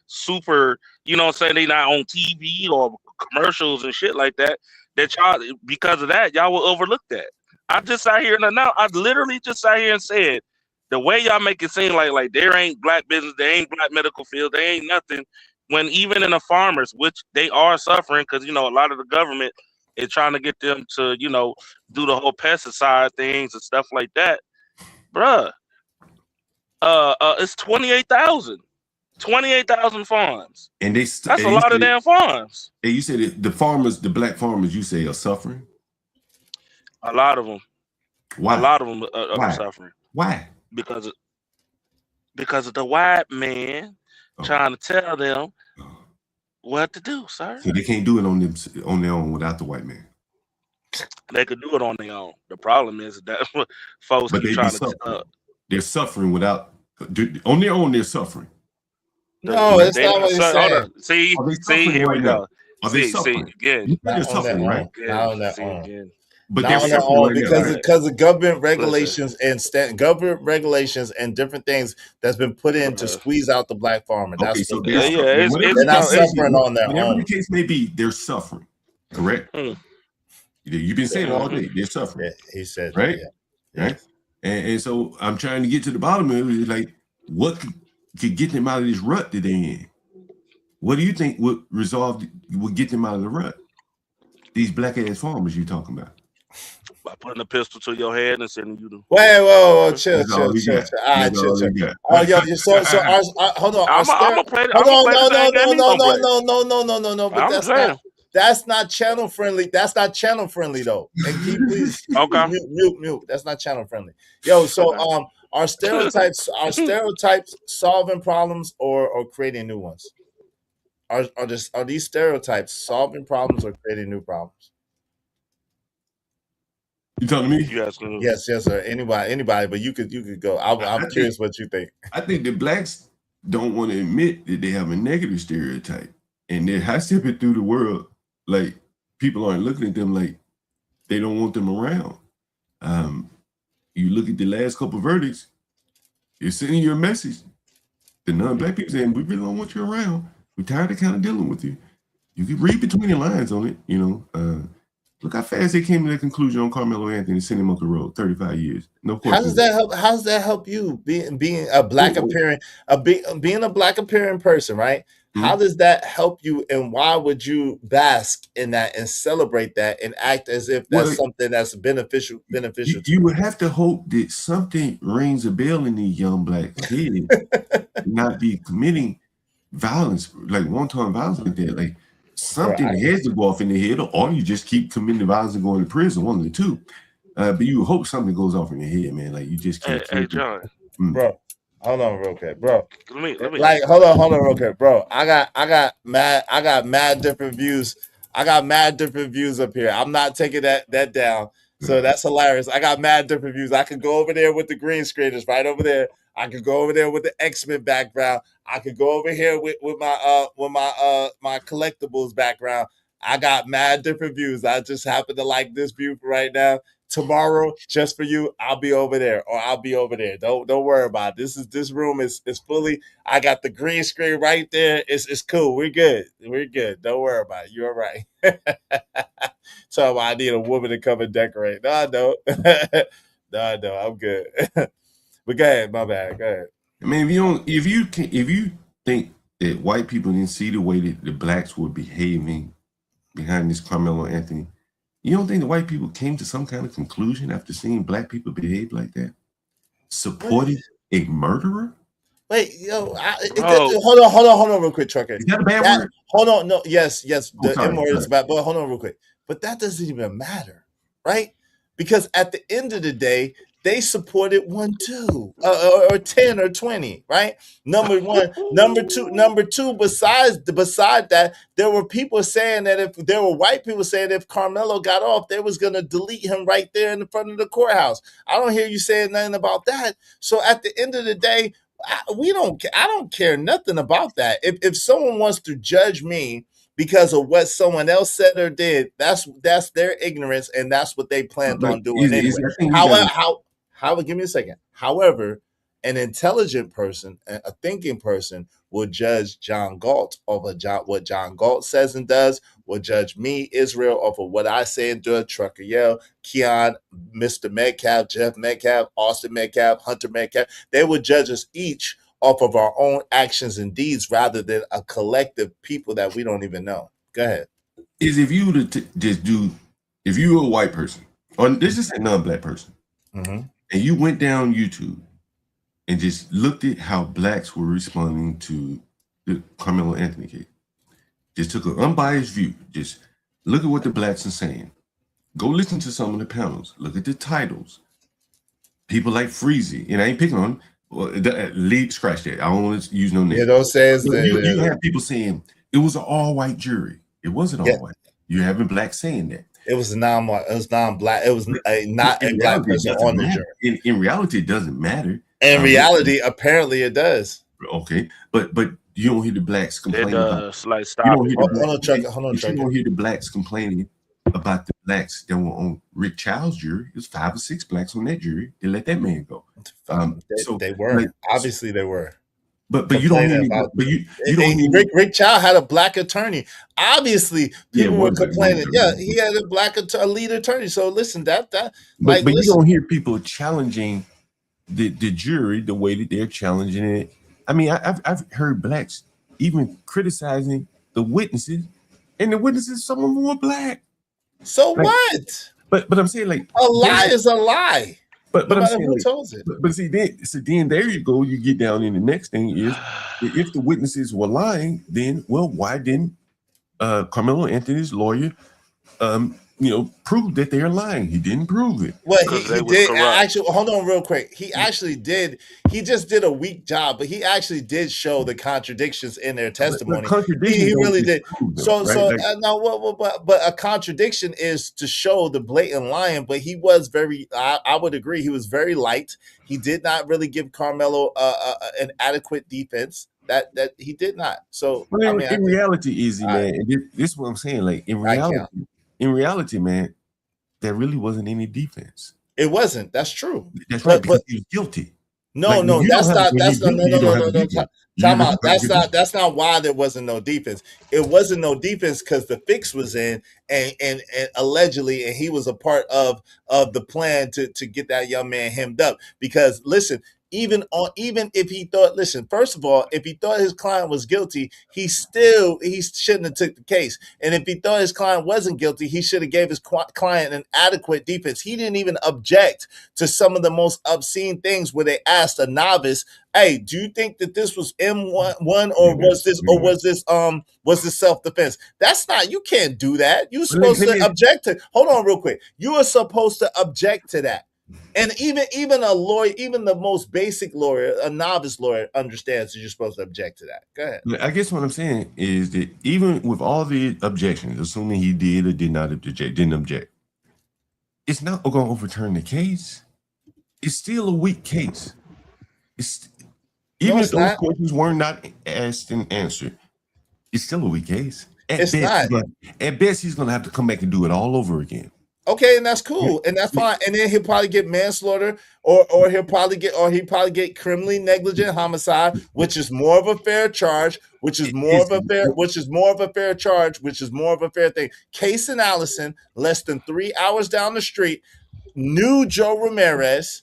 super, you know what I'm saying, they not on TV or commercials and shit like that, that y'all because of that, y'all will overlook that. I just sat here and now I literally just sat here and said the way y'all make it seem like there ain't black business, there ain't black medical field, there ain't nothing. When even in the farmers, which they are suffering because you know a lot of the government is trying to get them to do the whole pesticide things and stuff like that, bruh. It's 28,000 farms. And they That's a and you lot of said damn farms. and you said the farmers, the black farmers, you say are suffering. A lot of them. A Why? lot of them are Why? suffering Why? because of, because of the white man Oh, trying to tell them oh. what to do, sir. So they can't do it on their own without the white man. They could do it on their own. The problem is that folks But keep they be trying to suffering. They're suffering without on their own. They're suffering. No, Correct? it's they not not what he's hold saying. up. See, Are they see, suffering here right we now? go. Are they See suffering? again. You say they're Not on their suffering, right? own. Not Again. on their See own. again. But Not they're on their suffering own right now, because right? of government Listen, regulations and government regulations and different things that's been put in to bruh. squeeze out the black farmer. Okay, That's so what they're Yeah, suffering. Whatever it's they're the not case may no, be, suffering on their whatever the own. case may be, they're suffering. Correct? mm, You've been saying all mm-hmm. day they're suffering, Yeah, he said that. right? Yeah, Right? yes. And so I'm trying to get to the bottom of it. Like, what could get them out of this rut that they're in? What do you think would get them out of the rut? These black ass farmers you talking about? By putting a pistol to your head and sending you to Wait, whoa, chill, That's all chill, we chill, got. chill. All right, That's chill, all chill. we got. Oh, yo, so hold on, our I'm stereo. gonna play. Hold I'm gonna on, play the no, no, same game no, he no, gonna no, play. no, no, no, no, no, no. But I'm saying. that's not channel friendly. That's not channel friendly though. And keep please Okay. mute. That's not channel friendly. Yo, so Okay. are stereotypes solving problems or creating new ones? Are these stereotypes solving problems or creating new problems? You talking to me? You asking? Yes, yes, sir. Anybody, but you could go. I'm I think curious what you think. I think the blacks don't want to admit that they have a negative stereotype, and they're high stepping through the world. Like, people aren't looking at them like they don't want them around. Um, you look at the last couple of verdicts, it's sending you a message. The non-black people saying, we really don't want you around. We're tired of kind of dealing with you. You can read between the lines on it. Look how fast they came to the conclusion on Carmelo Anthony and sent him off the road, 35 years. No How does question. that help? How does that help you being a black Oh, appearing being a black appearing person, right? How hmm? does that help you, and why would you bask in that and celebrate that and act as if that's Well, something that's beneficial you, to you would have to hope that something rings a bell in these young blacks' head, not be committing violence, like one-time violence like that. Like, something right? has to go off in the head, or you just keep committing the violence and going to prison, one of the two. But you hope something goes off in your head, man. Like, you just can't Hey, keep it. John. Bro, hold on real quick, bro. Let me Like, ask you hold something. on real quick, bro. I got mad different views. I got mad different views up here. I'm not taking that down. So that's hilarious. I got mad different views. I could go over there with the green screeners right over there. I could go over there with the X-Men background. I could go over here with my collectibles background. I got mad different views. I just happen to like this view right now. Tomorrow, just for you, I'll be over there, or I'll be over there. Don't worry about it. This room is fully. I got the green screen right there. It's cool. We're good. We're good. Don't worry about it. You're right. So I need a woman to come and decorate. No, I don't. No, I don't. I'm good. But go ahead. My bad. Go ahead. I mean, if you think that white people didn't see the way that the blacks were behaving behind this Carmelo Anthony, you don't think the white people came to some kind of conclusion after seeing black people behave like that? Supported a murderer? Wait, Bro, hold on, real quick, Trucker. Is that a bad That word? hold on, no, yes, Oh, the sorry. M word is Sorry. bad, but hold on, real quick. But that doesn't even matter, right? Because at the end of the day, they supported 1, 2, or 10 or 20, right? Number one, number two. Beside that, there were people saying that if there were white people saying if Carmelo got off, they was gonna delete him right there in the front of the courthouse. I don't hear you saying nothing about that. So at the end of the day, I don't care nothing about that. If someone wants to judge me because of what someone else said or did, that's their ignorance, and that's what they planned But on doing anyway. I think you However, gotta. give me a second. However, an intelligent person, a thinking person, will judge John Galt over what John Galt says and does. Will judge me, Israel, over what I say and do. Trucker Yell, Keon, Mr. Metcalf, Jeff Metcalf, Austin Metcalf, Hunter Metcalf. They would judge us each off of our own actions and deeds rather than a collective people that we don't even know. Go ahead. Is if you were to just do, if you were a white person, or let's just say non-black person, Mm-hmm. and you went down YouTube and just looked at how blacks were responding to the Carmelo Anthony case, just took an unbiased view, just look at what the blacks are saying. Go listen to some of the panels. Look at the titles. People like Freezy, and I ain't picking on lead. Scratch that. I don't want to use no name. You know, says You have people saying it was an all-white jury. It wasn't all white. You're having blacks saying that. It was non-black. It was not a black person on the jury. In reality, it doesn't matter. In reality, apparently, it does. Okay, but you don't hear the blacks complaining. Like, stop. Hold on, Chuck. Hold on, Chuck. You don't hear the blacks complaining about the blacks that were on Rick Child's jury. It was 5 or 6 blacks on that jury. They let that man go. They were. Obviously, they were. But you don't hear about. But you don't hear. Rick Child had a black attorney. Obviously, people were complaining. Yeah, he had a lead attorney. So listen, but you don't hear people challenging the jury the way that they're challenging it. I mean, I've heard blacks even criticizing the witnesses, and the witnesses, some of them were black. So what? But I'm saying, like, a lie is a lie. But no I'm matter saying, who like, tells it. But see, then there you go. You get down in the next thing is, if the witnesses were lying, then why didn't Carmelo Anthony's lawyer, prove that they're lying? He didn't prove it. Well, he did actually. Hold on, real quick. He actually did. He just did a weak job, but he actually did show the contradictions in their testimony. He really did. But a contradiction is to show the blatant lying. But he was very. I would agree. He was very light. He did not really give Carmelo an adequate defense. That he did not. So in reality, Easy man, and this is what I'm saying. Like in reality, man, there really wasn't any defense. It wasn't. That's true. That's right, because he was guilty. No, that's not. Time out. That's not why there wasn't no defense. It wasn't no defense because the fix was in, and allegedly, and he was a part of the plan to get that young man hemmed up. Because listen, even if he thought, first of all, if he thought his client was guilty, he shouldn't have took the case. And if he thought his client wasn't guilty, he should have gave his client an adequate defense. He didn't even object to some of the most obscene things where they asked a novice, "Hey, do you think that this was M1 or was this self-defense?" That's not, you can't do that. You're supposed to object to. Hold on real quick. You are supposed to object to that. And even a lawyer, even the most basic lawyer, a novice lawyer, understands that you're supposed to object to that. Go ahead. I guess what I'm saying is that even with all the objections, assuming he did or did not didn't object, it's not going to overturn the case. It's still a weak case. Even if those questions were not asked and answered, it's still a weak case. At best, he's going to have to come back and do it all over again. Okay, and that's cool, and that's fine. And then he'll probably get manslaughter, or he'll probably get criminally negligent homicide, which is more of a fair charge, which is more of a fair thing. Case in Allison, less than 3 hours down the street, knew Joe Ramirez,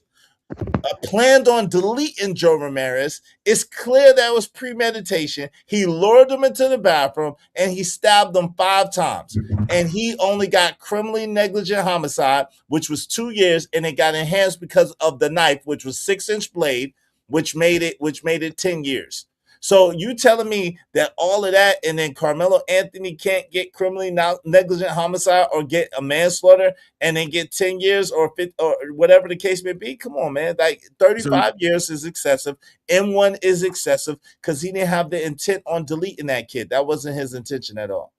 planned on deleting Joe Ramirez. It's clear that was premeditation. He lured him into the bathroom and he stabbed him 5 times. And he only got criminally negligent homicide, which was 2 years, and it got enhanced because of the knife, which was 6-inch blade, which made it 10 years. So you telling me that all of that, and then Carmelo Anthony can't get criminally negligent homicide or get a manslaughter and then get 10 years or 50, or whatever the case may be? Come on, man. Like 35 years is excessive. M1 is excessive because he didn't have the intent on deleting that kid. That wasn't his intention at all.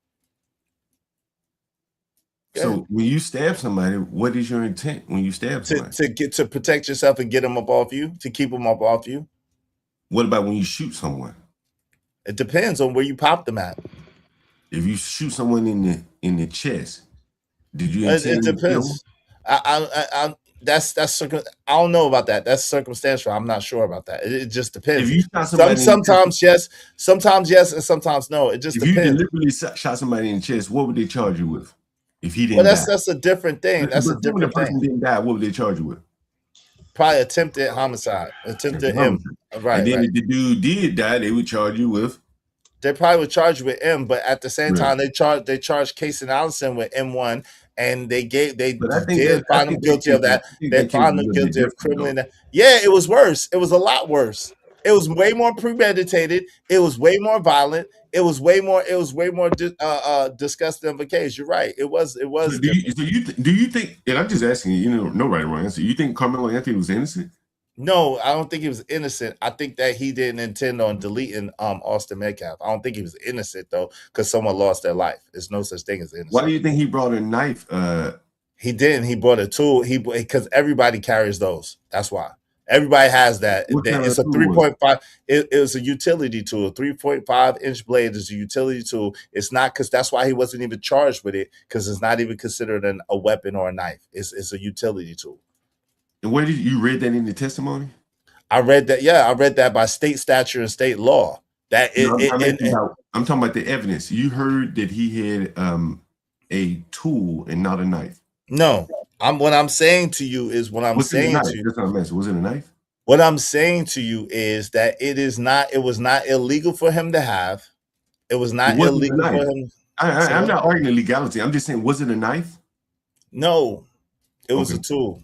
So when you stab somebody, what is your intent when you stab somebody? To protect yourself and get them up off you, to keep them up off you. What about when you shoot someone? It depends on where you pop them at. If you shoot someone in the chest, did you It intend to kill them? depends. That's I don't know about that. That's circumstantial. I'm not sure about that. It just If depends. you shot somebody in the chest, sometimes yes, and sometimes no. It just if you depends. deliberately shot somebody in the chest, what would they charge you with? If he Well, didn't die, that's a different thing. That's a but when the different person thing. didn't die, what would they charge you with? Probably attempted homicide, attempted M. Right, And then right. if the dude did die, they would charge you with. They probably would charge you with M, but at the same Right. time, they charged Casey and Allison with M1, and they But I did find them guilty of that. They found them guilty of criminal. Yeah, it was worse. It was a lot worse. It was way more premeditated. It was way more violent. It was way more disgusting of a case. You're right. It was So different. do you think? And I'm just asking you, no right or wrong answer. You think Carmelo Anthony was innocent? No, I don't think he was innocent. I think that he didn't intend on deleting Austin Metcalf. I don't think he was innocent though, because someone lost their life. There's no such thing as innocent. Why do you think he brought a knife? He didn't. He brought a tool. Because everybody carries those. That's why. Everybody has that. It's a 3.5. It was a utility tool. A 3.5-inch blade is a utility tool. It's not because that's why he wasn't even charged with it, because it's not even considered a weapon or a knife. It's a utility tool. And where did you read that in the testimony? I read that. Yeah, I read that by state statute and state law. I'm talking about the evidence. You heard that he had a tool and not a knife. No, what I'm saying to you is what I'm saying to you. That's what I'm asking. Was it a knife? What I'm saying to you is that it was not illegal for him to have. It was not illegal for him. I'm not arguing legality. I'm just saying, was it a knife? No, it was a tool.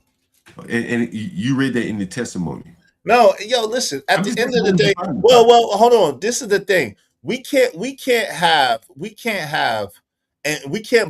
And you read that in the testimony. No, yo, listen. At the end of the day, well, hold on. This is the thing. We can't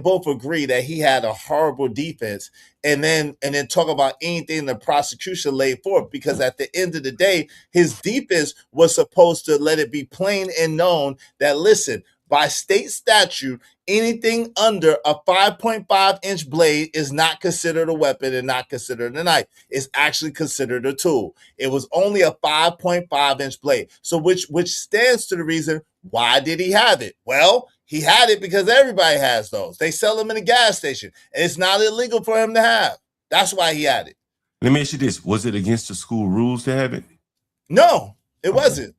both agree that he had a horrible defense and then talk about anything the prosecution laid forth, because at the end of the day, his defense was supposed to let it be plain and known that, listen, by state statute, anything under a 5.5-inch blade is not considered a weapon and not considered a knife. It's actually considered a tool. It was only a 5.5-inch blade. So which stands to the reason, why did he have it? Well, he had it because everybody has those. They sell them in a gas station. And it's not illegal for him to have. That's why he had it. Let me ask you this. Was it against the school rules to have it? No, it wasn't.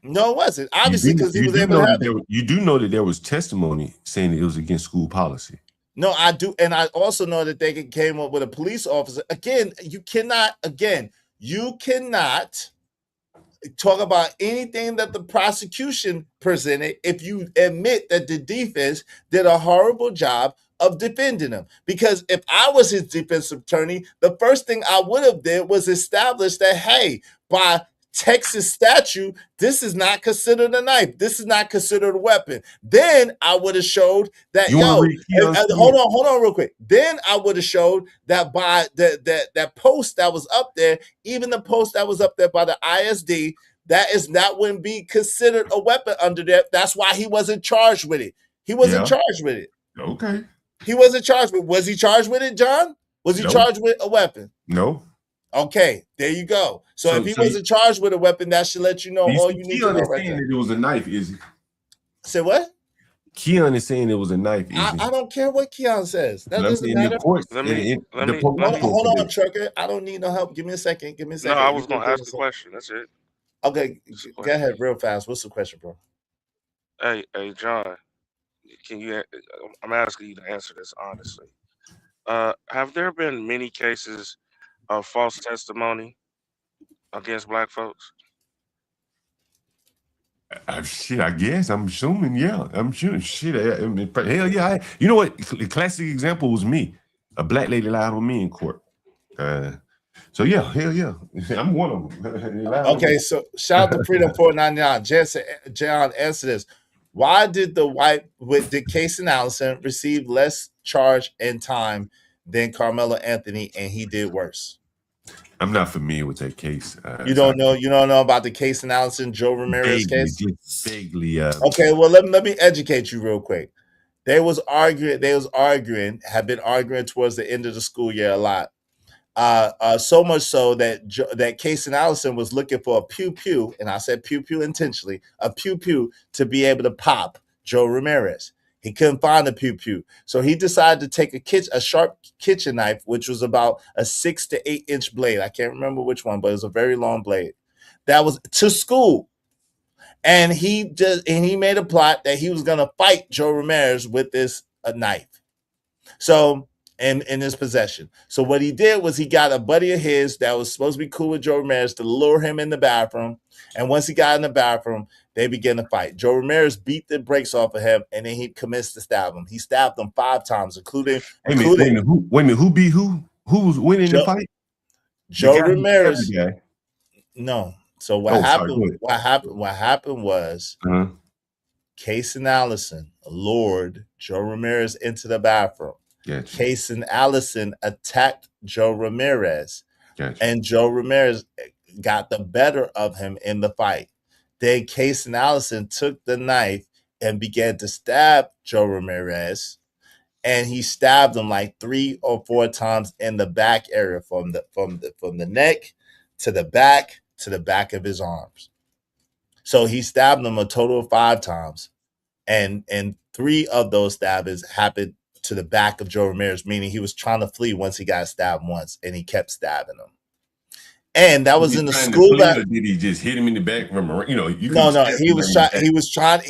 No, it wasn't. Obviously, because he was able to have it. You do know that there was testimony saying that it was against school policy. No, I do. And I also know that they came up with a police officer. Again, you cannot talk about anything that the prosecution presented if you admit that the defense did a horrible job of defending him. Because if I was his defense attorney, the first thing I would have did was establish that, hey, by Texas statute, this is not considered a knife. This is not considered a weapon. Then I would have showed that, hold on real quick. Then I would have showed that by that post that was up there, even the post that was up there by the ISD, that wouldn't be considered a weapon under there. That's why he wasn't charged with it. He wasn't charged with it. Okay. He wasn't charged with. Was he charged with it, John? Was he charged with a weapon? No. Okay, there you go. So if he wasn't charged with a weapon, that should let you know all you need to know right there. That it was a knife, is it? Say what? Keon is saying it was a knife. I don't care what Keon says. That doesn't matter. Hold on, Trucker. I don't need no help. Give me a second. No, I was going to ask a question. That's it. Okay, go ahead real fast. What's the question, bro? Hey, John, I'm asking you to answer this honestly. Have there been many cases of false testimony against black folks? I guess. I'm assuming, yeah. I'm sure. Hell yeah. You know what? The classic example was me. A black lady lied on me in court. So yeah, hell yeah. I'm one of them. Okay, so shout out to Freedom 499. John, answer this. Why did did Casey and Allison receive less charge and time than Carmelo Anthony, and he did worse? I'm not familiar with that case. You don't know about the Casey and Allison, Joe Ramirez case? Vaguely. Okay, well let me educate you real quick. They was arguing, have been arguing towards the end of the school year a lot. So much so that Case and Allison was looking for a pew pew, and I said pew pew intentionally, a pew pew to be able to pop Joe Ramirez. He couldn't find a pew pew, so he decided to take a sharp kitchen knife, which was about a 6 to 8 inch blade. I can't remember which one, but it was a very long blade. That was to school, and he made a plot that he was going to fight Joe Ramirez with this knife. So in his possession. So what he did was he got a buddy of his that was supposed to be cool with Joe Ramirez to lure him in the bathroom. And once he got in the bathroom, they began to fight. Joe Ramirez beat the brakes off of him, and then he commenced to stab him. He stabbed him 5 times, including Wait a minute. Who beat who? Who was winning the fight? The Joe guy who stabbed Ramirez. the guy. No. So Oh, sorry, go ahead. what happened was Case and Allison lured Joe Ramirez into the bathroom. Gotcha. Case and Allison attacked Joe Ramirez, Gotcha. and Joe Ramirez got the better of him in the fight. Then Case and Allison took the knife and began to stab Joe Ramirez, and he stabbed him like 3 or 4 times in the back area, from the neck to the back of his arms. So he stabbed him a total of 5 times, and 3 of those stabbings happened to the back of Joe Ramirez, meaning he was trying to flee once he got stabbed once, and he kept stabbing him. And that was in the school. Did he just hit him in the back from? No. He was trying.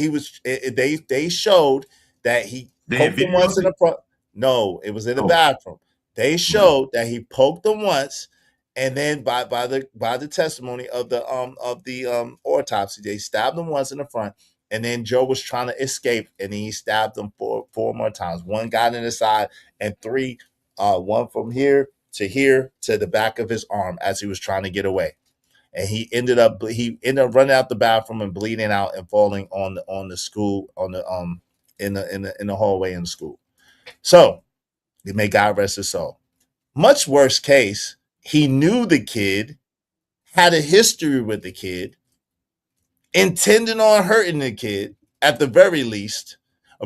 They showed that he poked him once in the front. No, it was in the bathroom. They showed that he poked him once, and then by the testimony of the autopsy, they stabbed him once in the front. And then Joe was trying to escape, and then he stabbed him four more times. 1 got in the side, and 3, 1 from here to the back of his arm as he was trying to get away. And he ended up running out the bathroom and bleeding out and falling on the school in the hallway in the school. So, may God rest his soul. Much worse case, he knew the kid, had a history with the kid, intended on hurting the kid at the very least,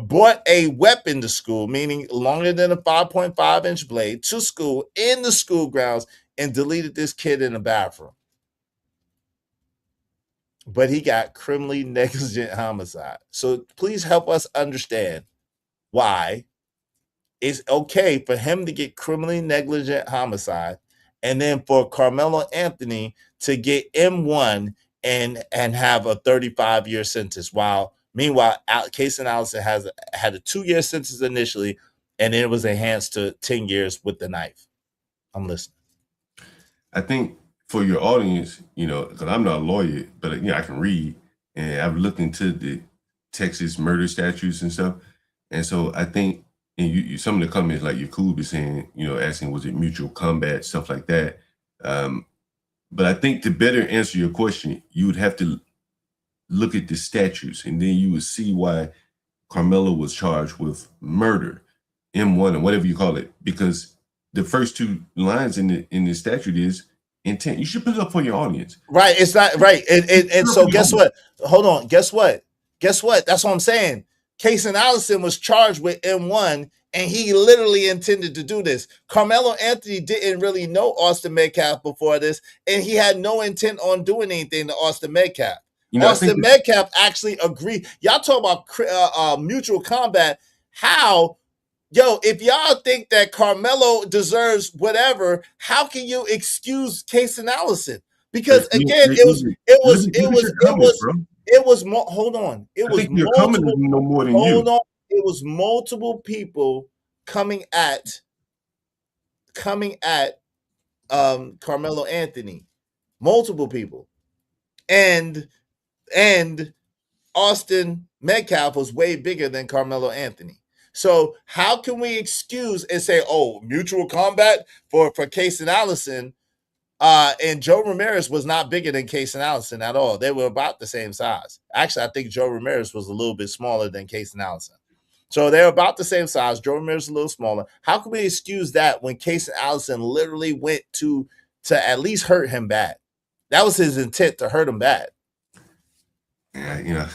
brought a weapon to school, meaning longer than a 5.5-inch blade, to school in the school grounds, and deleted this kid in the bathroom. But he got criminally negligent homicide. So please help us understand why it's okay for him to get criminally negligent homicide, and then for Carmelo Anthony to get M1 and have a 35-year sentence, while meanwhile Case and Allison had a 2-year sentence initially, and then it was enhanced to 10 years with the knife. I'm listening. I think for your audience, because I'm not a lawyer, but I can read, and I've looked into the Texas murder statutes and stuff, and so I think, and some of the comments like Yakub is saying, asking was it mutual combat, stuff like that. But I think to better answer your question, you would have to look at the statutes, and then you would see why Carmelo was charged with murder, M1 or whatever you call it, because the first 2 lines in the statute is intent. You should put it up for your audience. Right. It's not right. And so guess what? Hold on. Guess what? That's what I'm saying. Case and Allison was charged with M1, and he literally intended to do this. Carmelo Anthony didn't really know Austin Metcalf before this, and he had no intent on doing anything to Austin Metcalf. Austin Metcalf actually agreed. Y'all talk about mutual combat. How, if y'all think that Carmelo deserves whatever, how can you excuse Case and Allison? Because again, it was more. Hold on. It was multiple. No more than hold on. It was multiple people coming at Carmelo Anthony. Multiple people, and Austin Metcalf was way bigger than Carmelo Anthony. So how can we excuse and say, oh, mutual combat for Case and Allison? And Joe Ramirez was not bigger than Case and Allison at all. They were about the same size. Actually, I think Joe Ramirez was a little bit smaller than Case and Allison. So they're about the same size. Joe Ramirez is a little smaller. How can we excuse that when Case and Allison literally went to at least hurt him bad? That was his intent, to hurt him bad. Yeah,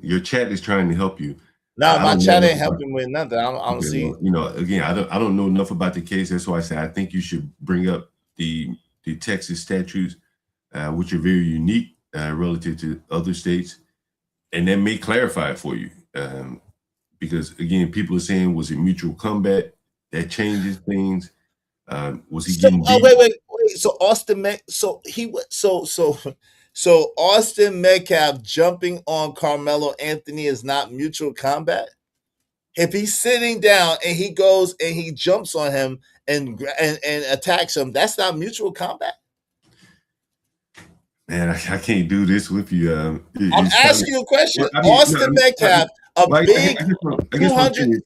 your chat is trying to help you. No, I my don't know chat enough ain't about. helping with nothing. I don't Okay, see. well, again, I don't know enough about the case. That's why I say I think you should bring up the Texas statutes, which are very unique relative to other states, and that may clarify it for you. Because again, people are saying, was it mutual combat that changes things? Was he So, getting oh, beat? wait. So so Austin Metcalf jumping on Carmelo Anthony is not mutual combat. If he's sitting down and he goes and he jumps on him and attacks him, that's not mutual combat. Man, I can't do this with you. I'm It's kind of, asking you a question. well, I mean, no, Austin Metcalf, a well, big I guess what I'm 200. saying is,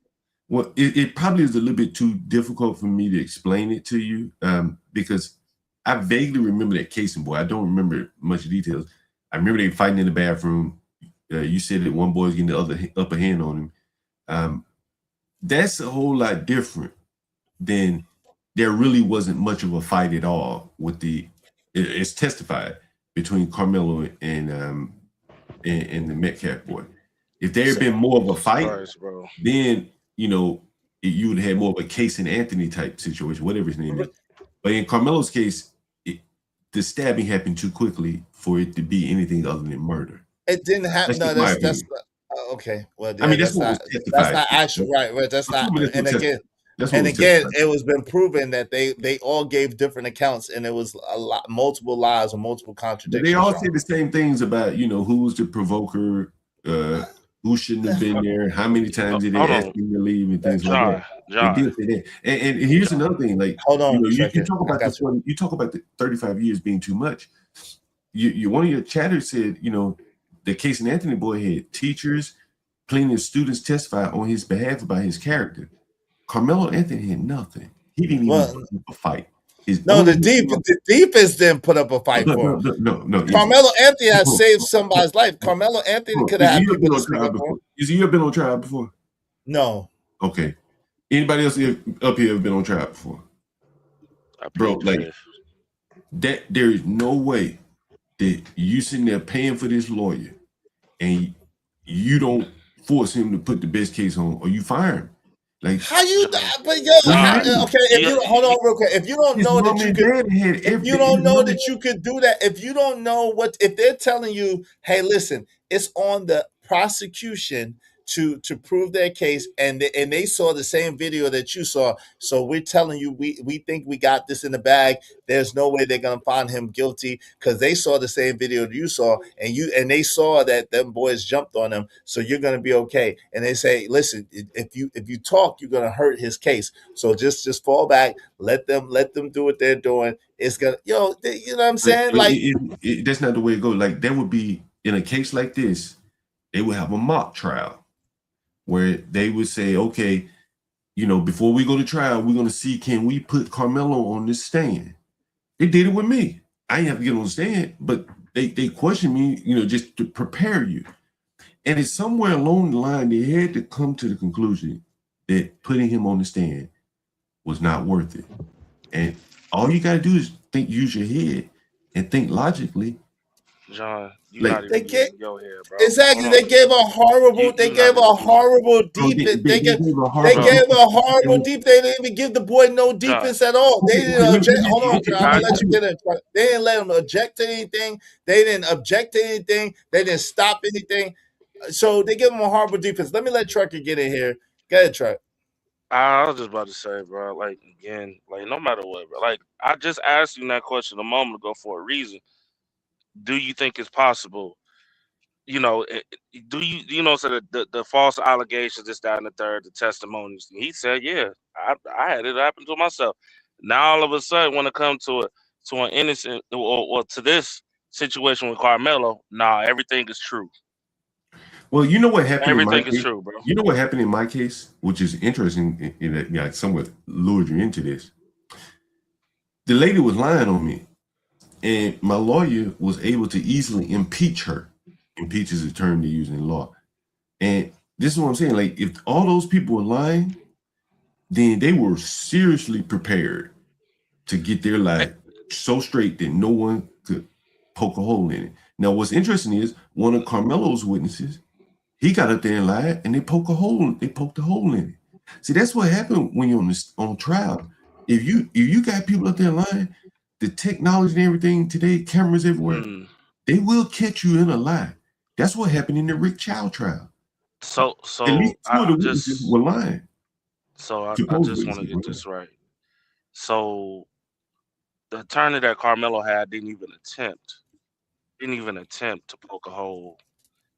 well, it probably is a little bit too difficult for me to explain it to you, because I vaguely remember that case, and boy, I don't remember much details. I remember they fighting in the bathroom. You said that one boy's getting the other upper hand on him. That's a whole lot different than there really wasn't much of a fight at all with it's testified between Carmelo and the Metcalf boy. If there had been more of a fight, Christ, bro. then you would have more of a Case and Anthony type situation, whatever his name is. But in Carmelo's case, the stabbing happened too quickly for it to be anything other than murder. It didn't happen. That's No, just my that's opinion. okay. Well, I yeah, mean, that's what was that's testified not to. actual. Right. That's not. Assuming And again, that's what was again, testified to. it was been proven that they all gave different accounts, and it was a lot, multiple lies or multiple But they contradictions. all John. say the same things about who was the provoker, who shouldn't have been there, how many times did they Hold ask on, him to leave, and things like that. They John. did say that. And here's another thing, like Hold on, you Trekker. talk I about got you. you talk about the 35 years being too much. You one of your chatters said, the Case and Anthony boy had teachers, plenty of students testify on his behalf about his character. Carmelo Anthony had nothing. He didn't even Well, put up a fight. His no, only the defense didn't put up a fight for him. no, easy. Carmelo Anthony has Hold saved on, somebody's life. Carmelo Anthony hold on. could have Easy, had you ever people been to on speak trial up for him. before? Easy, you ever been on trial before? No. Okay. Anybody else up here ever been on trial before? I Bro, plead the like fifth. that, there is no way that you sitting there paying for this lawyer and you don't force him to put the best case on, or you fire him. Like, How you? John, But yo, what do you John, mean? okay. If you hold on real quick, if you don't His know mom that you and could, dad had if you everything. don't know that you could do that, if you don't know if they're telling you, hey, listen, it's on the prosecution to prove their case, and they saw the same video that you saw, so we're telling you we think we got this in the bag. There's no way they're gonna find him guilty because they saw the same video that you saw, and they saw that them boys jumped on him, so you're gonna be okay. And they say, listen, if you talk, you're gonna hurt his case. So just fall back, let them do what they're doing. It's gonna, you know what I'm saying? But Like, that's not the way it goes. Like, that would be, in a case like this, they would have a mock trial where they would say, okay, before we go to trial, we're going to see, can we put Carmelo on this stand? They did it with me. I didn't have to get on the stand, but they questioned me, just to prepare you. And it's somewhere along the line, they had to come to the conclusion that putting him on the stand was not worth it. And all you got to do is use your head and think logically. John, you Like, not even they get using your head, bro. exactly. Hold They on. gave a horrible. They You gave not a even using. horrible bro, they defense. They gave gave. a They horrible Bro, gave defense. a horrible deep. They didn't even give the boy no John, defense at all. They Okay, didn't object. Hold on, you I'm got gonna let you get in. They didn't let him object to anything. They didn't object to anything. They didn't stop anything. So they give him a horrible defense. Let me let Trucker get in here. Go ahead, Truck. I was just about to say, bro. Like again, like no matter what, bro. Like I just asked you that question a moment ago for a reason. Do you think it's possible? Do you so the false allegations, this, that, and the third, the testimonies? He said, yeah, I had it happen to myself. Now all of a sudden, when it comes to an innocent or to this situation with Carmelo, nah, everything is true. Well, you know what happened in my Everything is case? true, bro. You know what happened in my case, which is interesting, in that I somewhat lured you into this. The lady was lying on me, and my lawyer was able to easily impeach her. Impeach is a term they use in law. And this is what I'm saying. Like, if all those people were lying, then they were seriously prepared to get their lie so straight that no one could poke a hole in it. Now, what's interesting is one of Carmelo's witnesses He got up there and lied, and they poked a hole. They poked a hole in it. See, that's what happened when you're on trial. If you got people up there lying, the technology and everything today, cameras everywhere, they will catch you in a lie. That's what happened in the Rick Child trial. So At least two of the I'm witnesses just were lying. I Supposed just want to witnesses get were lying. this right. So the attorney that Carmelo had didn't even attempt to poke a hole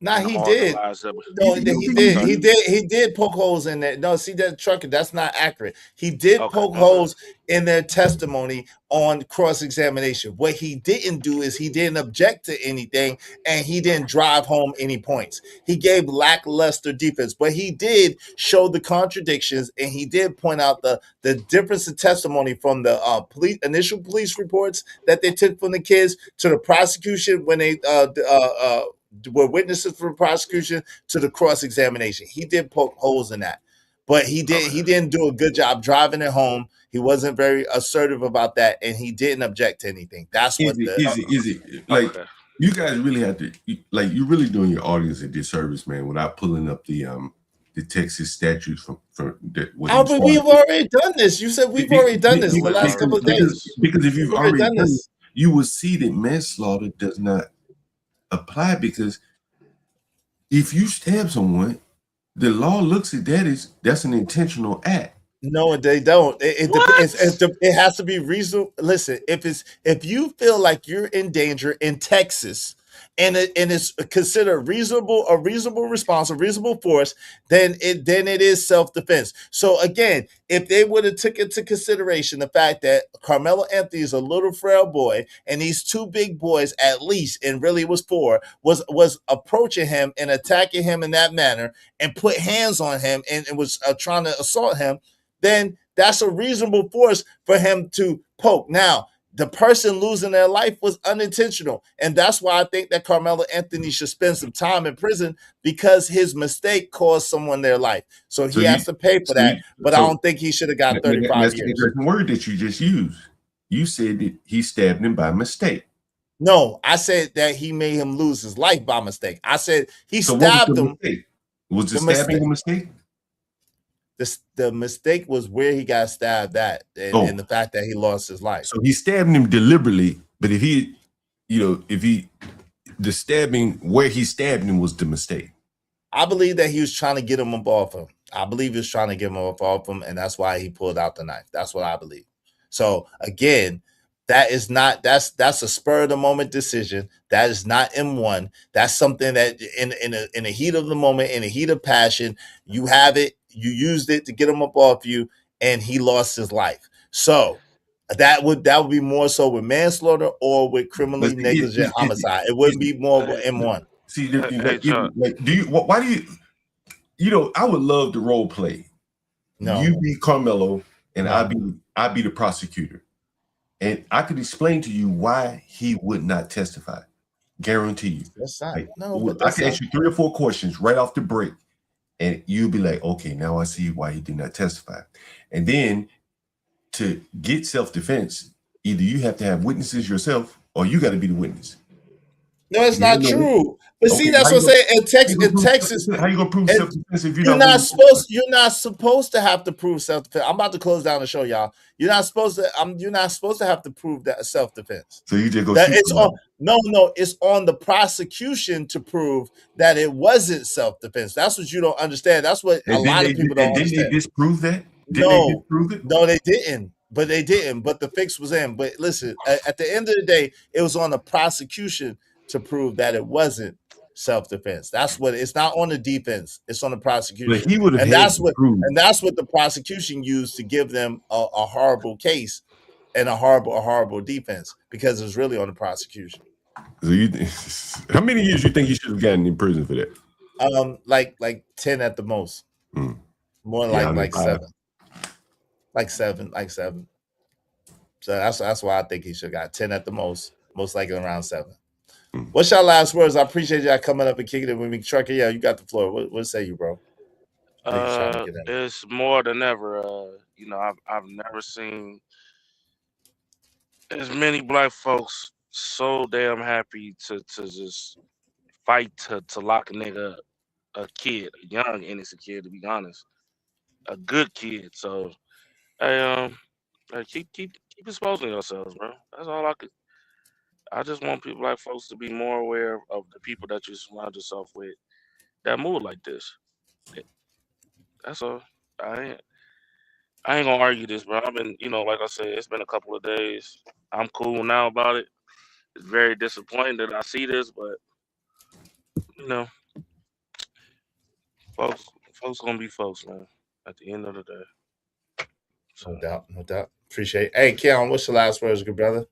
Nah, in he all the did. lies that were. No, You don't he think he did. did? He did poke holes in there. No, see that trucker. That's not accurate. He did Okay, poke my bad. holes in their testimony on cross examination. What he didn't do is he didn't object to anything, and he didn't drive home any points. He gave lackluster defense, but he did show the contradictions, and he did point out the difference in testimony from the initial police reports that they took from the kids to the prosecution when they were witnesses for the prosecution to the cross examination. He did poke holes in that, but he Okay, didn't do a good job driving it home. He wasn't very assertive about that, and he didn't object to anything. That's what the Is it like okay. you guys really have to like you're really doing your audience a disservice, man, without pulling up the Texas statutes from that what he was Albert. We've already done this. You said we've already done this the We've last already couple of done days. this. because if We've you've already already done done it, this. you will see that manslaughter does not apply because if you stab someone, the law looks at that as that's an intentional act. No, they don't. It depends. What? It has to be reasonable. Listen, if you feel like you're in danger in Texas, and it's considered reasonable a reasonable response, a reasonable force, then it is self defense. So again, if they would have took into consideration the fact that Carmelo Anthony is a little frail boy, and these two big boys at least, and really it was four, was approaching him and attacking him in that manner, and put hands on him and was trying to assault him, then that's a reasonable force for him to poke. Now, the person losing their life was unintentional. And that's why I think that Carmelo Anthony should spend some time in prison because his mistake caused someone their life. So So he you has to pay for so that. you But I so don't think he should have got let 35 me years. the word that you just used. You said that he stabbed him by mistake. No, I said that he made him lose his life by mistake. I said he So what was the stabbed him. mistake? Was the The stabbing mistake, a mistake? the mistake was where he got stabbed at, and Oh, the fact that he lost his life. so he stabbed him deliberately, but if he the stabbing where he stabbed him was the mistake. I believe that he was trying to get him up off him. I believe he was trying to get him up off him, and that's why he pulled out the knife. That's what I believe. So again, that's a spur of the moment decision. That is not M1. That's something that in the heat of the moment, in the heat of passion, you have it, you used it to get him up off you, and he lost his life. So that would be more so with manslaughter or with But criminally see, negligent homicide. It wouldn't be more with M1. see, Hey, Chuck. do you? Why do you? I would love to role play. No, You be Carmelo, and no. I be the prosecutor, and I could explain to you why he would not testify. Guarantee you. That's not Like, no, but I that's can not ask you 3 or 4 questions right off the break, and you'll be like, okay, now I see why he did not testify. And then to get self-defense, either you have to have witnesses yourself, or you got to be the witness. no, it's Yeah, not no. true. But see, Okay, that's what I'm saying. In Texas, how you gonna prove and self-defense if you're not willing to testify? you're not supposed to have to prove self defense. I'm about to close down the show, y'all. You're not supposed to have to prove that self defense. So you just go That shoot it's on somebody. no, it's on the prosecution to prove that it wasn't self defense. That's what you don't understand. That's what a And lot of people don't didn't they understand. disprove that? Didn't they No, disprove it? no, they didn't. But they didn't. But the fix was in. But listen, at the end of the day, it was on the prosecution to prove that it wasn't self defense. That's what it's not on the defense. It's on the But prosecution, he would have and had to prove. that's what the prosecution used to give them a horrible case and a horrible defense because it's really on the prosecution. So how many years you think he should have gotten in prison for that? Like 10 at the most. Hmm. More Yeah, like 5. seven. Like seven. So that's why I think he should have got 10 at the most likely around 7. Hmm. What's your last words? I appreciate y'all coming up and kicking it with me. Trucker, yeah, you got the floor. What say you, bro? I know you're trying to get in. It's more than ever. I've never seen as many black folks so damn happy to just fight to lock a nigga up. a kid, a young innocent kid, to be honest, a good kid. So hey, keep exposing yourselves, bro. That's all I could. I just want people like folks to be more aware of the people that you surround yourself with that move like this. That's all. I ain't I ain't gonna argue this, bro. I've been, like I said, it's been a couple of days. I'm cool now about it. It's very disappointing that I see this, but you know, folks, folks gonna be folks, man. At the end of the day, so No doubt, no doubt. Appreciate it. Hey, Keon, what's your last words, good brother?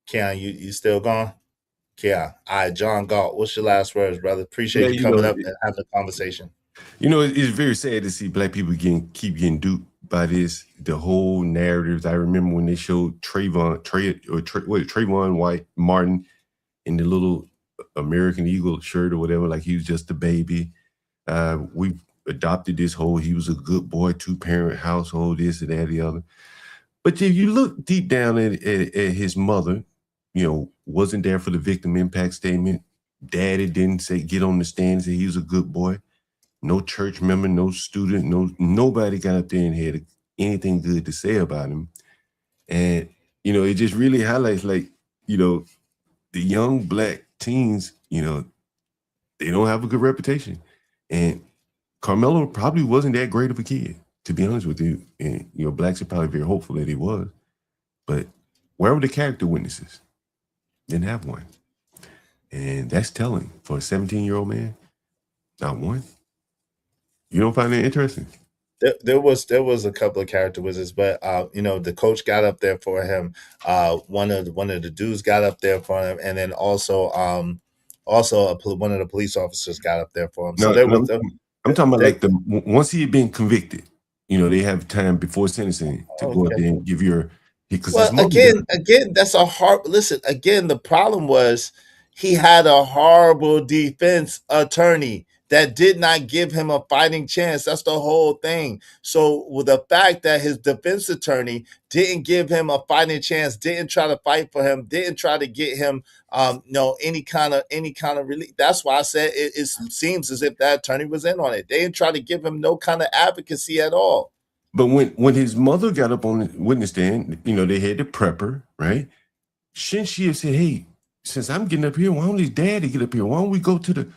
Keon, you still gone? Keon. All right, John Galt, what's your last words, brother? Appreciate Yeah, you coming up and having a conversation. It's very sad to see black people keep getting duped by this. The whole narratives. I remember when they showed Trayvon White Martin in the little American Eagle shirt or whatever, like he was just a baby. We adopted this whole he was a good boy, 2-parent household, this and that, the other. But if you look deep down at his mother, wasn't there for the victim impact statement. Daddy didn't say get on the stand and say he was a good boy. No church member, no student, nobody got up there and had anything good to say about him. And it just really highlights the young black teens, they don't have a good reputation. And Carmelo probably wasn't that great of a kid, to be honest with you. And blacks are probably very hopeful that he was. But where were the character witnesses? Didn't have one. And that's telling for a 17-year-old man. Not one. You don't find that interesting? There was a couple of character wizards, but the coach got up there for him. One of the dudes got up there for him, and then also one of the police officers got up there for him. So No, there was I'm talking about once he had been convicted, they have time before sentencing to go up there and give because his well, mother. again, that's a hard listen. Again, the problem was he had a horrible defense attorney that did not give him a fighting chance. That's the whole thing. So with the fact that his defense attorney didn't give him a fighting chance, didn't try to fight for him, didn't try to get him any kind of relief. That's why I said it seems as if that attorney was in on it. They didn't try to give him no kind of advocacy at all. But when his mother got up on the witness stand, they had to prep her, right? Shouldn't she have said, "Hey, since I'm getting up here, why don't his daddy get up here? Why don't we go to the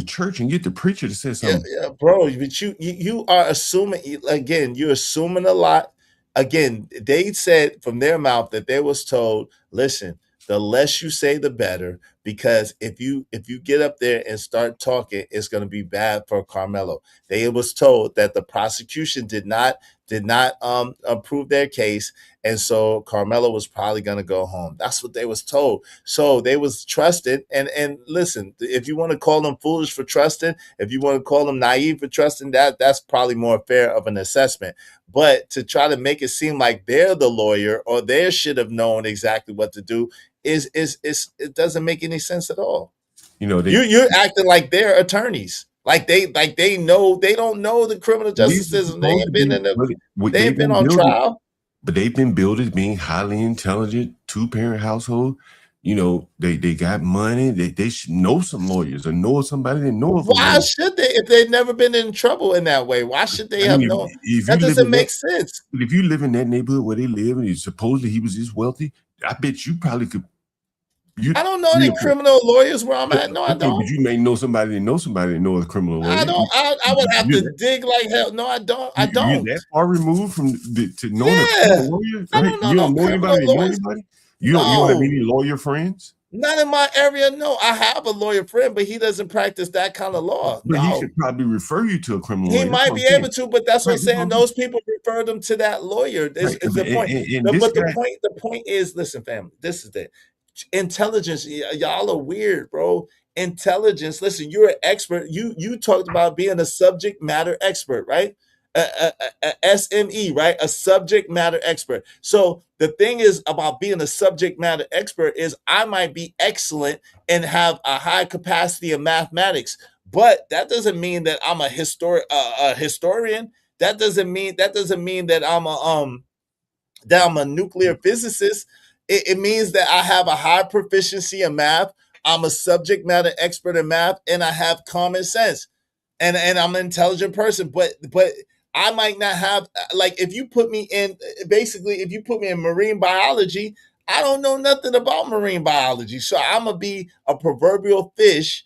church and get the preacher to say something?" Yeah, bro. But you are assuming again. You're assuming a lot. Again, they said from their mouth that they was told, listen, the less you say, the better. Because if you get up there and start talking, it's going to be bad for Carmelo. They was told that the prosecution did not approve their case, and so Carmelo was probably going to go home. That's what they was told. So they was trusted. And listen, if you want to call them foolish for trusting, if you want to call them naive for trusting, that's probably more fair of an assessment. But to try to make it seem like they're the lawyer or they should have known exactly what to do is it doesn't make any sense at all. You're acting like they're attorneys. Like they know they don't know the criminal justice system. They ain't been they ain't been on trial. But they've been billed as being highly intelligent, 2-parent household. They got money. They should know some lawyers or know somebody that knows. Why should they if they've never been in trouble in that way? Why should they have known? That doesn't make sense. If you live in that neighborhood where they live and supposedly he was this wealthy, I bet you probably could. I don't know any criminal lawyers where I'm at. No, I don't. But you may know somebody that knows a criminal lawyer. I don't. I would have to dig like hell. No, I don't. I don't. You're that far removed from to knowing a criminal lawyer, right? I don't know You don't no know anybody. criminal lawyers. You don't have any lawyer friends. Not in my area. No, I have a lawyer friend, but he doesn't practice that kind of law. But no. he should probably refer you to a criminal lawyer. He might be able to, but that's what I'm saying. Those people refer them to that lawyer. Is the point. The point is, listen, family, this is the intelligence. Y'all are weird, bro. Intelligence. Listen, you're an expert. You talked about being a subject matter expert, right? A SME, right? A subject matter expert. So the thing is about being a subject matter expert is I might be excellent and have a high capacity of mathematics, but that doesn't mean that I'm a historian. That doesn't mean that I'm a nuclear physicist. It means that I have a high proficiency in math, I'm a subject matter expert in math, and I have common sense, and I'm an intelligent person. But I might not have, like, if you put me in, basically, if you put me in marine biology, I don't know nothing about marine biology. So I'm gonna be a proverbial fish.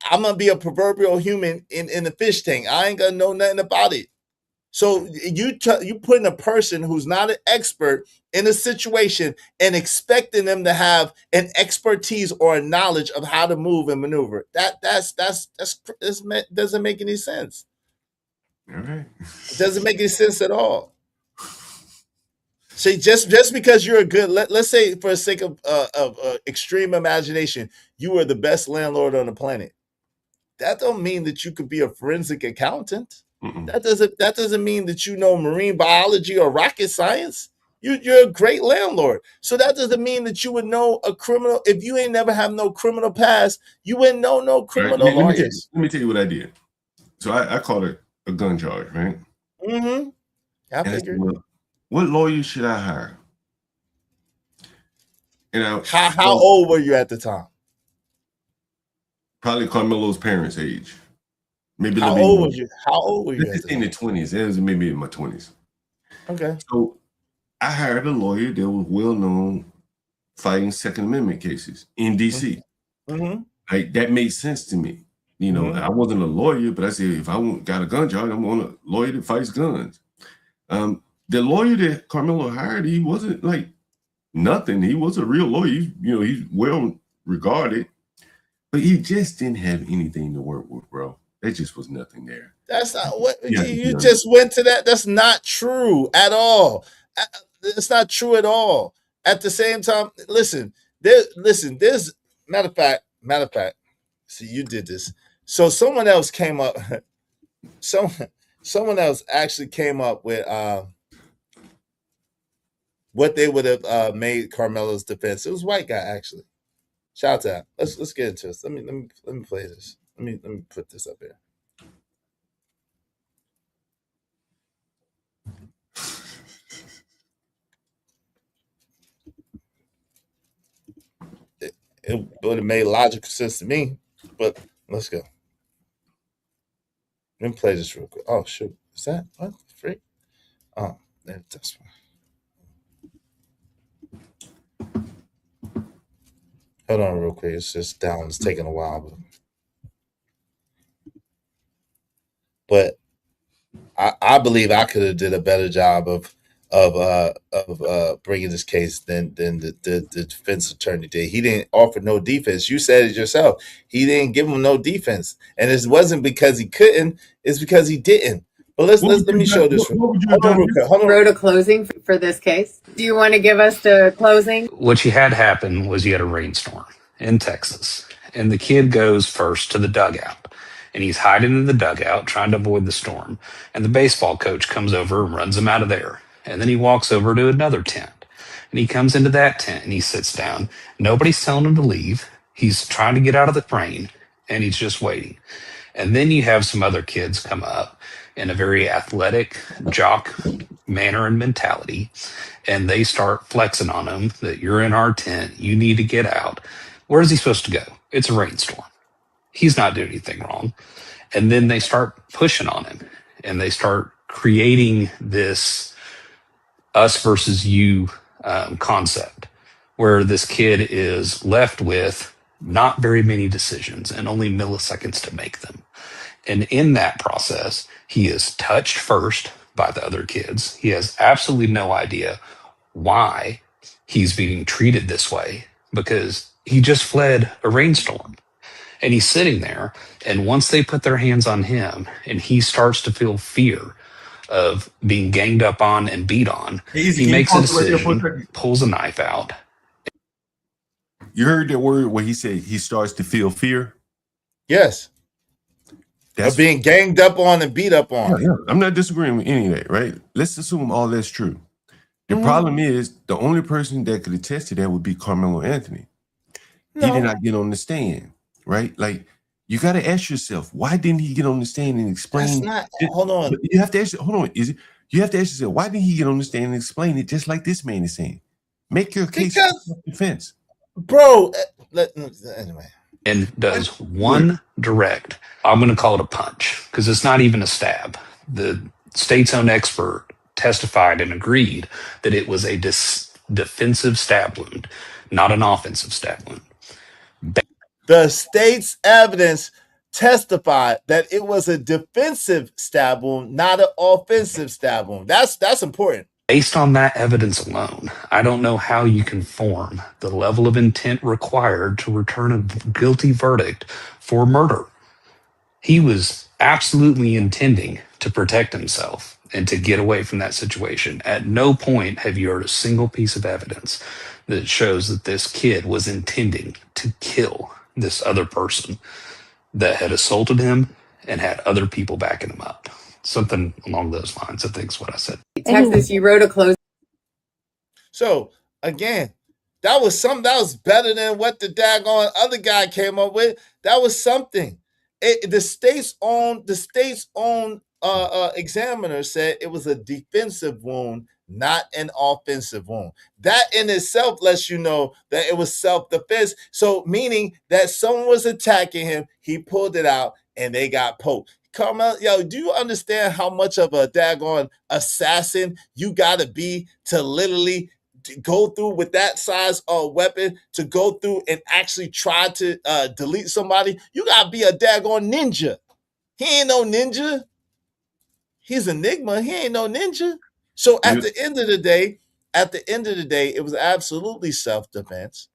I'm gonna be a proverbial human in the fish tank. I ain't gonna know nothing about it. So you putting a person who's not an expert in a situation and expecting them to have an expertise or a knowledge of how to move and maneuver. That doesn't make any sense. All right. It doesn't make any sense at all. See, just because you're a good, let's say for the sake of extreme imagination, you are the best landlord on the planet. That don't mean that you could be a forensic accountant. Mm-mm. That doesn't mean that you know marine biology or rocket science. You're a great landlord. So that doesn't mean that you would know a criminal. If you ain't never have no criminal past, you wouldn't know no All right, criminal lawyers. let me tell you what I did. So I caught a gun charge, right? Mm-hmm. I And I said, figured. well, what lawyer should I hire? And How old were you at the time? probably Carmelo's parents' age, maybe a How little bit old more. was you? How old were you Let's at just the say in the time? 20s. It was maybe in my 20s. Okay. So I hired a lawyer that was well known fighting Second Amendment cases in DC. Mm-hmm. Like, that made sense to me. You know, I wasn't a lawyer, but I said, if I got a gun charge, I'm on a lawyer that fights guns. The lawyer that Carmelo hired, he wasn't like nothing. He was a real lawyer. He's well regarded, but he just didn't have anything to work with, bro. There just was nothing there. That's not what Yeah, you just went to that. That's not true at all. It's not true at all. At the same time, listen, there's matter of fact, see, you did this. So someone else came up, someone else actually came up with what they would have made Carmelo's defense. It was a white guy, actually. Shout out to that. Let's get into this. Let me play this. Let me put this up here. It would have made logical sense to me, but let's go. Let me play this real quick. Oh shoot, is that what freak? Oh, that's one. Hold on, real quick. It's just down. It's taking a while, but I believe I could have did a better job of bringing this case than the defense attorney did. He didn't offer no defense. You said it yourself. He didn't give him no defense, and it wasn't because he couldn't. It's because he didn't. But let me show this. What would you have Hold on, done? real quick. Hold on. Wrote a closing for this case. Do you want to give us the closing? What you had happen was you had a rainstorm in Texas, and the kid goes first to the dugout, and he's hiding in the dugout trying to avoid the storm. And the baseball coach comes over and runs him out of there. And then he walks over to another tent, and he comes into that tent and he sits down. Nobody's telling him to leave. He's trying to get out of the rain, and he's just waiting. And then you have some other kids come up in a very athletic, jock manner and mentality, and they start flexing on him that you're in our tent, you need to get out. Where is he supposed to go? It's a rainstorm. He's not doing anything wrong. And then they start pushing on him, and they start creating this us versus you concept where this kid is left with not very many decisions and only milliseconds to make them. And in that process, he is touched first by the other kids. He has absolutely no idea why he's being treated this way because he just fled a rainstorm. And he's sitting there. And once they put their hands on him and he starts to feel fear of being ganged up on and beat on, he makes a decision, pulls a knife out. You heard that word where he said he starts to feel fear? Yes. That's of being ganged up on and beat up on. Yeah. I'm not disagreeing with any of that, right? Let's assume all that's true. The problem is the only person that could attest to that would be Carmelo Anthony. No. He did not get on the stand, right? Like, you got to ask yourself, why didn't he get on the stand and explain? Hold on. You have to ask. Hold on. You have to ask yourself, why didn't he get on the stand and explain it just like this man is saying? Make your case for defense. bro. Anyway, and does one direct, I'm going to call it a punch because it's not even a stab. The state's own expert testified and agreed that it was a defensive stab wound, not an offensive stab wound. the state's evidence testified that it was a defensive stab wound, not an offensive stab wound. That's important. Based on that evidence alone, I don't know how you can form the level of intent required to return a guilty verdict for murder. He was absolutely intending to protect himself and to get away from that situation. At no point have you heard a single piece of evidence that shows that this kid was intending to kill this other person that had assaulted him and had other people backing him up. Something along those lines, I think is what I said. Texas, you wrote a close. So again, that was something that was better than what the daggone other guy came up with. That was something. The state's own examiner said it was a defensive wound, not an offensive wound. That in itself lets you know that it was self-defense. So meaning that someone was attacking him, he pulled it out, and they got poked. Carmel, yo, do you understand how much of a daggone assassin you gotta be to literally go through with that size of weapon to go through and actually try to delete somebody? You gotta be a daggone ninja. He ain't no ninja. He's Enigma. He ain't no ninja. So at the end of the day, it was absolutely self-defense.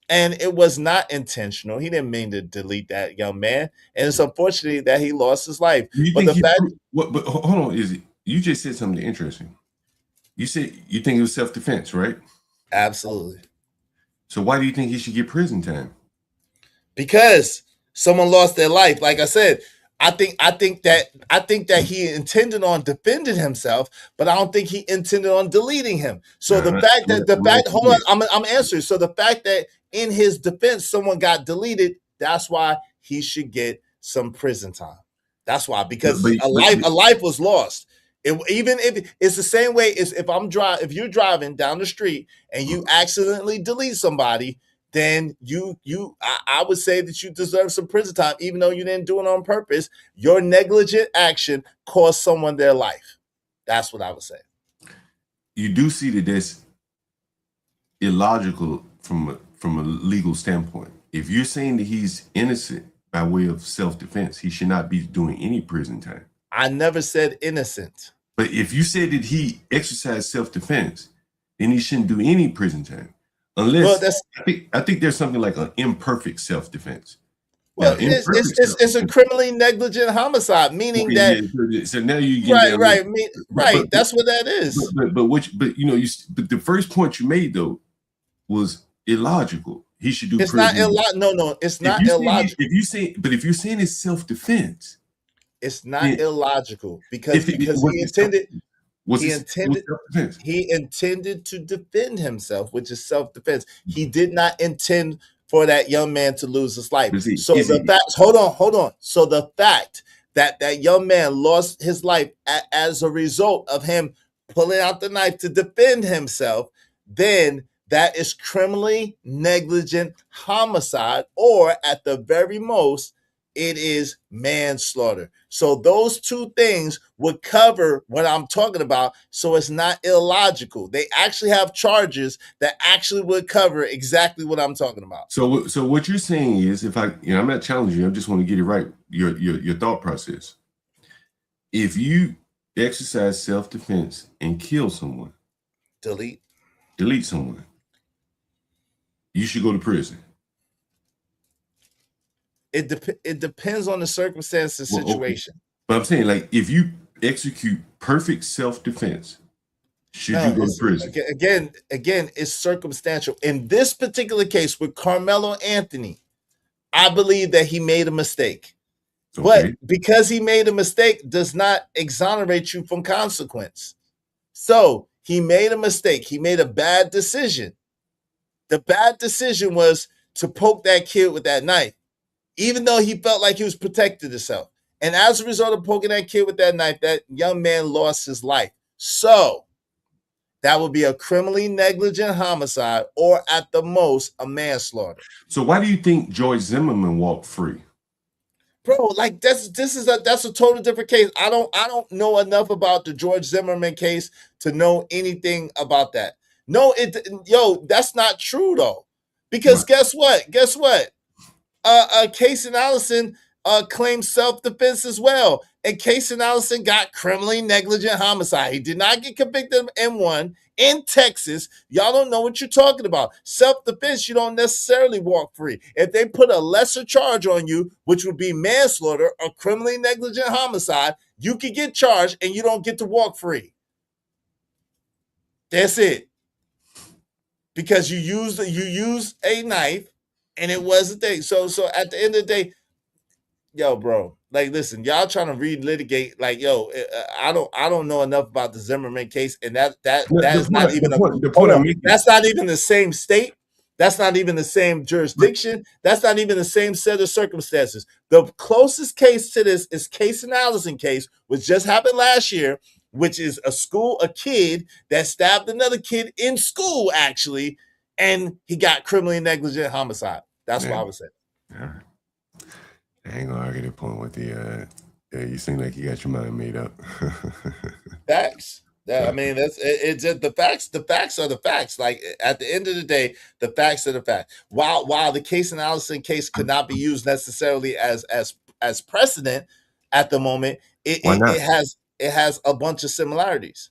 And it was not intentional. He didn't mean to delete that young man. And it's unfortunate that he lost his life. You But think the fact, what? But hold on, Izzy. You just said something interesting. You said you think it was self-defense, right? absolutely. So why do you think he should get prison time? Because someone lost their life. Like I said, I think that he intended on defending himself, but I don't think he intended on deleting him. So the fact that hold on, I'm answering. So the fact that in his defense someone got deleted, that's why he should get some prison time. That's why, because a life was lost. Even if it's the same way as if you're driving down the street and you accidentally delete somebody, then I would say that you deserve some prison time, even though you didn't do it on purpose. Your negligent action cost someone their life. That's what I would say. You do see that that's illogical from a legal standpoint. If you're saying that he's innocent by way of self-defense, he should not be doing any prison time. I never said innocent. But if you said that he exercised self-defense, then he shouldn't do any prison time. Unless I think there's something like an imperfect self-defense. Well, it's a criminally negligent homicide, meaning that. So now you get right. That's what that is. But the first point you made though was illogical. He should do. It's not illogical. No, it's not illogical. If you're saying it's self-defense, it's not illogical because he intended. He intended to defend himself, which is self-defense. He did not intend for that young man to lose his life. Hold on. So the fact that that young man lost his life as a result of him pulling out the knife to defend himself, then that is criminally negligent homicide, or at the very most, it is manslaughter. So those two things would cover what I'm talking about. So it's not illogical. They actually have charges that actually would cover exactly what I'm talking about. So what you're saying is, if I'm not challenging you, I just want to get it right. Your thought process. If you exercise self-defense and kill someone, delete someone, you should go to prison. It depends on the circumstances, situation. Okay. But I'm saying, like, if you execute perfect self-defense, should you go to prison? Again, it's circumstantial. In this particular case with Carmelo Anthony, I believe that he made a mistake. Okay. But because he made a mistake does not exonerate you from consequence. So he made a mistake. He made a bad decision. The bad decision was to poke that kid with that knife, even though he felt like he was protecting himself. And as a result of poking that kid with that knife, that young man lost his life. So That would be a criminally negligent homicide, or at the most, a manslaughter. So why do you think George Zimmerman walked free? Bro, like that's a total different case. I don't know enough about the George Zimmerman case to know anything about that. No, that's not true though. Because Right. guess what? Casey Allison claimed self-defense as well. And Casey Allison got criminally negligent homicide. He did not get convicted of M1 in Texas. Y'all don't know what you're talking about. Self-defense, you don't necessarily walk free. If they put a lesser charge on you, which would be manslaughter or criminally negligent homicide, you could get charged and you don't get to walk free. That's it. Because you used a knife and it was a thing. So at the end of the day, yo, bro, like, listen, y'all trying to relitigate, like, yo, I don't know enough about the Zimmerman case, and that is not even the point I'm making. that's not even the same state. That's not even the same jurisdiction. That's not even the same set of circumstances. The closest case to this is Casey Allison case, which just happened last year, which is a kid that stabbed another kid in school, actually, and he got criminally negligent homicide. That's what I would say. All right. I ain't gonna argue the point with the you seem like you got your mind made up. Facts. I mean, it's just the facts. The facts are the facts. Like, at the end of the day, the facts are the facts. While the Casey Allison case could not be used necessarily as precedent at the moment, it has a bunch of similarities.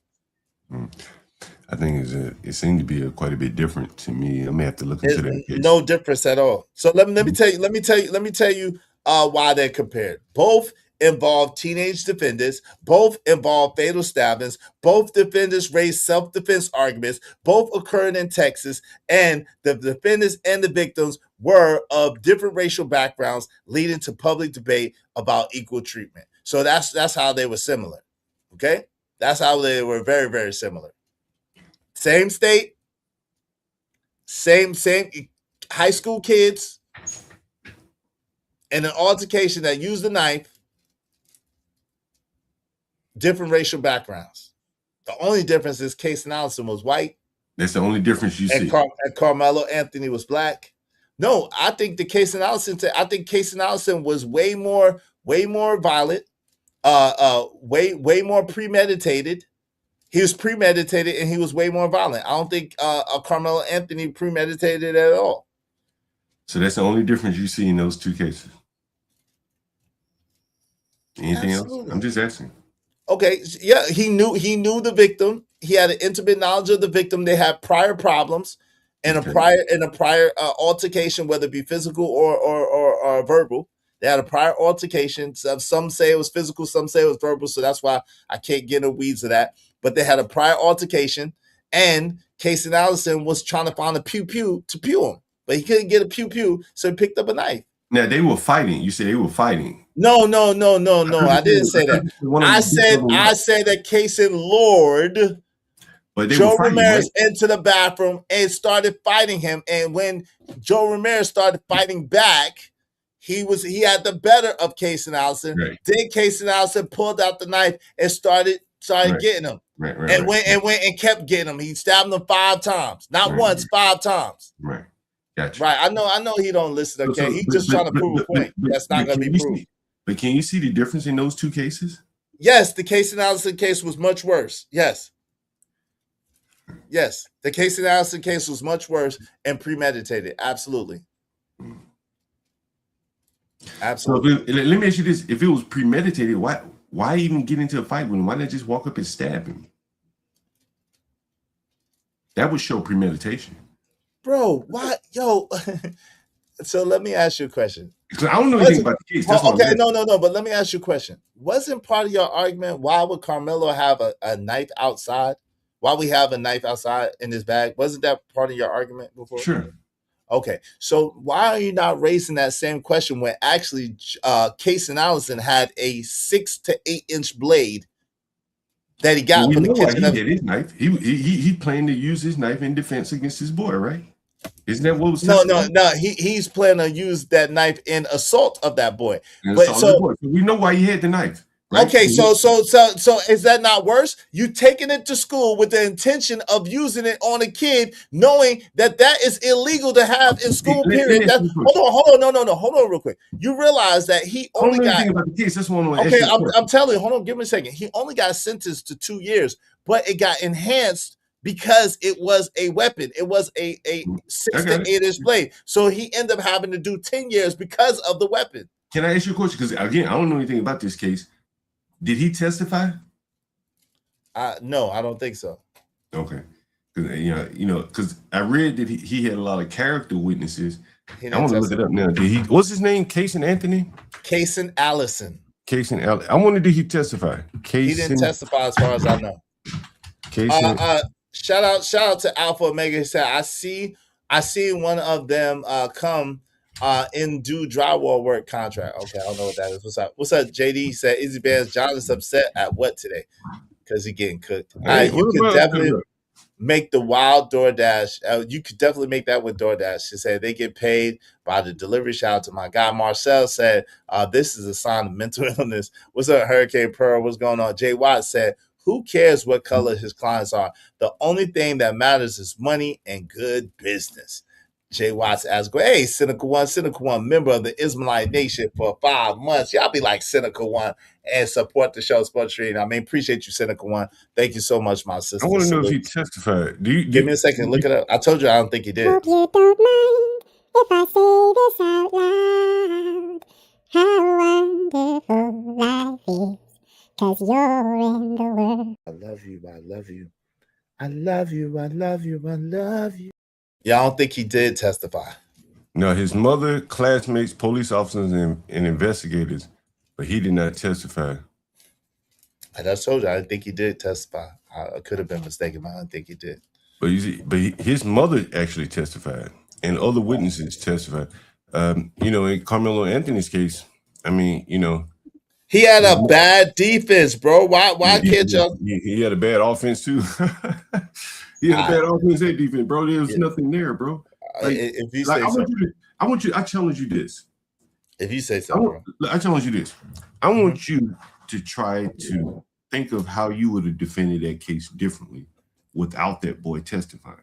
I think it seemed to be quite a bit different to me. I may have to look into that case. No difference at all. So let me tell you why they're compared. Both involve teenage defendants. Both involve fatal stabbings. Both defendants raised self-defense arguments. Both occurred in Texas, and the defendants and the victims were of different racial backgrounds, leading to public debate about equal treatment. So that's how they were similar. Okay, that's how they were very, very similar. Same state, same high school kids, in an altercation that used a knife, different racial backgrounds. The only difference is Casey Allison was white. That's the only difference you see. And Carmelo Anthony was black. No, I think Casey Allison was way more violent, way more premeditated. He was premeditated and he was way more violent. I don't think Carmelo Anthony premeditated at all. So that's the only difference you see in those two cases. Anything else? I'm just asking. Okay, yeah, he knew the victim. He had an intimate knowledge of the victim. They had prior problems and a prior altercation, whether it be physical or verbal. They had a prior altercation. Some say it was physical, some say it was verbal. So that's why I can't get in the weeds of that. But they had a prior altercation, and Casey Allison was trying to find a pew to pew him, but he couldn't get a pew, so he picked up a knife. Now they were fighting. You said they were fighting. No. I didn't say that. I said that Casey lured Joe Ramirez into the bathroom and started fighting him. And when Joe Ramirez started fighting back, he had the better of Casey Allison. Right. Then Casey Allison pulled out the knife and started getting him. Right. Went and kept getting him. He stabbed him 5 times, not once, 5 times. Right. Gotcha. Right. I know he don't listen. Okay, he's just trying to prove a point. That's not going to be proved. But can you see the difference in those two cases? Yes, the Casey Allison case was much worse. Yes, the Casey Allison case was much worse and premeditated. Absolutely. So let me ask you this: if it was premeditated, why even get into a fight with him? Why not just walk up and stab him? That would show premeditation. Bro, why, yo? So let me ask you a question. Because I don't know anything about the case. Okay, no. But let me ask you a question. Wasn't part of your argument why would Carmelo have a knife outside? Why we have a knife outside in his bag? Wasn't that part of your argument before? Sure. Okay, so why are you not raising that same question when actually Casey Allison had a 6 to 8 inch blade that he got from the kitchen? He had his knife. He planned to use his knife in defense against his boy, right? Isn't that what was? No. He's planning to use that knife in assault of that boy. So we know why he had the knife. right? Okay, so is that not worse? You taking it to school with the intention of using it on a kid, knowing that that is illegal to have in Hey, school. let Period. me ask That you a question. hold on, no, hold on, real quick. You realize that he I don't only know got anything about the case. That's why I want to ask okay. you a I'm question. telling you. Hold on, give me a second. He only got sentenced to 2 years, but it got enhanced because it was a weapon. It was a I six to got it. eight inch blade. So he ended up having to do 10 years because of the weapon. Can I ask you a question? Because again, I don't know anything about this case. Did he testify? No, I don't think so. Okay. Because I read that he had a lot of character witnesses. He I didn't want to look it testify. up now. Did he? What's his name? Casey Anthony. Kason Allison. Casey. I wonder did he testify? He didn't Casey. testify as far as I know. Casey. Shout out to Alpha Omega. He said, I see one of them come and do drywall work contract. Okay, I don't know what that is. What's up? What's up, JD? He said Izzy Bears John is upset at what today? Because he getting cooked. Hey, You what could about definitely make the wild DoorDash. You could definitely make that with DoorDash. She said they get paid by the delivery. Shout out to my guy Marcel said, this is a sign of mental illness. What's up, Hurricane Pearl? What's going on? Jay Watt said, who cares what color his clients are? The only thing that matters is money and good business. Jay Watts asked, hey, Cynical One, member of the Ismailite Nation for 5 months. Y'all be like Cynical One and support the show, Sports Street. I mean, appreciate you, Cynical One. Thank you so much, my I sister. want to know if he Salute. testified. Give me a second. Look it up. I told you I don't think he did. Hope you don't mind if I say this out loud. How wonderful life is, 'cause you're in the world. I love you. I love you. I love you. I love you. I love you. Yeah, I don't think he did testify. No, his mother, classmates, police officers, and investigators, but he did not testify. I just told you I didn't think he did testify. I could have been mistaken, but I don't think he did. But you see, his mother actually testified, and other witnesses testified. In Carmelo Anthony's case, I mean, He had a bad defense, bro. Why can't y'all? he had a bad offense too. He had a bad offense and defense, bro. There was nothing there, bro. If you say so. I challenge you this. If you say so, bro. I challenge you this. I want you to try to think of how you would have defended that case differently without that boy testifying.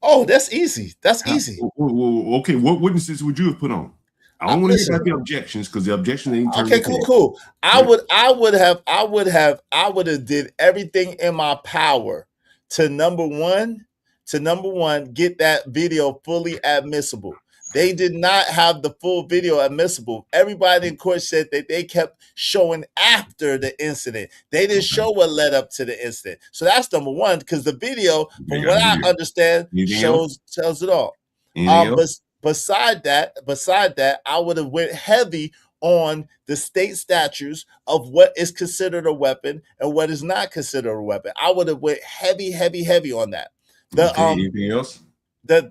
Oh, that's easy. That's easy. Okay, what witnesses would you have put on? I don't want to hear about the objections because the objections ain't turned. Okay, cool. I would have did everything in my power to number one, get that video fully admissible. They did not have the full video admissible. Everybody in court said that they kept showing after the incident. They didn't show what led up to the incident. So that's number one, because the video, from what I understand, tells it all. But beside that, I would have went heavy on the state statutes of what is considered a weapon and what is not considered a weapon. I would have went heavy on that. Anything else? The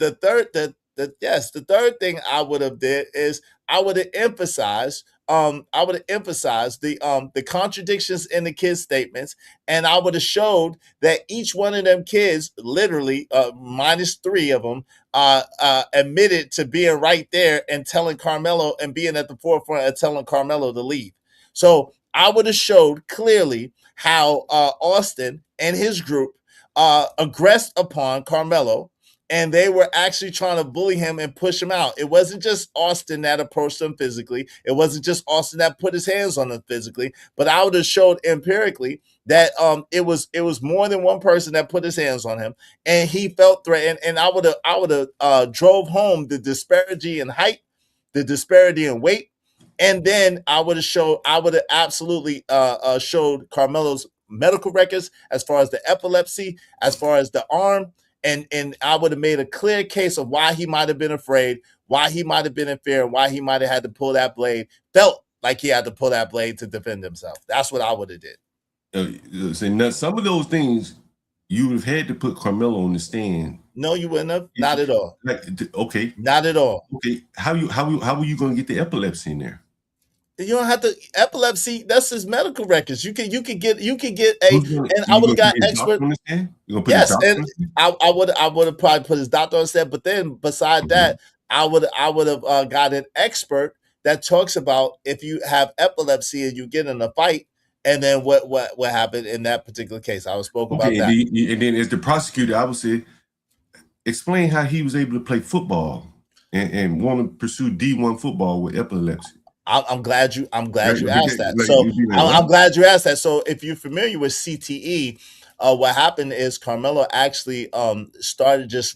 third thing I would have did is I would have emphasized the contradictions in the kids' statements, and I would have showed that each one of them kids, literally minus 3 of them, admitted to being right there and telling Carmelo and being at the forefront of telling Carmelo to leave. So I would have showed clearly how Austin and his group aggressed upon Carmelo, and they were actually trying to bully him and push him out. It wasn't just Austin that approached him physically. It wasn't just Austin that put his hands on him physically. But I would have showed empirically that it was more than one person that put his hands on him, and he felt threatened. And I would have drove home the disparity in height, the disparity in weight, and then I would have absolutely showed Carmelo's medical records as far as the epilepsy, as far as the arm. And I would have made a clear case of why he might have been afraid, why he might have been in fear, and why he might have had to pull that blade, felt like he had to pull that blade to defend himself. That's what I would have did. Now, some of those things you would have had to put Carmelo on the stand. No, you wouldn't have. Not at all. Okay. Not at all. Okay. How were you going to get the epilepsy in there? You don't have to epilepsy. That's his medical records. You can get a. And I would have got expert. Yes, and I would have probably put his doctor on stand. But then beside that, I would have got an expert that talks about if you have epilepsy and you get in a fight And then what happened in that particular case? I spoke about Okay, that. and then as the prosecutor, I would say, explain how he was able to play football and want to pursue D1 football with epilepsy. I'm glad you Right? asked that. Like, So you'd be like, I'm what? glad you asked that. So if you're familiar with CTE, what happened is Carmelo actually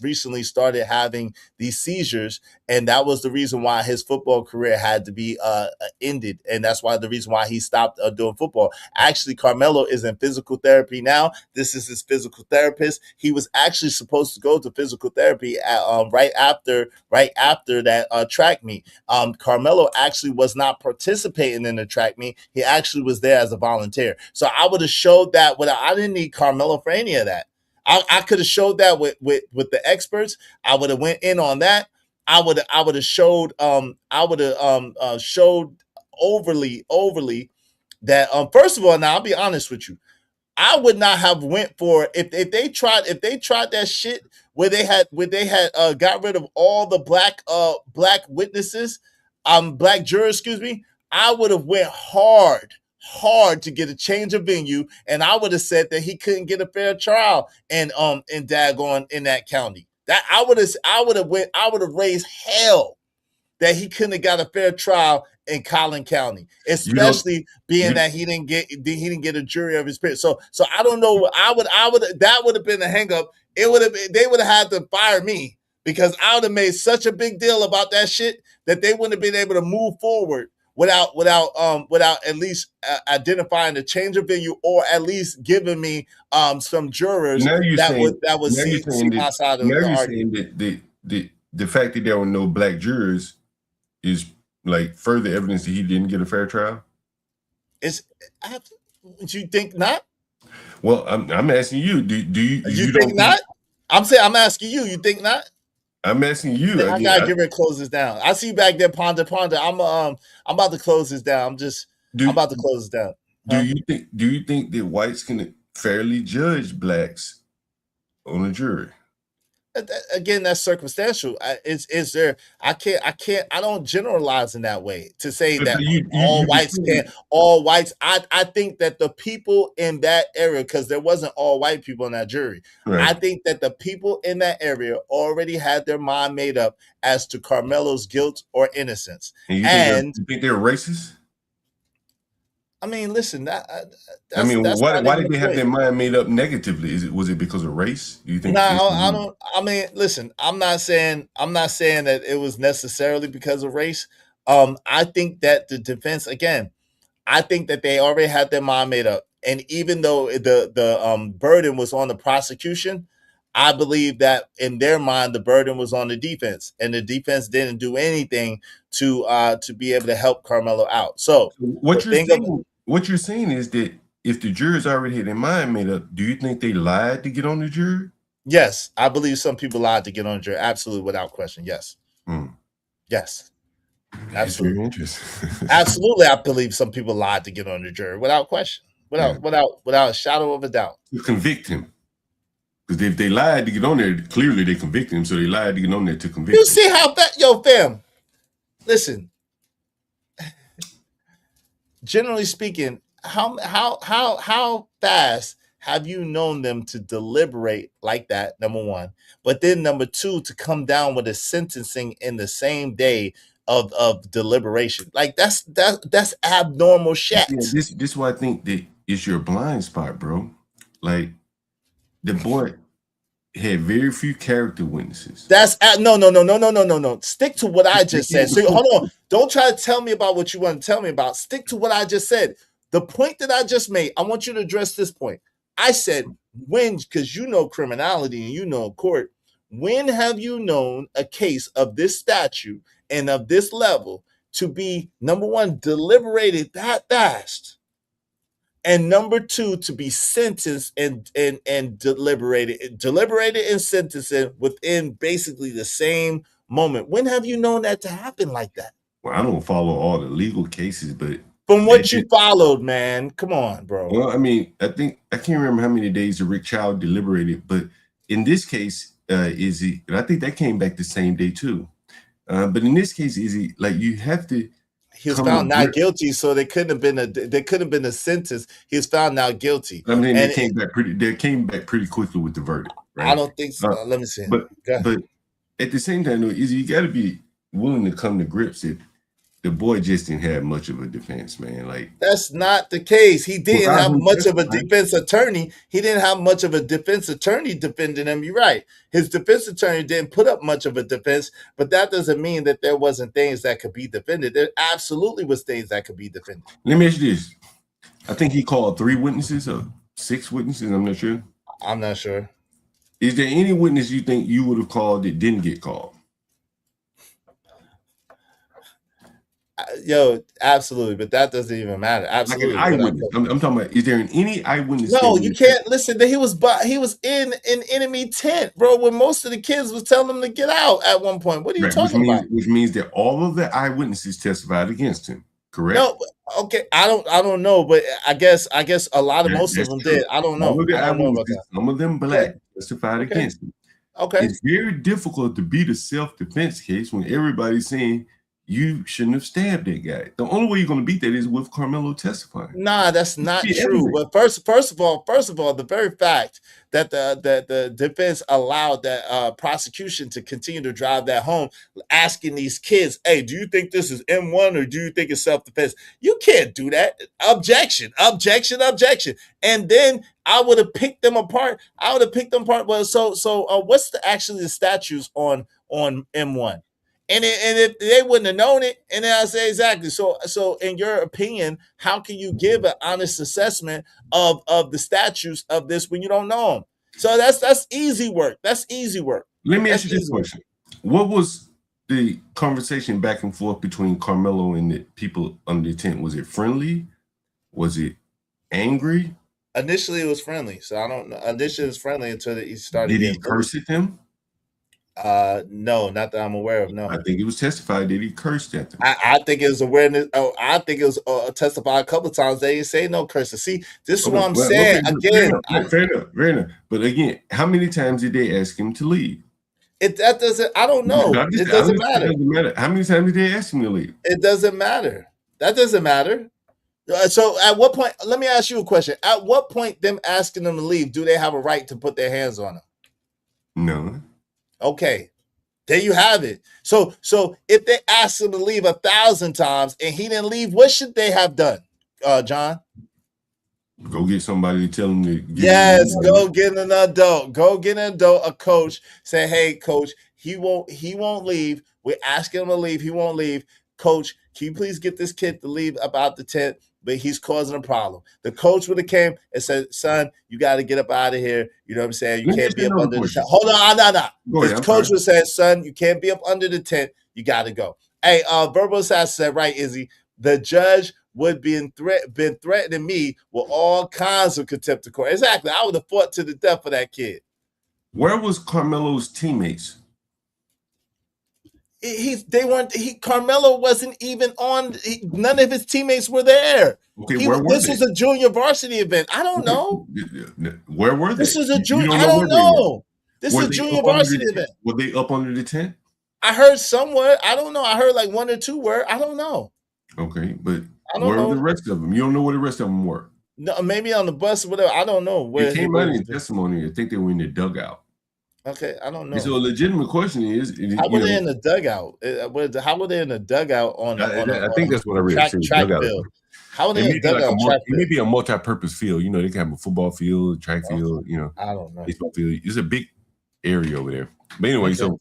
recently started having these seizures, and that was the reason why his football career had to be ended, and that's why the reason why he stopped doing football. Actually, Carmelo is in physical therapy now. This is his physical therapist. He was actually supposed to go to physical therapy right after that track meet. Carmelo actually was not participating in the track meet. He actually was there as a volunteer. So I would have showed that I didn't need Carmelo for any of that. I could have showed that with the experts. I would have went in on that. I would have showed showed overly that first of all, now I'll be honest with you. I would not have went for if they tried that shit where they had got rid of all the black witnesses, black jurors, excuse me. I would have went hard to get a change of venue, and I would have said that he couldn't get a fair trial in Daggone in that county. That I would have raised hell that he couldn't have got a fair trial in Collin County, especially being that he didn't get a jury of his peers. So I don't know. That would have been a hangup. They would have had to fire me because I would have made such a big deal about that shit that they wouldn't have been able to move forward without at least identifying the change of venue or at least giving me some jurors that would see my side of now the you're argument. saying that the fact that there were no black jurors is like further evidence that he didn't get a fair trial. You think not? Well, I'm asking you. Do you think not? I'm asking you. You think not? I'm asking you. I gotta get ready to close this down. I see you back there, ponder. I'm about to close this down. I'm about to close this down. Do you think that whites can fairly judge blacks on a jury? Again, that's circumstantial. Is there? I don't generalize in that way to say that all whites can't. All whites. I think that the people in that area, because there wasn't all white people in that jury. Right. I think that the people in that area already had their mind made up as to Carmelo's guilt or innocence. And you think they're racist? I mean, listen. Why did they have their mind made up negatively? Was it because of race? Do you think? No, I don't. I mean, listen. I'm not saying that it was necessarily because of race. I think that the defense, again, I think that they already had their mind made up, and even though the burden was on the prosecution, I believe that in their mind the burden was on the defense, and the defense didn't do anything to be able to help Carmelo out. So what you're saying is that if the jurors already had their mind made up, do you think they lied to get on the jury? Yes, I believe some people lied to get on the jury. Absolutely, without question. Yes. Yes. Absolutely. Very interesting. Absolutely, I believe some people lied to get on the jury without question, without a shadow of a doubt. To convict him. Because if they lied to get on there, clearly they convicted him. So they lied to get on there to convict him. You see how fam. Listen. Generally speaking, how fast have you known them to deliberate like that? Number one, but then number two, to come down with a sentencing in the same day of deliberation. Like that's abnormal shit. Yeah, this is why I think that it's your blind spot, bro. Like the boy had very few character witnesses. That's no. Stick to what I just said. So hold on. Don't try to tell me about what you want to tell me about. Stick to what I just said. The point that I just made, I want you to address this point. I said when, because you know criminality and you know court. When have you known a case of this statute and of this level to be, number one, deliberated that fast, and number two, to be sentenced and deliberated and sentencing within basically the same moment? When have you known that to happen like that? Well, I don't follow all the legal cases, but from what you followed, man, come on, bro. Well, I mean, I think I can't remember how many days the Rick Child deliberated, but in this case, and I think that came back the same day too. But in this case, like you have to. he was come to found not grip. guilty, so there couldn't have been a sentence. He was found not guilty. I mean, And they came back pretty quickly with the verdict, I right? don't think so. Let me see. But Go ahead. but at the same time, though, is you got to be willing to come to grips that the boy just didn't have much of a defense, man. Like, That's not the case. He didn't without have him much of a testifying, defense attorney. He didn't have much of a defense attorney defending him. You're right. His defense attorney didn't put up much of a defense, but that doesn't mean that there wasn't things that could be defended. There absolutely was things that could be defended. let me ask you this: I think he called 3 witnesses or 6 witnesses. I'm not sure. I'm not sure. Is there any witness you think you would have called that didn't get called? Yo, absolutely, but that doesn't even matter. Absolutely, like an eyewitness. I'm talking about. Is there any eyewitness? No, you can't listen. That he was in an enemy tent, bro. When most of the kids was telling him to get out at one point. What are you talking about? Which means that all of the eyewitnesses testified against him. Correct? No, okay. I don't know, but I guess a lot of most of them did. I don't know. I don't know about that. Some of them black testified against him. Okay. It's very difficult to beat a self-defense case when everybody's saying you shouldn't have stabbed that guy. The only way you're going to beat that is with Carmelo testifying. Nah, that's not true. But first of all, the very fact that the defense allowed that prosecution to continue to drive that home, asking these kids, "Hey, do you think this is M1 or do you think it's self-defense?" You can't do that. Objection, objection, objection. And then I would have picked them apart. Well, so what's actually the statutes on M1? And if they wouldn't have known it, and then I say exactly. So in your opinion, how can you give an honest assessment of the statutes of this when you don't know them? So that's easy work. That's easy work. Let me ask you this question: what was the conversation back and forth between Carmelo and the people under the tent? Was it friendly? Was it angry? Initially, it was friendly. So I don't know. Initially, it was friendly until he started. Did he curse at them? No, not that I'm aware of. No, I think it was testified that he cursed at them. I think it was awareness. Oh, I think it was testified a couple of times. They didn't say no curses. See, this is what I'm saying. Again, fair enough. But again, how many times did they ask him to leave? That doesn't. I don't know. It doesn't matter. How many times did they ask him to leave? It doesn't matter. That doesn't matter. So at what point? Let me ask you a question. At what point, them asking them to leave, do they have a right to put their hands on them? No. Okay. There you have it. So if they asked him to leave 1,000 times and he didn't leave, what should they have done, John? Go get somebody to tell him to. Go get an adult. Go get an adult, a coach. Say, hey, coach, he won't leave. We're asking him to leave. He won't leave. Coach, can you please get this kid to leave about the tent? But he's causing a problem. The coach would have came and said, son, you got to get up out of here. You know what I'm saying? You can't be up under the tent. Hold on, no. His coach would say, son, you can't be up under the tent. You got to go. Hey, verbal assassin said, right, Izzy, the judge would been threatening me with all kinds of contempt of court. Exactly. I would have fought to the death for that kid. Where was Carmelo's teammates? Carmelo wasn't even on. None of his teammates were there. Okay, this was a junior varsity event. I don't know. Where were they? This is a junior. I don't know. This is a junior varsity event. Were they up under the tent? I heard somewhere. I don't know. I heard like 1 or 2 were. I don't know. Okay, but where were the rest of them? You don't know where the rest of them were. No, maybe on the bus or whatever. I don't know. Where it came out in testimony. I think they were in the dugout. Okay, I don't know. So a legitimate question is, how were they in the dugout? How were they in the dugout on? I think that's what I read. Track field. How are they in the dugout? It may be a multi-purpose field. You know, they can have a football field, track field. You know, I don't know. Baseball field. It's a big area over there. But anyway, so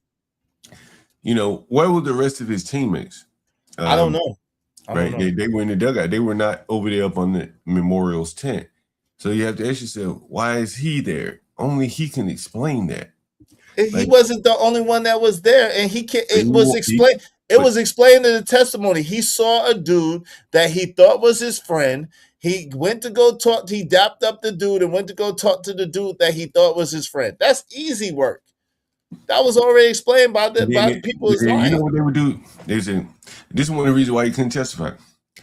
you know, where were the rest of his teammates? I don't know. Right, they were in the dugout. They were not over there up on the Memorial's tent. So you have to ask yourself, why is he there? Only he can explain that. He wasn't the only one that was there, and it was explained in the testimony. He saw a dude that he thought was his friend. He went to go talk. He dapped up the dude and went to go talk to the dude that he thought was his friend. That's easy work. That was already explained by the people. You know what they would do? They said, "This is one of the reasons why you couldn't testify."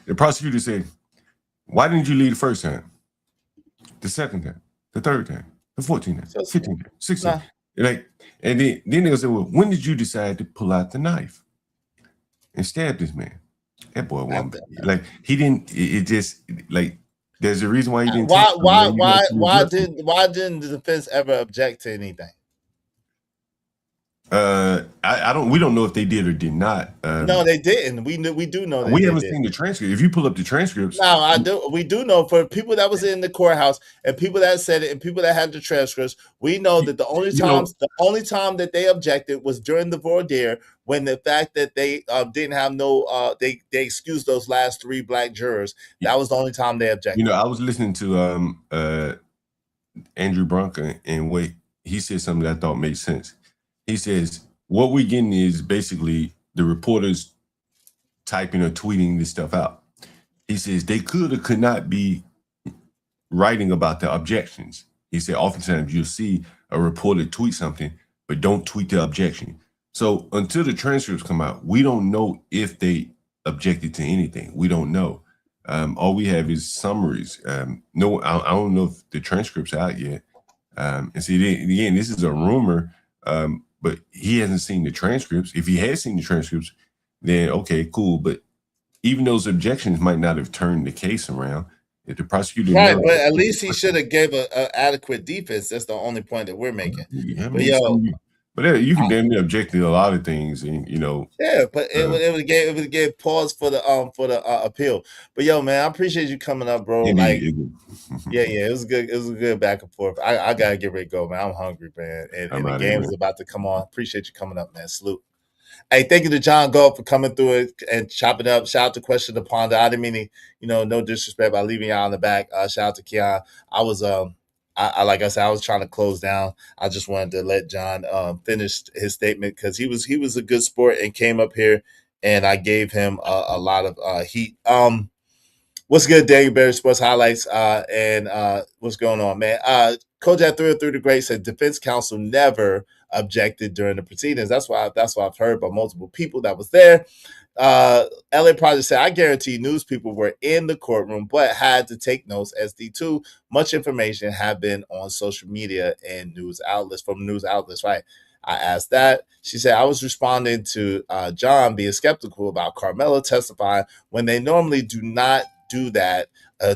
The prosecutor said, "Why didn't you leave the first time, the second time, the third time, the 14th time, 15th time, 16th time?" And then they'll say, "Well, when did you decide to pull out the knife and stab this man?" That boy won't. Like he didn't. It just like there's a reason why he didn't Why take something that you have to why address it. why didn't the defense ever object to anything? I don't. We don't know if they did or did not. No, they didn't. We do know that We they haven't did. seen the transcript. If you pull up the transcripts, No, I do. We do know for people that was in the courthouse and people that said it and people that had the transcripts. We know that the only time that they objected was during the voir dire when the fact that they didn't have no they excused those last 3 black jurors. That was the only time they objected. I was listening to Andrew Bronca and he said something that I thought made sense. He says what we're getting is basically the reporters typing or tweeting this stuff out. He says they could or could not be writing about the objections. He said oftentimes you'll see a reporter tweet something, but don't tweet the objection. So until the transcripts come out, we don't know if they objected to anything. We don't know. All we have is summaries. No, I don't know if the transcript's out yet. And see, again, this is a rumor, but he hasn't seen the transcripts. If he had seen the transcripts, then okay, cool. But even those objections might not have turned the case around. If the prosecutor, right, but at least he should have gave a adequate defense. That's the only point that we're making. Yeah, but you can damn near object to a lot of things, and yeah, but it would give pause for the appeal. But yo, man, I appreciate you coming up, bro. Like, yeah, it was good. It was a good back and forth. I gotta get ready to go, man. I'm hungry, man, and the game is about to come on. Appreciate you coming up, man. Salute. Hey, thank you to John Galt for coming through it and chopping up. Shout out to Question the Ponder. I didn't mean to, no disrespect by leaving y'all in the back. Shout out to Keon. I was like I said, I was trying to close down. I just wanted to let John finish his statement because he was a good sport and came up here and I gave him a lot of heat. What's good, Daniel Berry Sports Highlights? And what's going on, man? Kojak 303 the Great said defense counsel never objected during the proceedings. That's why I've heard by multiple people that was there. LA Project said, I guarantee news people were in the courtroom but had to take notes as D2. Much information have been on social media and news outlets, right? I asked that. She said, I was responding to John being skeptical about Carmelo testifying when they normally do not do that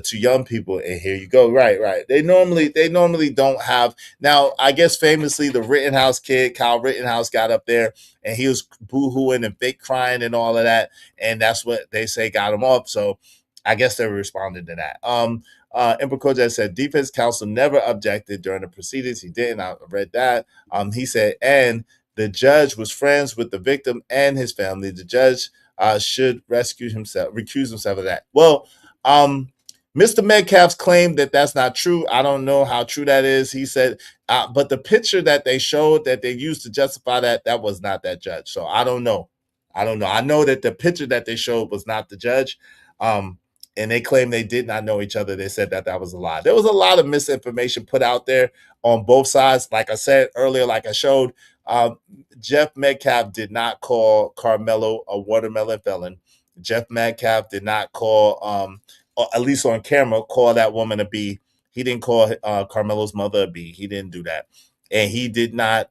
to young people. And here you go. Right. They normally don't have. Now, I guess famously the Rittenhouse kid, Kyle Rittenhouse, got up there and he was boo-hooing and fake crying and all of that. And that's what they say got him off. So I guess they responded to that. Emperor Kojak said defense counsel never objected during the proceedings. He didn't. I read that. He said, and the judge was friends with the victim and his family. The judge should recuse himself of that. Well, Mr. Metcalf's claimed that that's not true. I don't know how true that is. He said, but the picture that they showed that they used to justify that was not that judge. So I don't know. I know that the picture that they showed was not the judge. And they claim they did not know each other. They said that was a lie. There was a lot of misinformation put out there on both sides. Like I said earlier, like I showed, Jeff Metcalf did not call Carmelo a watermelon felon. Jeff Metcalf did not call, or at least on camera, call that woman a B. He didn't call Carmelo's mother a B. He didn't do that. And he did not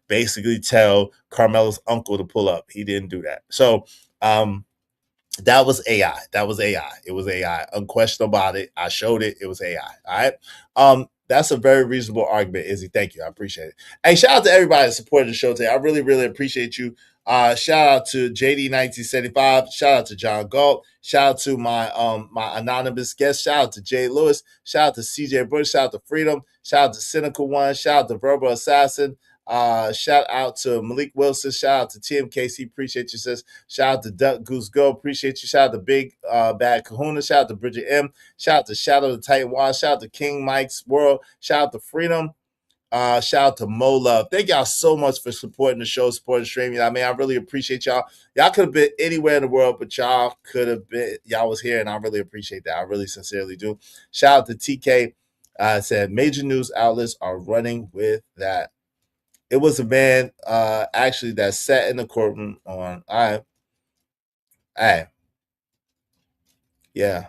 basically tell Carmelo's uncle to pull up. He didn't do that. So that was AI. It was AI. Unquestionable about it. I showed it. It was AI. All right. That's a very reasonable argument, Izzy. Thank you. I appreciate it. Hey, shout out to everybody that supported the show today. I really, really appreciate you. Shout out to JD1975. Shout out to John Galt. Shout out to my anonymous guest. Shout out to Jay Lewis. Shout out to CJ Bush. Shout out to Freedom. Shout out to Cynical One. Shout out to Verbal Assassin. Shout out to Malik Wilson. Shout out to TMKC. Appreciate you, sis. Shout out to Duck Goose Go. Appreciate you. Shout out to Big Bad Kahuna. Shout out to Bridget M. Shout out to Shadow the Titan One. Shout out to King Mike's World. Shout out to Freedom. Shout out to Mo Love. Thank y'all so much for supporting the show, supporting streaming. I mean, I really appreciate y'all. Y'all could have been anywhere in the world, but y'all was here, and I really appreciate that. I really sincerely do. Shout out to TK. Said major news outlets are running with that. It was a man actually that sat in the courtroom on. All right. Yeah.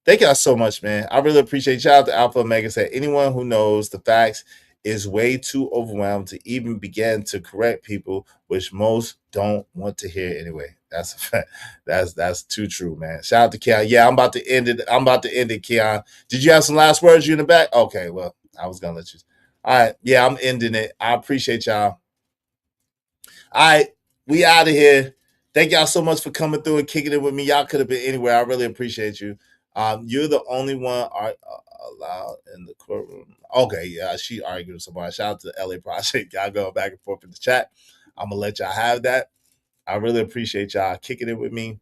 Thank y'all so much, man. I really appreciate it. Shout out to Alpha Omega. Said anyone who knows the facts is way too overwhelmed to even begin to correct people, which most don't want to hear anyway. That's a fact. That's too true, man. Shout out to Keon. Yeah, I'm about to end it, Keon. Did you have some last words? You in the back? Okay, well, I was gonna let you. All right, yeah, I'm ending it. I appreciate y'all. All right, we out of here. Thank y'all so much for coming through and kicking it with me. Y'all could have been anywhere. I really appreciate you. You're the only one allowed in the courtroom. Okay, yeah, she argued with somebody. Shout out to the LA Project. Y'all going back and forth in the chat. I'm gonna let y'all have that. I really appreciate y'all kicking it with me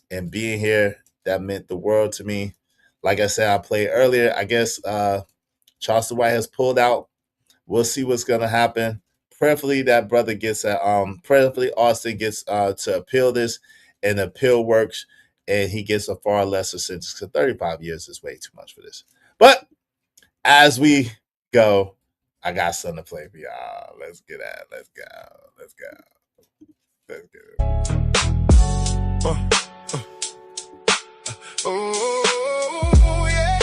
and being here. That meant the world to me. Like I said, I played earlier. I guess Charleston White has pulled out. We'll see what's gonna happen. Prayerfully, that brother gets prayerfully Austin gets to appeal this, and the appeal works, and he gets a far lesser sentence. Because 35 years is way too much for this. But as we go, I got something to play for y'all. Let's get at it. Let's go. Let's go. Let's get it. Oh, yeah.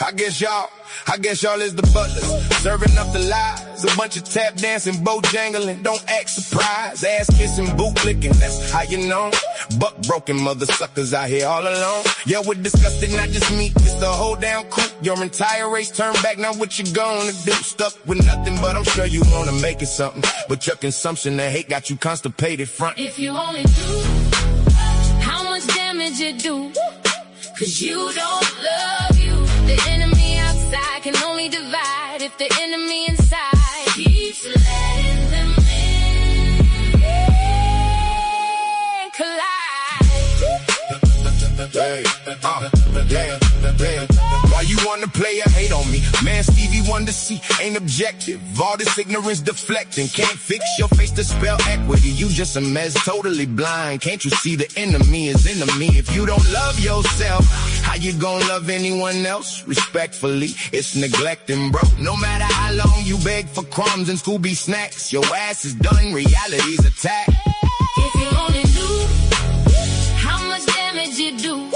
I guess y'all is the butlers, serving up the lies. A bunch of tap dancing, bojangling, don't act surprised. Ass kissing, boot licking, that's how you know. Buck broken mother suckers out here all alone. Yeah, we're disgusted, not just me, it's the whole damn crew. Your entire race turned back, now what you gonna do? Stuck with nothing, but I'm sure you wanna make it something. But your consumption of hate got you constipated front. If you only knew how much damage you do, cause you don't love you. The enemy outside can only divide if the enemy inside keeps letting them in. Collide. Why you wanna play a hate on me? Man, Stevie Wonder see ain't objective. All this ignorance deflecting. Can't fix your face to spell equity. You just a mess, totally blind. Can't you see the enemy is enemy? If you don't love yourself, how you gonna love anyone else? Respectfully, it's neglecting, bro. No matter how long you beg for crumbs and Scooby snacks, your ass is done, reality's attack. If you only knew how much damage you do,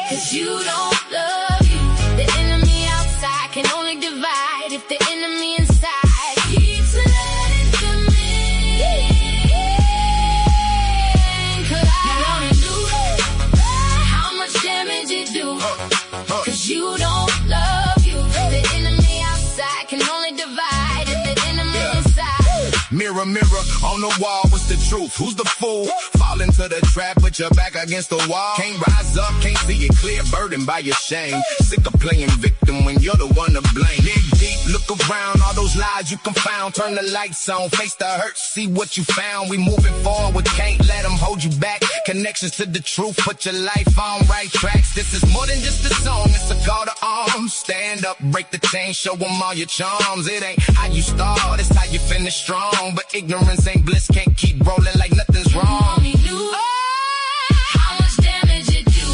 cause you don't love you. The enemy outside can only divide if the enemy inside keeps letting them in. Collide. You only knew how much damage you do, cause you don't love you. The enemy outside can only divide if the enemy inside. Mirror, mirror on the wall, what's the truth? Who's the fool? Fall into the trap with your back against the wall. Can't rise up, can't see it clear, burdened by your shame. Sick of playing victim when you're the one to blame. Dig deep, look around, all those lies you confound. Turn the lights on, face the hurt, see what you found. We moving forward, can't let them hold you back. Connections to the truth, put your life on right tracks. This is more than just a song, it's a call to arms. Stand up, break the chain, show them all your charms. It ain't how you start, it's how you finish strong. But ignorance ain't bliss, can't keep rolling like nothing's wrong. How much damage you do,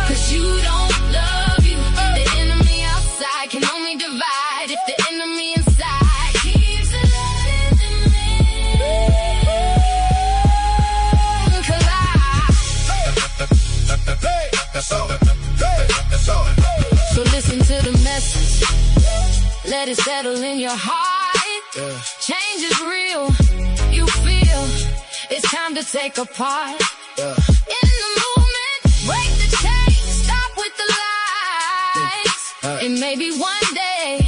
cause you don't love you. The enemy outside can only divide if the enemy inside keeps letting them in. Collide. So listen to the message, let it settle in your heart. Change is real, you feel it's time to take a part in the movement. Break the chain, stop with the lies, and maybe one day